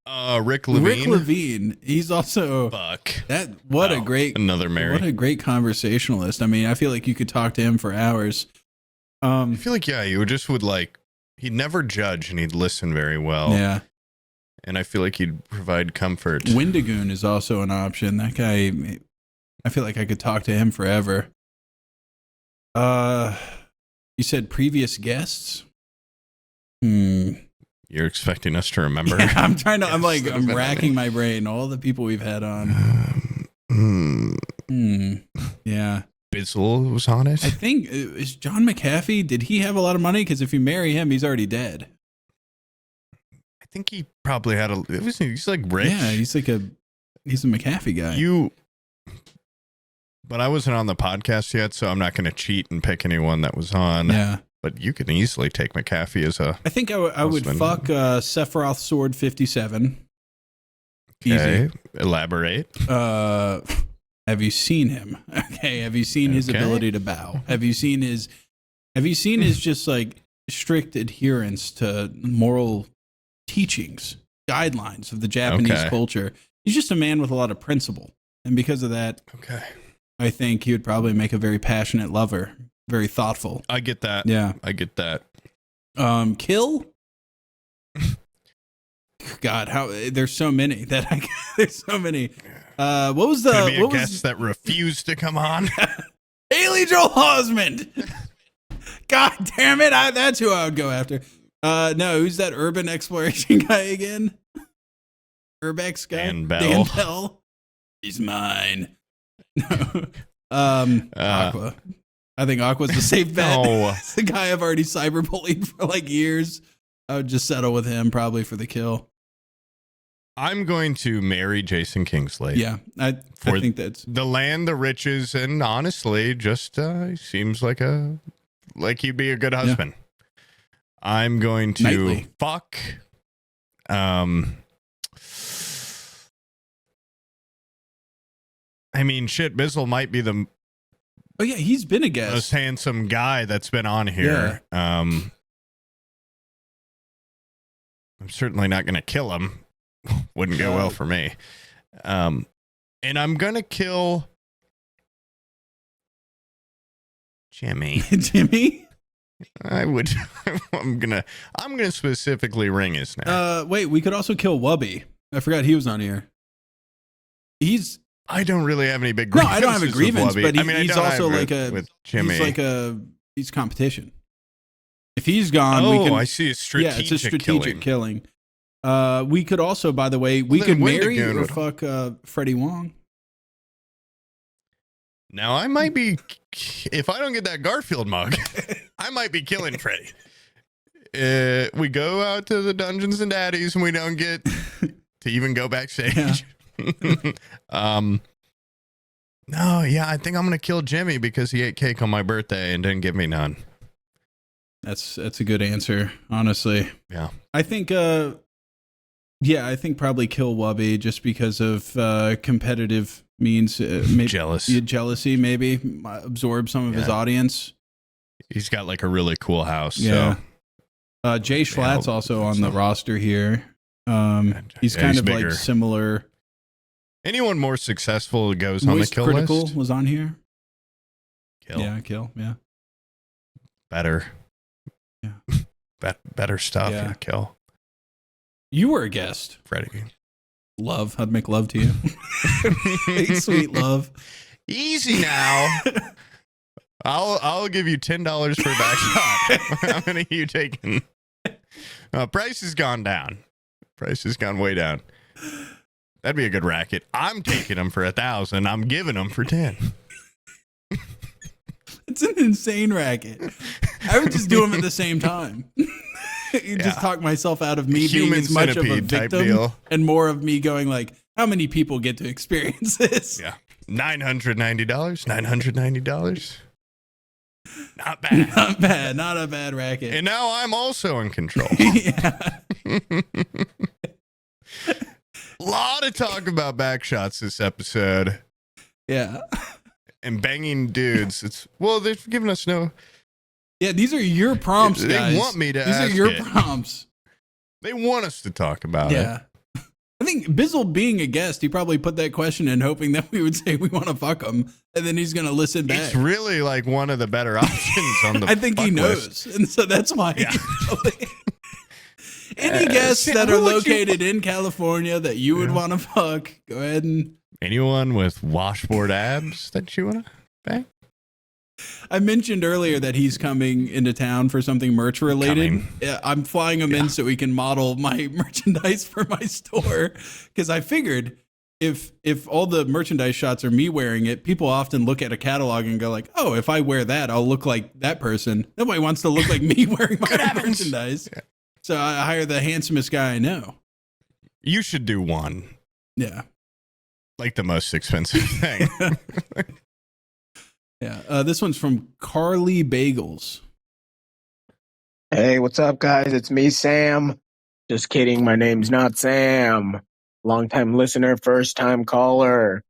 Rick Levine. Rick Levine. He's also a great another Mary. What a great conversationalist. I mean, I feel like you could talk to him for hours. I feel like you just would he'd never judge and he'd listen very well. Yeah. And I feel like he'd provide comfort. Wendigoon is also an option. That guy, I feel like I could talk to him forever. You said previous guests? You're expecting us to remember? Yeah, I'm racking my brain. All the people we've had on. Yeah. Bizzle was on it. I think, is John McAfee, did he have a lot of money? Because if you marry him, he's already dead. I think he probably had he's like rich. Yeah, he's a McAfee guy. But I wasn't on the podcast yet, so I'm not going to cheat and pick anyone that was on. Yeah. But you can easily take McAfee as a. I think I would fuck Sephiroth Sword 57. Okay. Easy. Elaborate. Have you seen him? Okay. Have you seen his ability to bow? Have you seen his just like strict adherence to moral teachings, guidelines of the Japanese culture? He's just a man with a lot of principle. And because of that, I think he would probably make a very passionate lover, very thoughtful. I get that. Yeah. I get that. Kill? God, there's so many there's so many. What was the guest that refused to come on? Haley Joel Osment. God damn it! That's who I would go after. No, who's that urban exploration guy again? Urbex guy. Dan Bell. Dan Bell. He's mine. No. Aqua. I think Aqua's the safe bet. It's the guy I've already cyberbullied for like years. I would just settle with him probably for the kill. I'm going to marry Jason Kingsley. Yeah, I think that's the land, the riches, and honestly, just seems like he'd be a good husband. Yeah. I'm going to fuck. I mean, shit, Bizzle might be the. Oh yeah, he's been a guest. Most handsome guy that's been on here. Yeah. I'm certainly not going to kill him. Wouldn't go well for me. And I'm going to kill Jimmy. Jimmy? I would. I'm gonna specifically ring his neck. Wait, we could also kill Wubby. I forgot he was on here. I don't really have any big grievances. No, I don't have a grievance, but he's also like with Jimmy. He's competition. If he's gone, we can. I see a strategic. Yeah, it's a strategic killing. We could also, by the way, we could marry or fuck Freddie Wong. Now I might be, if I don't get that Garfield mug, I might be killing Freddie. We go out to the Dungeons and Daddies and we don't get to even go backstage. Yeah. I think I'm gonna kill Jimmy because he ate cake on my birthday and didn't give me none. That's a good answer, honestly. Yeah. I think I think probably kill Wubby just because of competitive means. Maybe jealousy, maybe absorb some of his audience. He's got like a really cool house. Yeah. So. Jay Schlatt's also on the roster here. He's kind of bigger. Like similar. Anyone more successful goes Moist on the kill Critical list. Was on here. Kill. Yeah, kill. Yeah. Better. Yeah. Better stuff. Yeah. Kill. You were a guest, Freddie. Love. I'd make love to you. Sweet love. Easy now. I'll give you $10 for a back shot. How many are you taking? Price has gone down. Price has gone way down. That'd be a good racket. I'm taking them for 1,000. I'm giving them for 10. It's an insane racket. I would just do them at the same time. You just talk myself out of me being as much of a victim and more of me going like, how many people get to experience this? Yeah. $990. $990. Not bad. Not bad. Not a bad racket. And now I'm also in control. A lot of talk about back shots this episode. Yeah. And banging dudes. They're giving us no. Yeah, these are your prompts, guys. They want me to These ask are your it. prompts. They want us to talk about it. Yeah. I think Bizzle being a guest, he probably put that question in hoping that we would say we want to fuck him, and then he's going to listen back. It's really like one of the better options on the I think he knows, list. and so that's why. Yeah. Any guests that are located in California that you would want to fuck, go ahead and... Anyone with washboard abs that you want to bang? I mentioned earlier that he's coming into town for something merch related. I'm flying him in so we can model my merchandise for my store. Because I figured if all the merchandise shots are me wearing it, people often look at a catalog and go like, oh, if I wear that, I'll look like that person. Nobody wants to look like me wearing my merchandise. Yeah. So I hire the handsomest guy I know. You should do one. Yeah. Like the most expensive thing. Yeah. This one's from Carly Bagels. Hey, what's up, guys? It's me, Sam. Just kidding. My name's not Sam. Longtime listener, first time caller.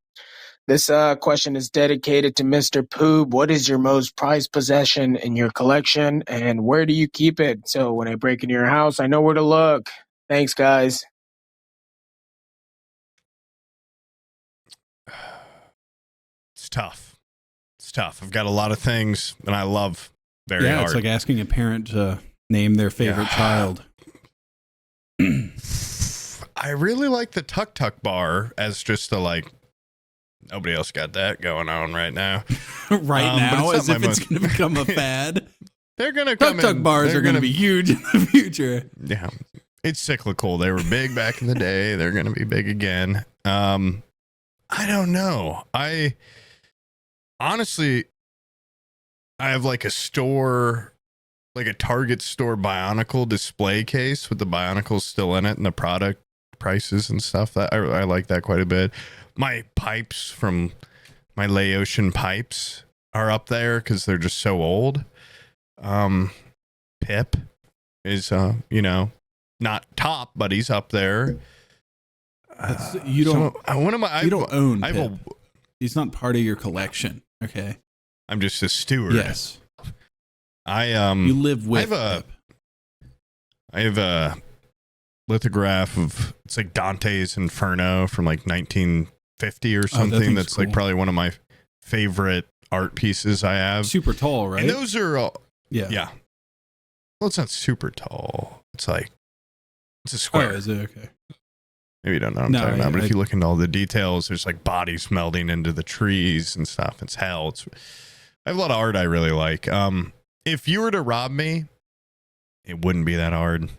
This question is dedicated to Mr. Poob. What is your most prized possession in your collection, and where do you keep it? So when I break into your house, I know where to look. Thanks, guys. It's tough. It's tough. I've got a lot of things that I love very hard. It's like asking a parent to name their favorite child. I really like the Tuk Tuk bar as just a like, nobody else got that going on right now. Now, as if it's going to become a fad. They're going to come in. Tuk Tuk bars are going to be huge in the future. Yeah. It's cyclical. They were big back in the day. They're going to be big again. I don't know. Honestly, I have like a store, like a Target store Bionicle display case with the Bionicles still in it and the product prices and stuff. That I like that quite a bit. My pipes from my Laotian pipes are up there because they're just so old. Pip is, not top, but he's up there. You don't. You don't own Pip. He's not part of your collection. Okay. I'm just a steward. Yes. You live with Pip. I have a lithograph of, it's like Dante's Inferno from like 1950 or something. That's cool. Like probably one of my favorite art pieces I have. Super tall, right? And those are all, yeah. Well, it's not super tall. It's like, it's a square. Oh, is it? Okay. Maybe you don't know what I'm talking about, but if you look into all the details, there's like bodies melding into the trees and stuff. It's hell. I have a lot of art I really like. If you were to rob me, it wouldn't be that hard.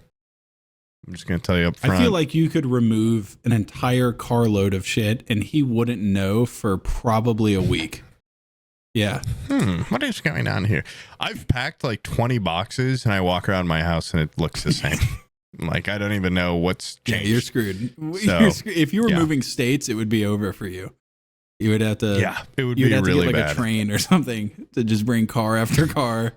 I'm just going to tell you up front. I feel like you could remove an entire carload of shit and he wouldn't know for probably a week. Yeah. What is going on here? I've packed like 20 boxes and I walk around my house and it looks the same. Like, I don't even know what's changed. Yeah, you're screwed. So, if you were moving states, it would be over for you. You would have to. Yeah, it would be really bad. You would have to get like a train or something to just bring car after car.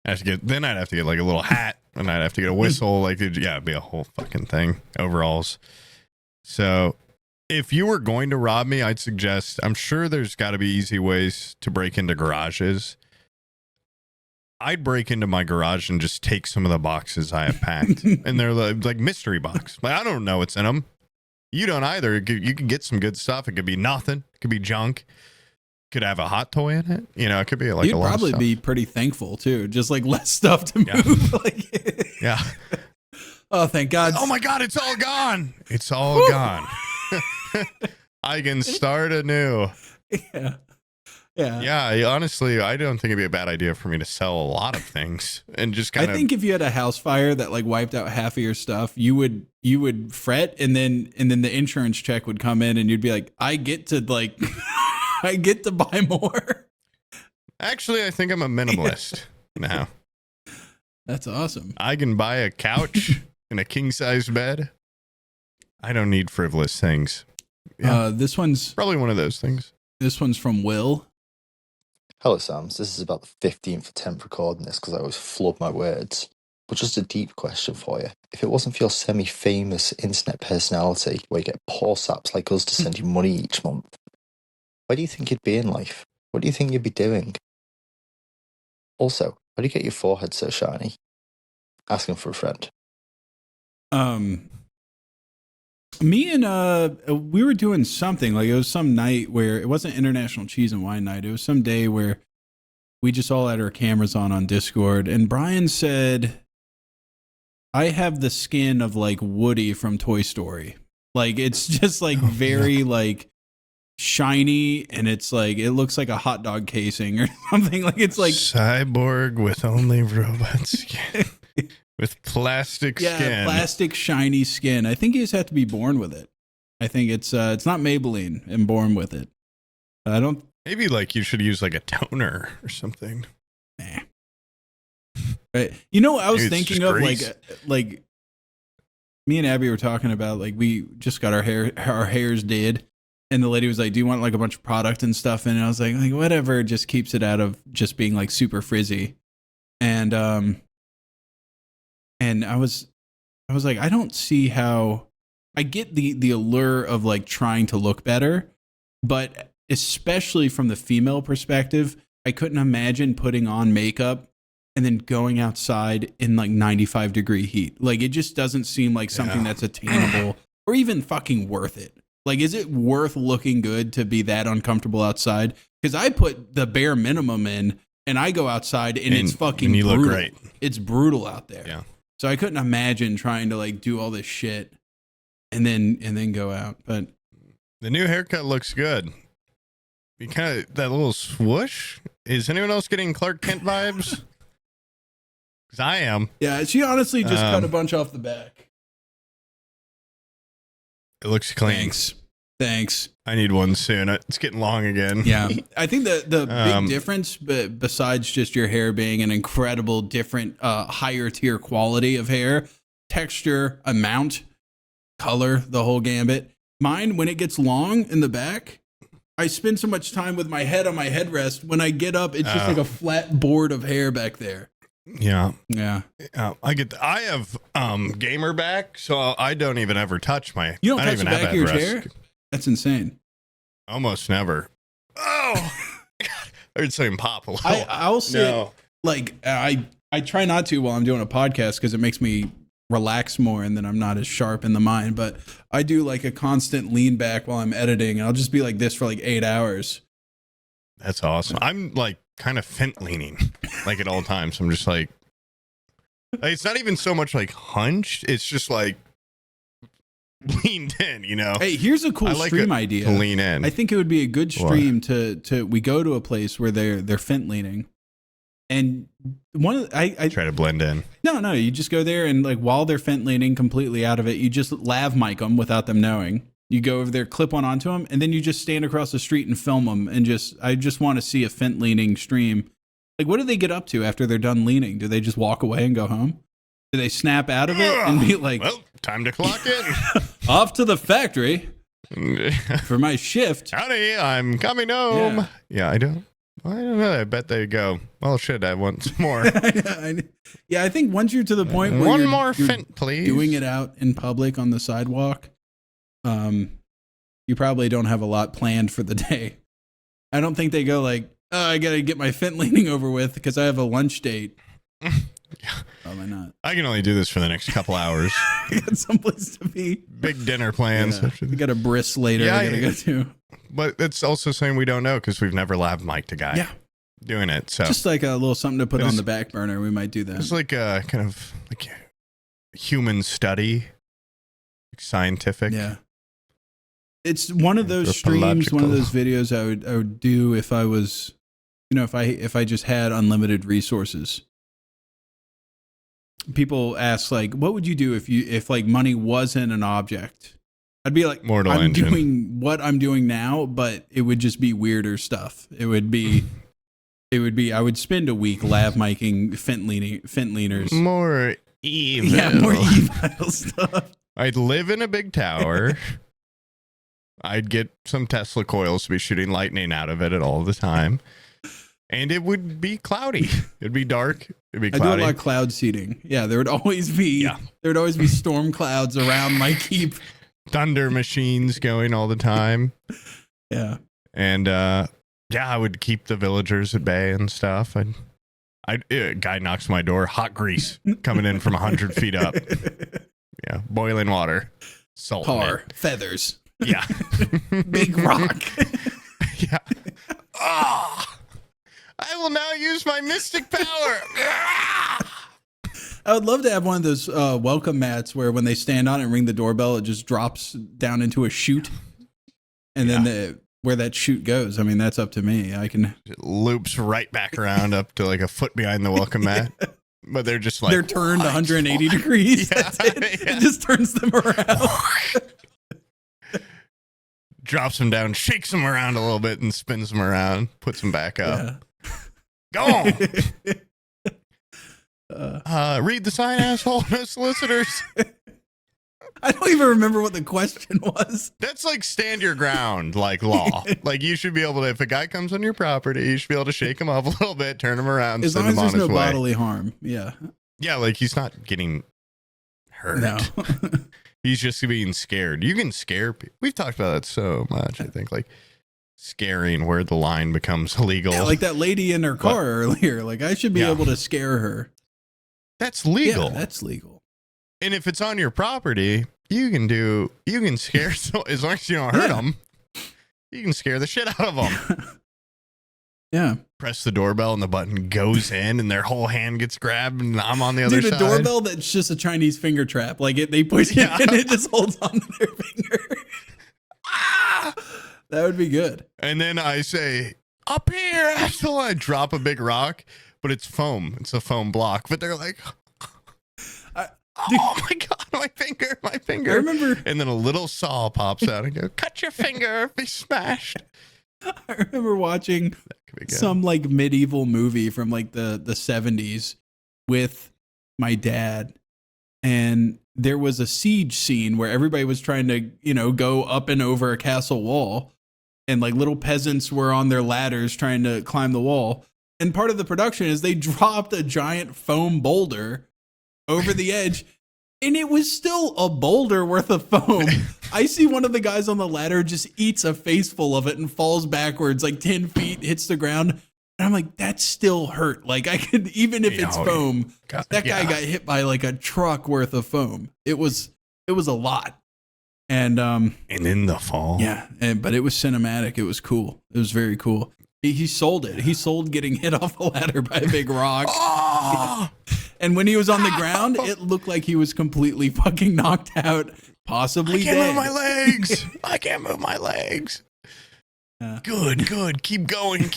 I'd have to get like a little hat and I'd have to get a whistle. It'd be a whole fucking thing. Overalls. So if you were going to rob me, I'd suggest, I'm sure there's got to be easy ways to break into garages. I'd break into my garage and just take some of the boxes I have packed. And they're like mystery box. Like, I don't know what's in them. You don't either. You can get some good stuff. It could be nothing. It could be junk. Could have a hot toy in it. It could be like You'd a lot of stuff. You'd probably be pretty thankful too. Just like less stuff to move. Yeah. Oh, thank God. Oh my God, it's all gone. It's all gone. I can start anew. Yeah. Yeah. Yeah. Honestly, I don't think it'd be a bad idea for me to sell a lot of things and just kind I of. think if you had a house fire that like wiped out half of your stuff, you would fret, and then the insurance check would come in, and you'd be like, I get to like, I get to buy more. Actually, I think I'm a minimalist now. That's awesome. I can buy a couch and a king size bed. I don't need frivolous things. Yeah. This one's probably one of those things. This one's from Will. Hello, Sams. This is about the 15th attempt recording this because I always flub my words. But just a deep question for you. If it wasn't for your semi-famous internet personality where you get poor saps like us to send you money each month, where do you think you'd be in life? What do you think you'd be doing? Also, how do you get your forehead so shiny? Asking for a friend. Me and we were doing something, like it was some night where it wasn't International Cheese and Wine Night. It was some day where we just all had our cameras on Discord, and Brian said, I have the skin of like Woody from Toy Story. Like it's just like very like shiny, and it's like it looks like a hot dog casing or something. Like it's like cyborg with only robot skin. With plastic skin. Plastic shiny skin. I think you just have to be born with it. I think it's not Maybelline and born with it. I don't. Maybe like you should use like a toner or something. Nah. Right. You know, I was Maybe thinking of like me and Abby were talking about like we just got our hairs did, and the lady was like, "Do you want like a bunch of product and stuff?" And I was like whatever, just keeps it out of just being like super frizzy, and I was like, I don't see how. I get the allure of like trying to look better, but especially from the female perspective, I couldn't imagine putting on makeup and then going outside in like 95-degree heat. Like it just doesn't seem like something that's attainable or even fucking worth it. Like, is it worth looking good to be that uncomfortable outside? Because I put the bare minimum in, and I go outside and it's fucking and you brutal. look great. It's brutal out there. Yeah. So I couldn't imagine trying to like do all this shit and then go out. But the new haircut looks good. You kind of that little swoosh. Is anyone else getting Clark Kent vibes? Because I am. Yeah, she honestly just cut a bunch off the back. It looks clean. Thanks. I need one soon. It's getting long again. Yeah. I think the big difference, but besides just your hair being an incredible different higher tier quality of hair, texture, amount, color, the whole gambit. Mine, when it gets long in the back, I spend so much time with my head on my headrest. When I get up, it's just like a flat board of hair back there. Yeah. I have gamer back, so I don't even ever touch my. You don't I touch even the back have of your headrest. chair? That's insane. Almost never. Oh, God. I heard something pop a little. I'll sit, like I try not to while I'm doing a podcast because it makes me relax more and then I'm not as sharp in the mind. But I do like a constant lean back while I'm editing, and I'll just be like this for like 8 hours. That's awesome. I'm like kind of fent leaning, like at all times. I'm just like it's not even so much like hunched. It's just like leaned in, you know. Hey, here's a cool stream idea. To lean in. I think it would be a good stream to we go to a place where they're fent leaning, and I try to blend in. No, you just go there and like while they're fent leaning completely out of it, you just lav mic them without them knowing. You go over there, clip one onto them, and then you just stand across the street and film them. And I just want to see a fent leaning stream. Like, what do they get up to after they're done leaning? Do they just walk away and go home? Do they snap out of it and be like, well, time to clock in. Off to the factory for my shift. Howdy, I'm coming home. Yeah, I don't know. I bet they go, well, shit, I want some more. Yeah, I think once you're to the point where one more fent, please. Doing it out in public on the sidewalk, you probably don't have a lot planned for the day. I don't think they go like, oh, I got to get my fent leaning over with because I have a lunch date. Probably not. I can only do this for the next couple hours. I got someplace to be. Big dinner plans. Yeah. We got a bris later I got to go to. But it's also saying we don't know because we've never lav mic'd a guy doing it. So just like a little something to put on the back burner. We might do that. It's like a kind of like human study, like scientific. Yeah. It's one of those streams, one of those videos I would do if I was, if I just had unlimited resources. People ask like, what would you do if like money wasn't an object? I'd be like, I'm doing what I'm doing now, but it would just be weirder stuff. It would be, I would spend a week lav miking fentleaners. More evil. Yeah, more evil stuff. I'd live in a big tower. I'd get some Tesla coils to be shooting lightning out of it at all the time. And it would be cloudy. It'd be dark. It'd be cloudy. I do a lot of cloud seeding. Yeah, there would always be storm clouds around my keep. Thunder machines going all the time. Yeah. And I would keep the villagers at bay and stuff. A guy knocks on my door, hot grease coming in from 100 feet up. Yeah, boiling water, salt, tar, feathers. Yeah, big rock. Yeah. Ah. I will now use my mystic power. I would love to have one of those welcome mats where when they stand on it and ring the doorbell, it just drops down into a chute. And then where that chute goes, I mean, that's up to me. It loops right back around up to like a foot behind the welcome mat. But they're just like... They're turned 180 degrees. Yeah, that's it. Yeah. It just turns them around. Drops them down, shakes them around a little bit and spins them around, puts them back up. Yeah. Go on. Read the sign, asshole. No solicitors. I don't even remember what the question was. That's like stand your ground, like law. Like you should be able to, if a guy comes on your property, you should be able to shake him up a little bit, turn him around, as send long him as on there's his no way. Bodily harm. Yeah. Yeah, like he's not getting hurt. No. He's just being scared. You can scare people. We've talked about that so much, I think, like scaring where the line becomes illegal. Yeah, like that lady in her car earlier. Like I should be able to scare her. That's legal. Yeah, that's legal. And if it's on your property, you can scare, so as long as you don't hurt them, you can scare the shit out of them. Yeah. Press the doorbell and the button goes in and their whole hand gets grabbed and I'm on the other side. Dude, a doorbell that's just a Chinese finger trap. Like they push it and it just holds on to their finger. That would be good. And then I say, up here, asshole. I drop a big rock, but it's foam. It's a foam block. But they're like, oh my God, my finger. I remember. And then a little saw pops out and go, cut your finger, be smashed. I remember watching some like medieval movie from like the 70s with my dad. And there was a siege scene where everybody was trying to, go up and over a castle wall. And like little peasants were on their ladders trying to climb the wall. And part of the production is they dropped a giant foam boulder over the edge. And it was still a boulder worth of foam. I see one of the guys on the ladder just eats a face full of it and falls backwards like 10 feet, hits the ground. And I'm like, that still hurt. Like I could, even if it's foam, that guy got hit by like a truck worth of foam. It was a lot. And in the fall. Yeah. But it was cinematic. It was cool. It was very cool. He sold it. He sold getting hit off a ladder by a big rock. And when he was on the ground, it looked like he was completely fucking knocked out, possibly dead. I can't move my legs. I can't move my legs. Good. Keep going.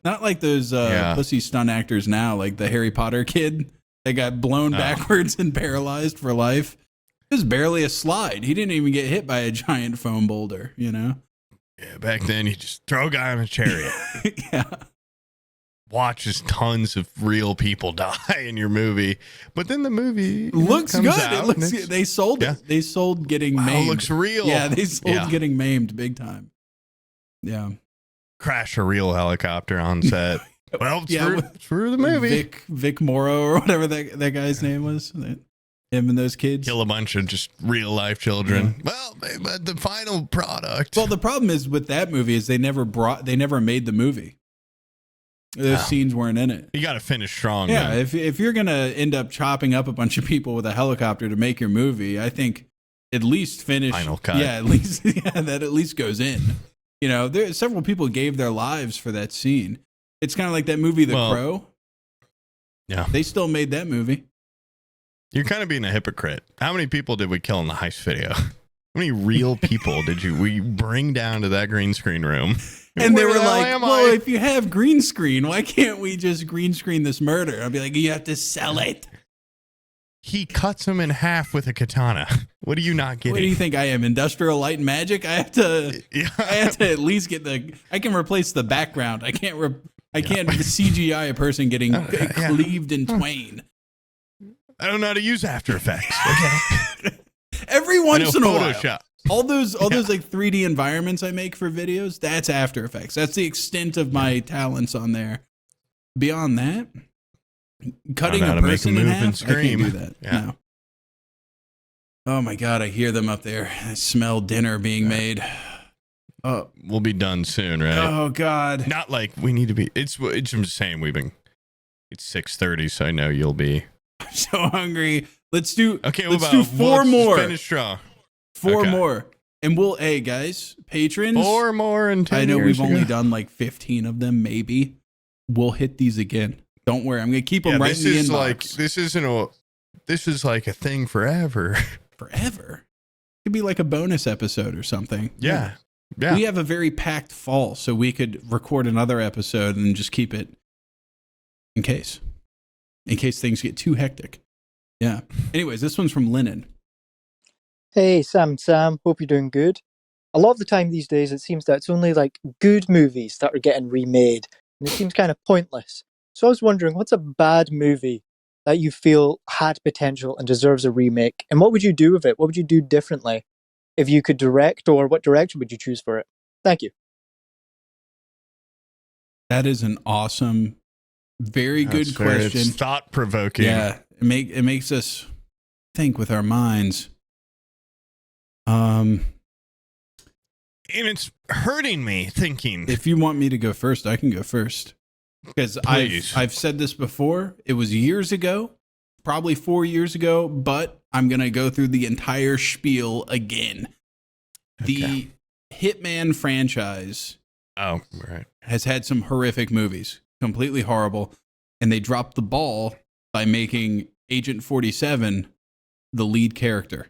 Not like those pussy stunt actors now, like the Harry Potter kid that got blown backwards and paralyzed for life. It was barely a slide. He didn't even get hit by a giant foam boulder, Yeah, back then you just throw a guy on a chariot. Yeah. Watches tons of real people die in your movie, but then the movie looks comes good. out It looks good. They sold it. They sold getting maimed. It looks real. Yeah, they sold getting maimed big time. Yeah. Crash a real helicopter on set. Well, it's for the movie. Vic Morrow or whatever that guy's name was. Him and those kids. Kill a bunch of just real life children. Yeah. Well, but the final product. Well, the problem is with that movie is they never made the movie. Those scenes weren't in it. You got to finish strong. Yeah, if you're gonna end up chopping up a bunch of people with a helicopter to make your movie, I think at least finish. Final cut. Yeah, that at least goes in. There several people gave their lives for that scene. It's kind of like that movie, The Crow. Yeah, they still made that movie. You're kind of being a hypocrite. How many people did we kill in the heist video? many real people did we bring down to that green screen room? And they Where were the hell like, am well, I? if you have green screen, why can't we just green screen this murder? I'd be like, you have to sell it. He cuts him in half with a katana. What are you not getting? What do you think I am? Industrial Light and Magic? I have to at least get I can replace the background. I can't CGI a person getting cleaved in twain. I don't know how to use After Effects. Okay. Every once in a while. Photoshop. All those like 3D environments I make for videos, that's After Effects. That's the extent of my talents on there. Beyond that, cutting a person in half, I can't do that. Yeah. No. Oh my God, I hear them up there. I smell dinner being made. Oh, we'll be done soon, right? Oh God. Not like we need to be. I'm just saying it's 6:30, so I know you'll be. I'm so hungry. Let's do let's do four more. Finish strong. Four more. And hey guys, patrons. 4 more in 10 I know years we've only ago. done like 15 of them, maybe. We'll hit these again. Don't worry. I'm gonna keep them right in the inbox. This is like a thing forever. Forever. Could be like a bonus episode or something. Yeah. We have a very packed fall, so we could record another episode and just keep it in case things get too hectic. Yeah. Anyways, this one's from Lennon. Hey, Sam, hope you're doing good. A lot of the time these days, it seems that it's only like good movies that are getting remade, and it seems kind of pointless. So I was wondering, what's a bad movie that you feel had potential and deserves a remake, and what would you do with it? What would you do differently if you could direct, or what direction would you choose for it? Thank you. That is an awesome, very good question. It's thought-provoking. Yeah, it makes us think with our minds. And it's hurting me thinking. If you want me to go first, I can go first. Because I've said this before. It was years ago, probably 4 years ago, but I'm going to go through the entire spiel again. The Hitman franchise has had some horrific movies, completely horrible, and they dropped the ball by making Agent 47 the lead character.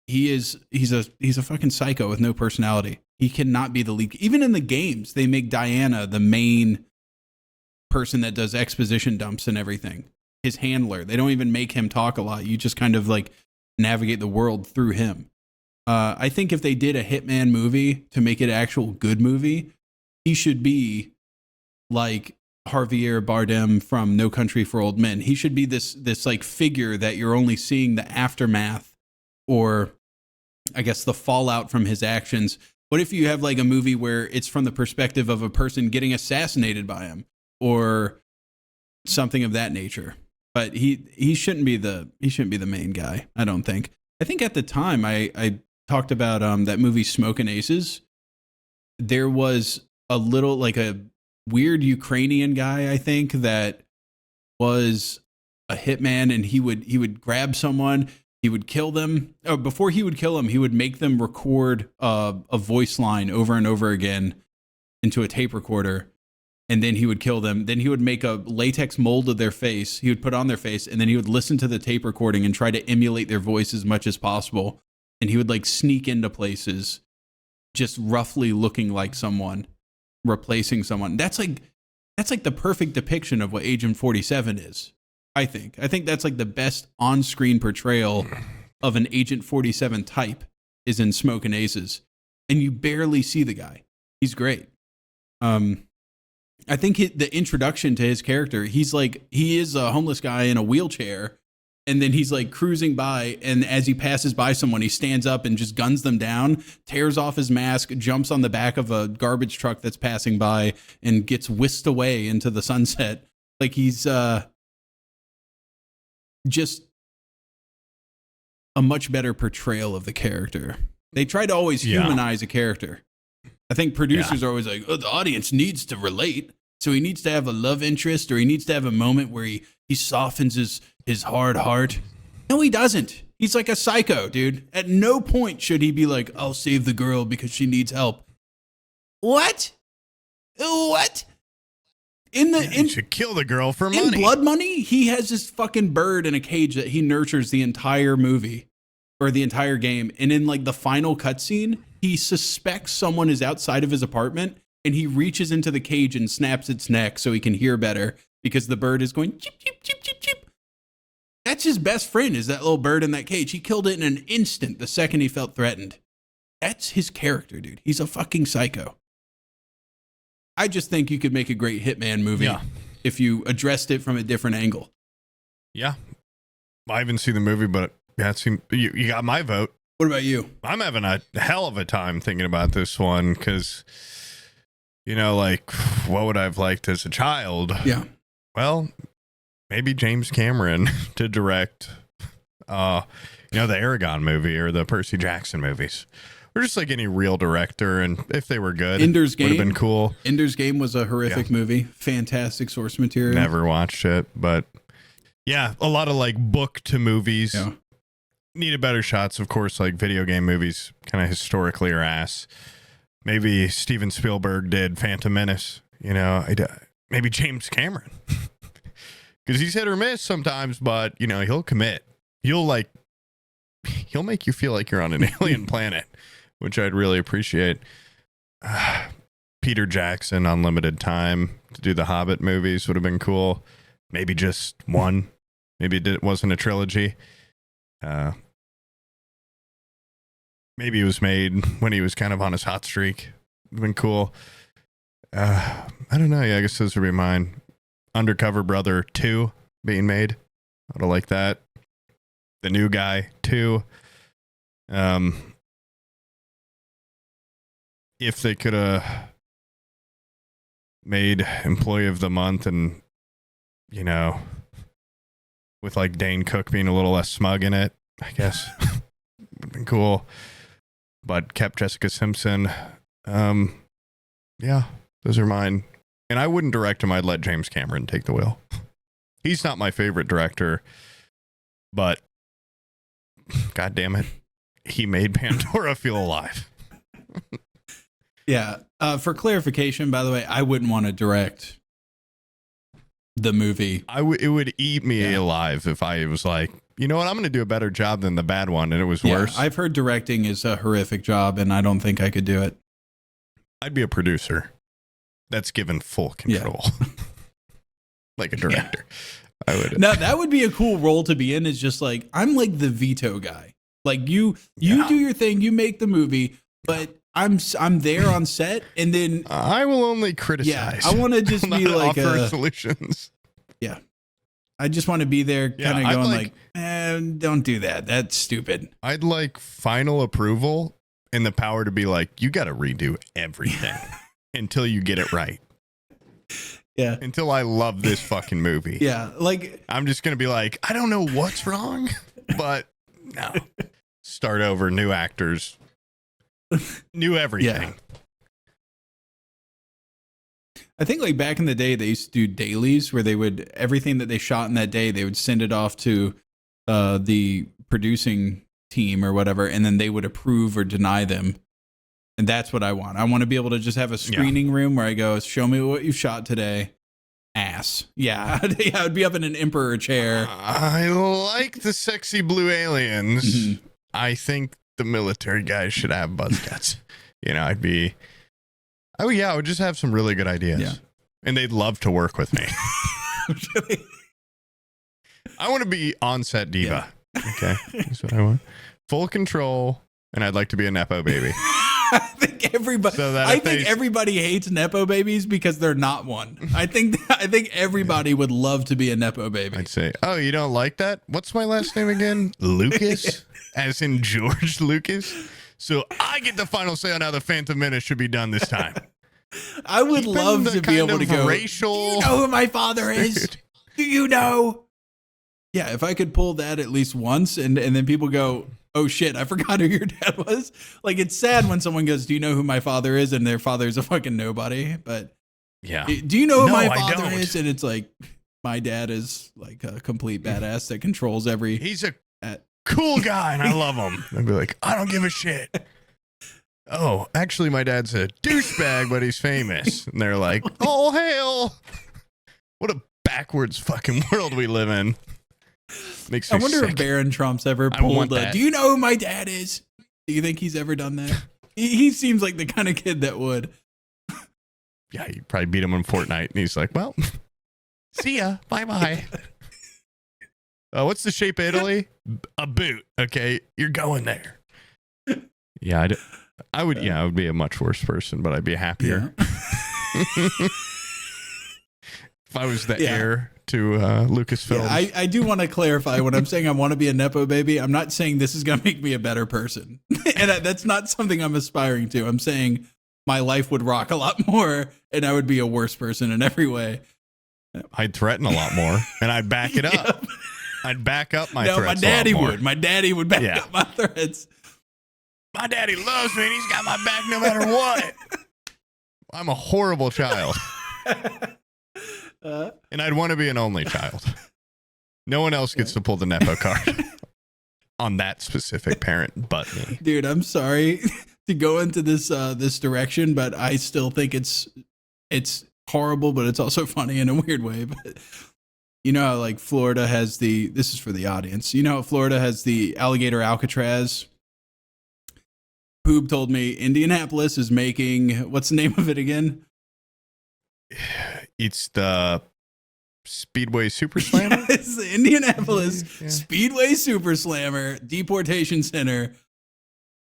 He's a fucking psycho with no personality. He cannot be the lead. Even in the games, they make Diana the main person that does exposition dumps and everything. His handler. They don't even make him talk a lot. You just kind of like navigate the world through him. I think if they did a Hitman movie to make it an actual good movie, he should be like Javier Bardem from No Country for Old Men. He should be this like figure that you're only seeing the aftermath, or I guess the fallout from his actions. What if you have like a movie where it's from the perspective of a person getting assassinated by him or something of that nature? But he shouldn't be the main guy, I don't think. I think at the time I talked about that movie Smokin' Aces. There was a little like a weird Ukrainian guy, I think, that was a hitman, and he would grab someone. He would kill them. Oh, before he would kill them, he would make them record a voice line over and over again into a tape recorder, and then he would kill them. Then he would make a latex mold of their face. He would put on their face, and then he would listen to the tape recording and try to emulate their voice as much as possible. And he would like sneak into places, just roughly looking like someone, replacing someone. That's like the perfect depiction of what Agent 47 is. I think that's like the best on-screen portrayal of an Agent 47 type is in Smokin' Aces, and you barely see the guy. He's great. I think the introduction to his character, he is a homeless guy in a wheelchair, and then he's like cruising by, and as he passes by someone, he stands up and just guns them down, tears off his mask, jumps on the back of a garbage truck that's passing by, and gets whisked away into the sunset. Like he's just a much better portrayal of the character. They try to always humanize a character. I think producers are always like, oh, the audience needs to relate. So he needs to have a love interest, or he needs to have a moment where he softens his hard heart. No, he doesn't. He's like a psycho, dude. At no point should he be like, I'll save the girl because she needs help. What? He should kill the girl for money. In Blood Money, he has this fucking bird in a cage that he nurtures the entire movie. or the entire game. And in like the final cutscene, he suspects someone is outside of his apartment, and he reaches into the cage and snaps its neck so he can hear better because the bird is going chip, chip, chip, chip, chip. That's his best friend, is that little bird in that cage. He killed it in an instant the second he felt threatened. That's his character, dude. He's a fucking psycho. I just think you could make a great Hitman movie if you addressed it from a different angle. Yeah. I haven't seen the movie, but yeah, it seemed, you got my vote. What about you? I'm having a hell of a time thinking about this one because, you know, like, what would I have liked as a child? Yeah. Well, maybe James Cameron to direct, the Aragon movie or the Percy Jackson movies. Or just like any real director, and if they were good, Ender's Game would have been cool. Ender's Game was a horrific movie. Fantastic source material. Never watched it, but yeah, a lot of like book to movies. Yeah. Needed better shots, of course. Like video game movies, kind of historically are ass. Maybe Steven Spielberg did Phantom Menace. You know, maybe James Cameron, because he's hit or miss sometimes, but you know he'll commit. He'll make you feel like you're on an alien planet, which I'd really appreciate. Peter Jackson, Unlimited Time to do the Hobbit movies would have been cool. Maybe just one. Maybe it wasn't a trilogy. Maybe it was made when he was kind of on his hot streak. Would have been cool. I don't know. Yeah, I guess those would be mine. Undercover Brother 2 being made. I'd have liked that. The New Guy 2. If they could have made Employee of the Month and, you know, with like Dane Cook being a little less smug in it, I guess would have been cool. But kept Jessica Simpson. Yeah, those are mine. And I wouldn't direct him. I'd let James Cameron take the wheel. He's not my favorite director, but God damn it, he made Pandora feel alive. Yeah. For clarification, by the way, I wouldn't want to direct the movie. It would eat me alive if I was like, you know what, I'm going to do a better job than the bad one, and it was worse. I've heard directing is a horrific job, and I don't think I could do it. I'd be a producer that's given full control, like a director. I would. Now that would be a cool role to be in. Is just like I'm like the veto guy. Like you do your thing, you make the movie, but I'm there on set, and then I will only criticize. Yeah, I want to just be like offer solutions. Yeah, I just want to be there, kind of going like, don't do that. That's stupid. I'd like final approval and the power to be like, you got to redo everything until you get it right. Yeah. Until I love this fucking movie. Yeah. Like, I'm just going to be like, I don't know what's wrong, but no. Start over, new actors, new everything. Yeah. I think like back in the day, they used to do dailies where they would, everything that they shot in that day, they would send it off to the producing team or whatever, and then they would approve or deny them. And that's what I want. I want to be able to just have a screening room where I go, show me what you shot today. Ass. Yeah. I would be up in an emperor chair. I like the sexy blue aliens. Mm-hmm. I think the military guys should have buzz cuts. You know, I'd be, I would just have some really good ideas. Yeah. And they'd love to work with me. I want to be on-set diva. Yeah. Okay. That's what I want. Full control. And I'd like to be a Nepo baby. I think everybody hates Nepo babies because they're not one. I think everybody would love to be a Nepo baby. I'd say, oh, you don't like that? What's my last name again? Lucas? As in George Lucas? So I get the final say on how the Phantom Menace should be done this time. I would love to be able to go, racial. Do you know who my father is? Do you know? Yeah, if I could pull that at least once and then people go, oh shit, I forgot who your dad was. Like, it's sad when someone goes, do you know who my father is? And their father is a fucking nobody. But yeah, do you know who my father is? And it's like, my dad is like a complete badass that controls every. He's a cool guy and I love him. I'd be like, I don't give a shit. Oh, actually, my dad's a douchebag, but he's famous. And they're like, oh, hell. What a backwards fucking world we live in. Makes I me wonder sick. if Baron Trump's ever I want pulled that. do you know who my dad is? Do you think he's ever done that? He seems like the kind of kid that would. Yeah, you probably beat him in Fortnite, and he's like, well, see ya. Bye-bye. What's the shape of Italy? A boot. Okay, you're going there. Yeah, I would be a much worse person, but I'd be happier. Yeah. If I was the heir to Lucasfilm. Yeah, I do want to clarify when I'm saying I want to be a Nepo baby, I'm not saying this is going to make me a better person. And that's not something I'm aspiring to. I'm saying my life would rock a lot more and I would be a worse person in every way. I'd threaten a lot more and I'd back it up. I'd back up my threats. No, my daddy would. My daddy would back up my threats. My daddy loves me and he's got my back no matter what. I'm a horrible child. And I'd want to be an only child. No one else gets to pull the Nepo card on that specific parent but me. Dude, I'm sorry to go into this this direction, but I still think it's horrible, but it's also funny in a weird way. But you know how like Florida has this is for the audience. You know how Florida has the alligator Alcatraz? Poob told me Indianapolis is making, what's the name of it again? It's the Speedway Super Slammer? It's the Indianapolis Speedway Super Slammer Deportation Center.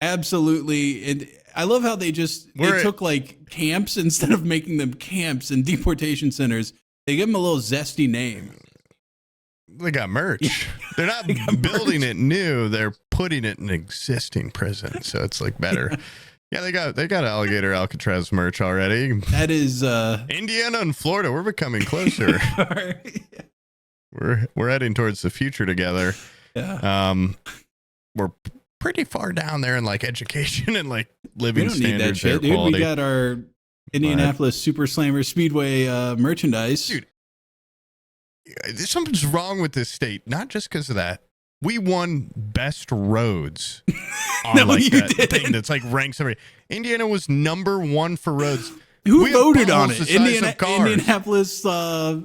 Absolutely. And I love how they took like camps instead of making them camps and deportation centers. They give them a little zesty name. They got merch. They're not building it new. They're putting it in existing prisons. So it's like better. Yeah, they got alligator Alcatraz merch already. That is Indiana and Florida. We're becoming closer. We're heading towards the future together. Yeah. We're pretty far down there in like education and like living we don't standards. Need that shit, dude. We got our Indianapolis Super Slammer Speedway merchandise. Dude, something's wrong with this state. Not just because of that. We won best roads on No, like you that didn't. thing that's like ranks every. Indiana was #1 for roads. Who We have voted on balls it? the size of cars. Indianapolis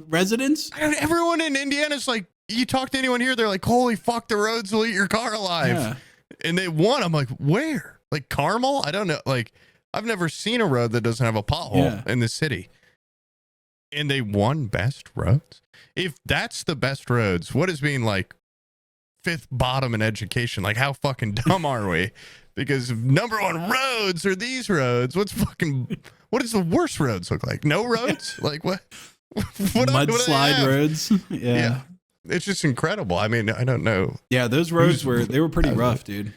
residents? Everyone in Indiana is like, you talk to anyone here, they're like, holy fuck, the roads will eat your car alive. Yeah. And they won. I'm like, where? Like Carmel? I don't know. Like, I've never seen a road that doesn't have a pothole in the city. And they won best roads. If that's the best roads, what is being like 5th bottom in education? Like, how fucking dumb are we? Because #1 roads are these roads. What does the worst roads look like? No roads? Like what? Mudslide roads. Yeah. It's just incredible. I mean, I don't know. Yeah, those roads were pretty rough, dude.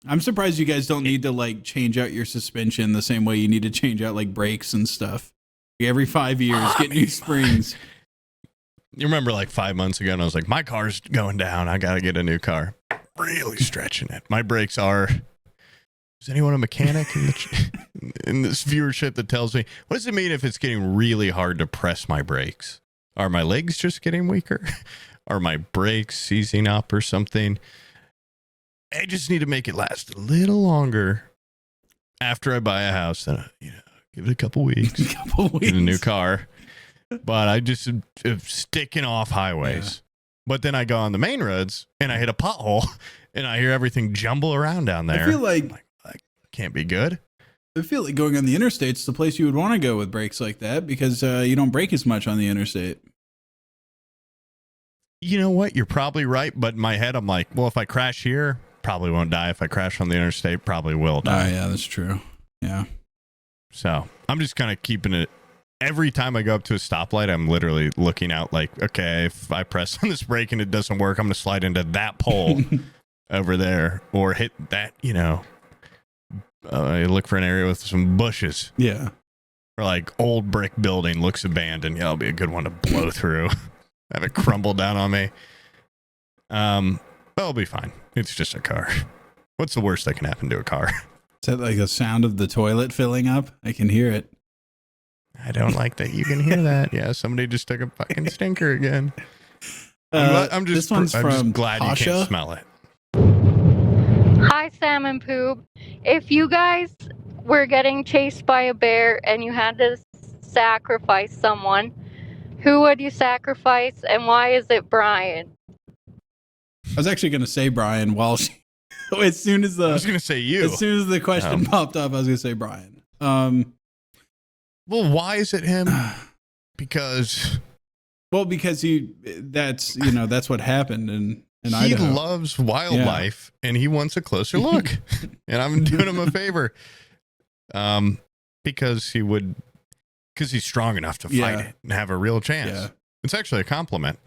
I'm surprised you guys don't need to like change out your suspension the same way you need to change out like brakes and stuff. Every 5 years, get new springs. You remember like 5 months ago, and I was like, my car's going down. I got to get a new car. Really stretching it. My brakes are. Is anyone a mechanic in this viewership that tells me, what does it mean if it's getting really hard to press my brakes? Are my legs just getting weaker? Are my brakes seizing up or something? I just need to make it last a little longer after I buy a house. Then, give it a couple weeks. Get a new car. But I just am sticking off highways. But then I go on the main roads and I hit a pothole and I hear everything jumble around down there. I feel like can't be good. I feel like going on the interstate's the place you would want to go with brakes like that because you don't brake as much on the interstate. You know what? You're probably right. But in my head, I'm like, well, if I crash here, probably won't die. If I crash on the interstate, probably will die. Oh, yeah, that's true. Yeah. So I'm just kind of keeping it. Every time I go up to a stoplight, I'm literally looking out like, okay, if I press on this brake and it doesn't work, I'm going to slide into that pole over there or hit that, I look for an area with some bushes. Yeah. Or like old brick building looks abandoned. Yeah, that'll be a good one to blow through. Have it crumble down on me. That'll be fine. It's just a car. What's the worst that can happen to a car? Is that like the sound of the toilet filling up? I can hear it. I don't like that you can hear that. Yeah, somebody just took a fucking stinker again. I'm just glad Tasha. You can't smell it. Hi, Sam and Poob. If you guys were getting chased by a bear and you had to sacrifice someone, who would you sacrifice and why is it Brian? I was actually going to say Brian while as soon as I was going to say you. As soon as the question popped up, I was going to say Brian. Well, why is it him? Because that's what happened, and he Idaho. loves wildlife and he wants a closer look, and I'm doing him a favor, because he's strong enough to fight it and have a real chance. Yeah. It's actually a compliment.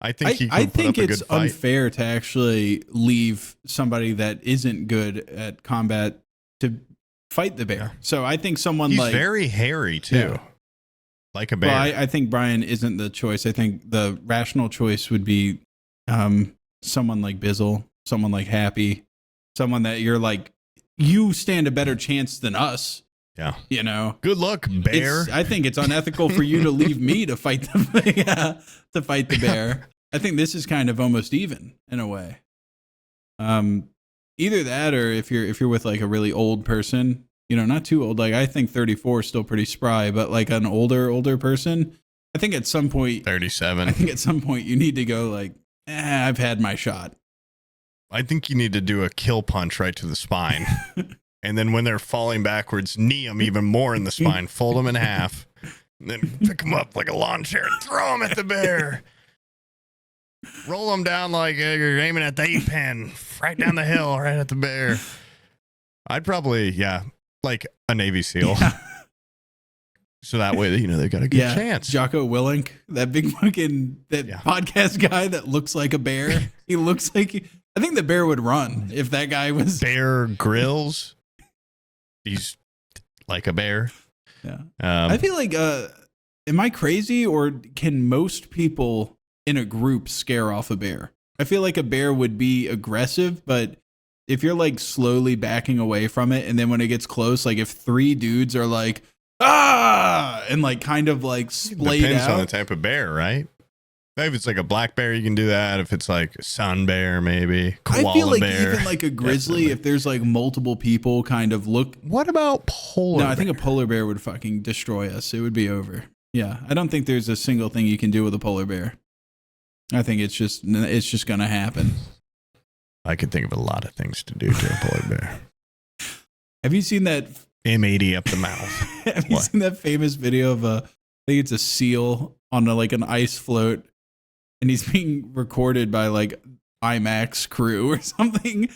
I think he I could put think up a it's good fight. unfair to actually leave somebody that isn't good at combat to fight the bear. So I think someone He's like very hairy too, like a bear. Well, I think Brian isn't the choice. I think the rational choice would be someone like Bizzle, someone like Happy, someone that you're like, you stand a better chance than us. Yeah. You know, good luck, bear. I think it's unethical for you to leave me to fight the bear. I think this is kind of almost even in a way. Either that, or if you're with like a really old person, not too old. Like I think 34 is still pretty spry, but like an older person, I think at some point 37. I think at some point you need to go like, I've had my shot. I think you need to do a kill punch right to the spine. And then when they're falling backwards, knee them even more in the spine, fold them in half, and then pick them up like a lawn chair and throw them at the bear. Roll them down like you're aiming at the 8-pin, right down the hill, right at the bear. I'd probably, like a Navy SEAL. Yeah. So that way, they've got a good chance. Jocko Willink, that big fucking podcast guy that looks like a bear. He looks like, I think the bear would run if that guy was. Bear Grylls. He's like a bear. Yeah. I feel like, am I crazy, or can most people in a group scare off a bear? I feel like a bear would be aggressive, but if you're like slowly backing away from it, and then when it gets close, like if 3 dudes are like, and like kind of like splayed Depends out. on the type of bear, right? If it's like a black bear, you can do that. If it's like a sun bear, maybe koala I feel like bear. even like a grizzly, if there's like multiple people kind of look. What about polar bear? No, I think a polar bear would fucking destroy us. It would be over. Yeah, I don't think there's a single thing you can do with a polar bear. I think it's just going to happen. I could think of a lot of things to do to a polar bear. Have you seen that M80 up the mouth? Have you seen that famous video of I think it's a seal on like an ice float, and he's being recorded by like IMAX crew or something,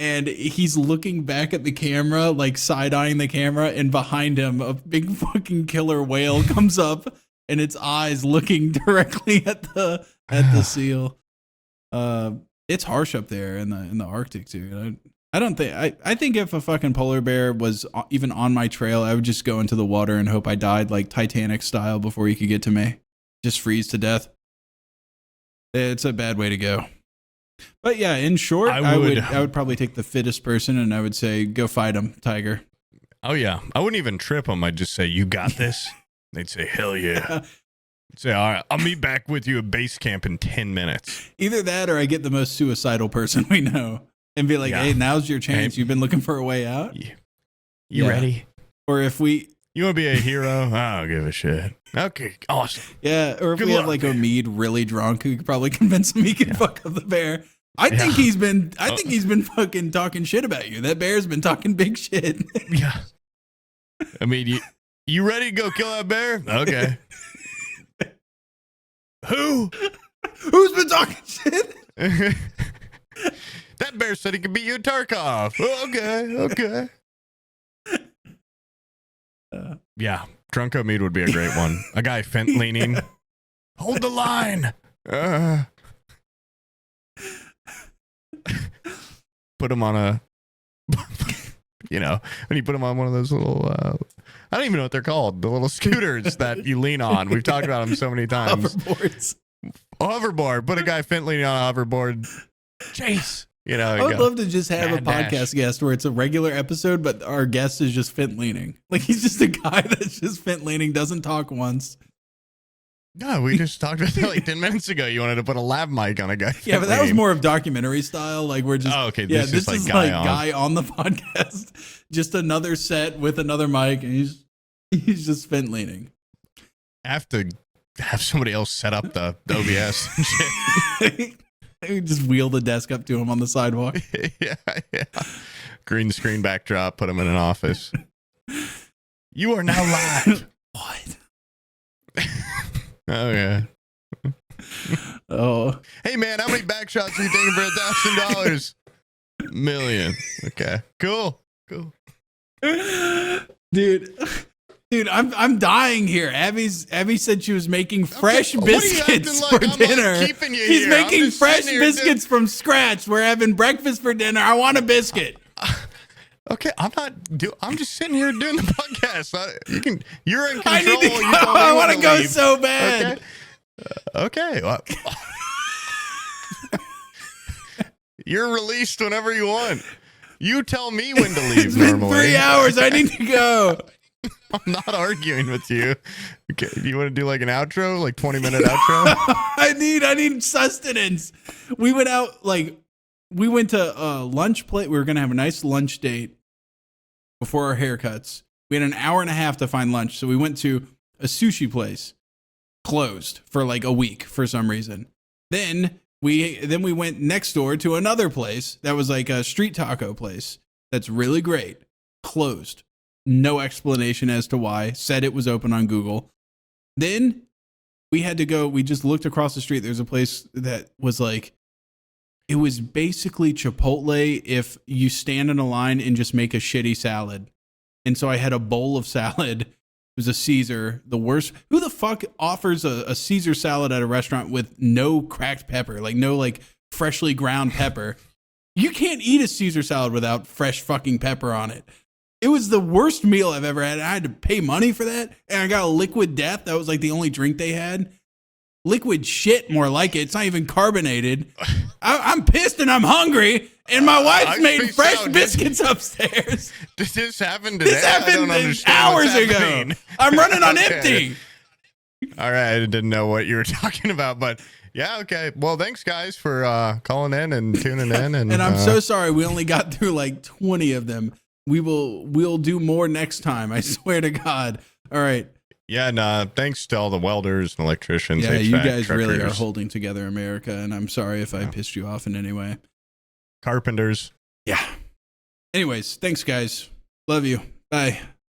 and he's looking back at the camera, like side-eyeing the camera, and behind him a big fucking killer whale comes up, and its eyes looking directly at the seal. It's harsh up there in the Arctic, dude. I think if a fucking polar bear was even on my trail, I would just go into the water and hope I died like Titanic style before he could get to me. Just freeze to death. It's a bad way to go. But yeah, in short, I would probably take the fittest person, and I would say, go fight him, tiger. Oh yeah. I wouldn't even trip them. I'd just say, you got this. They'd say, hell yeah. I'd say, all right, I'll meet back with you at base camp in 10 minutes. Either that, or I get the most suicidal person we know and be like, hey, now's your chance. Hey, you've been looking for a way out. You ready? Or if we... You want to be a hero? I don't give a shit. Okay, awesome. Yeah, or if we have like Omid really drunk, we could probably convince him he can fuck up the bear. I think he's been fucking talking shit about you. That bear's been talking big shit. Yeah. I mean, you ready to go kill that bear? Okay. Who? Who's been talking shit? That bear said he could beat you at Tarkov. Okay. Yeah, drunk Omid would be a great one. A guy fent leaning. Hold the line. Put him on a, when you put him on one of those little, I don't even know what they're called. The little scooters that you lean on. We've talked about them so many times. Hoverboards. Hoverboard. Put a guy fent leaning on a hoverboard. Chase. I would love to just have a podcast guest where it's a regular episode, but our guest is just fent leaning. Like he's just a guy that's just fent leaning, doesn't talk once. No, we just talked about that like 10 minutes ago. You wanted to put a lav mic on a guy. Yeah, but that was more of documentary style. Like we're just, This is like guy on the podcast. Just another set with another mic, and he's just fent leaning. I have to have somebody else set up the OBS and shit. You just wheel the desk up to him on the sidewalk. Yeah. Green screen backdrop, put him in an office. You are now live. What? Oh, yeah. Oh. Hey, man, how many back shots are you taking for $1,000? Million. Okay. Cool. Dude, I'm dying here. Abby said she was making fresh biscuits for dinner. She's making fresh biscuits from scratch. We're having breakfast for dinner. I want a biscuit. Okay, I'm just sitting here doing the podcast. You're in control. I need to go. I want to go so bad. Okay. Well, you're released whenever you want. You tell me when to leave. It's been normally. 3 hours. I need to go. I'm not arguing with you. Okay, do you want to do like an outro, like 20-minute outro? I need sustenance. We went out we went to a lunch plate. We were gonna have a nice lunch date before our haircuts. We had an hour and a half to find lunch, so we went to a sushi place, closed for like a week for some reason. Then we went next door to another place that was like a street taco place that's really great, closed. No explanation as to why. Said it was open on Google. Then we had to go. We just looked across the street. There's a place that was like, it was basically Chipotle if you stand in a line and just make a shitty salad. And so I had a bowl of salad. It was a Caesar, the worst. Who the fuck offers a Caesar salad at a restaurant with no cracked pepper, like no like freshly ground pepper? You can't eat a Caesar salad without fresh fucking pepper on it. It was the worst meal I've ever had. I had to pay money for that. And I got a liquid death. That was like the only drink they had. Liquid shit, more like it. It's not even carbonated. I'm pissed and I'm hungry. And my wife's made fresh biscuits upstairs. Did this happen today? This happened hours ago. I'm running on empty. All right. I didn't know what you were talking about, but yeah, okay. Well, thanks guys for calling in and tuning in. And I'm so sorry we only got through like 20 of them. We'll do more next time. I swear to God. All right. Yeah, and thanks to all the welders and electricians. Yeah, HVAC you guys truckers. really are holding together America, and I'm sorry if I pissed you off in any way. Carpenters. Yeah. Anyways, thanks guys. Love you. Bye.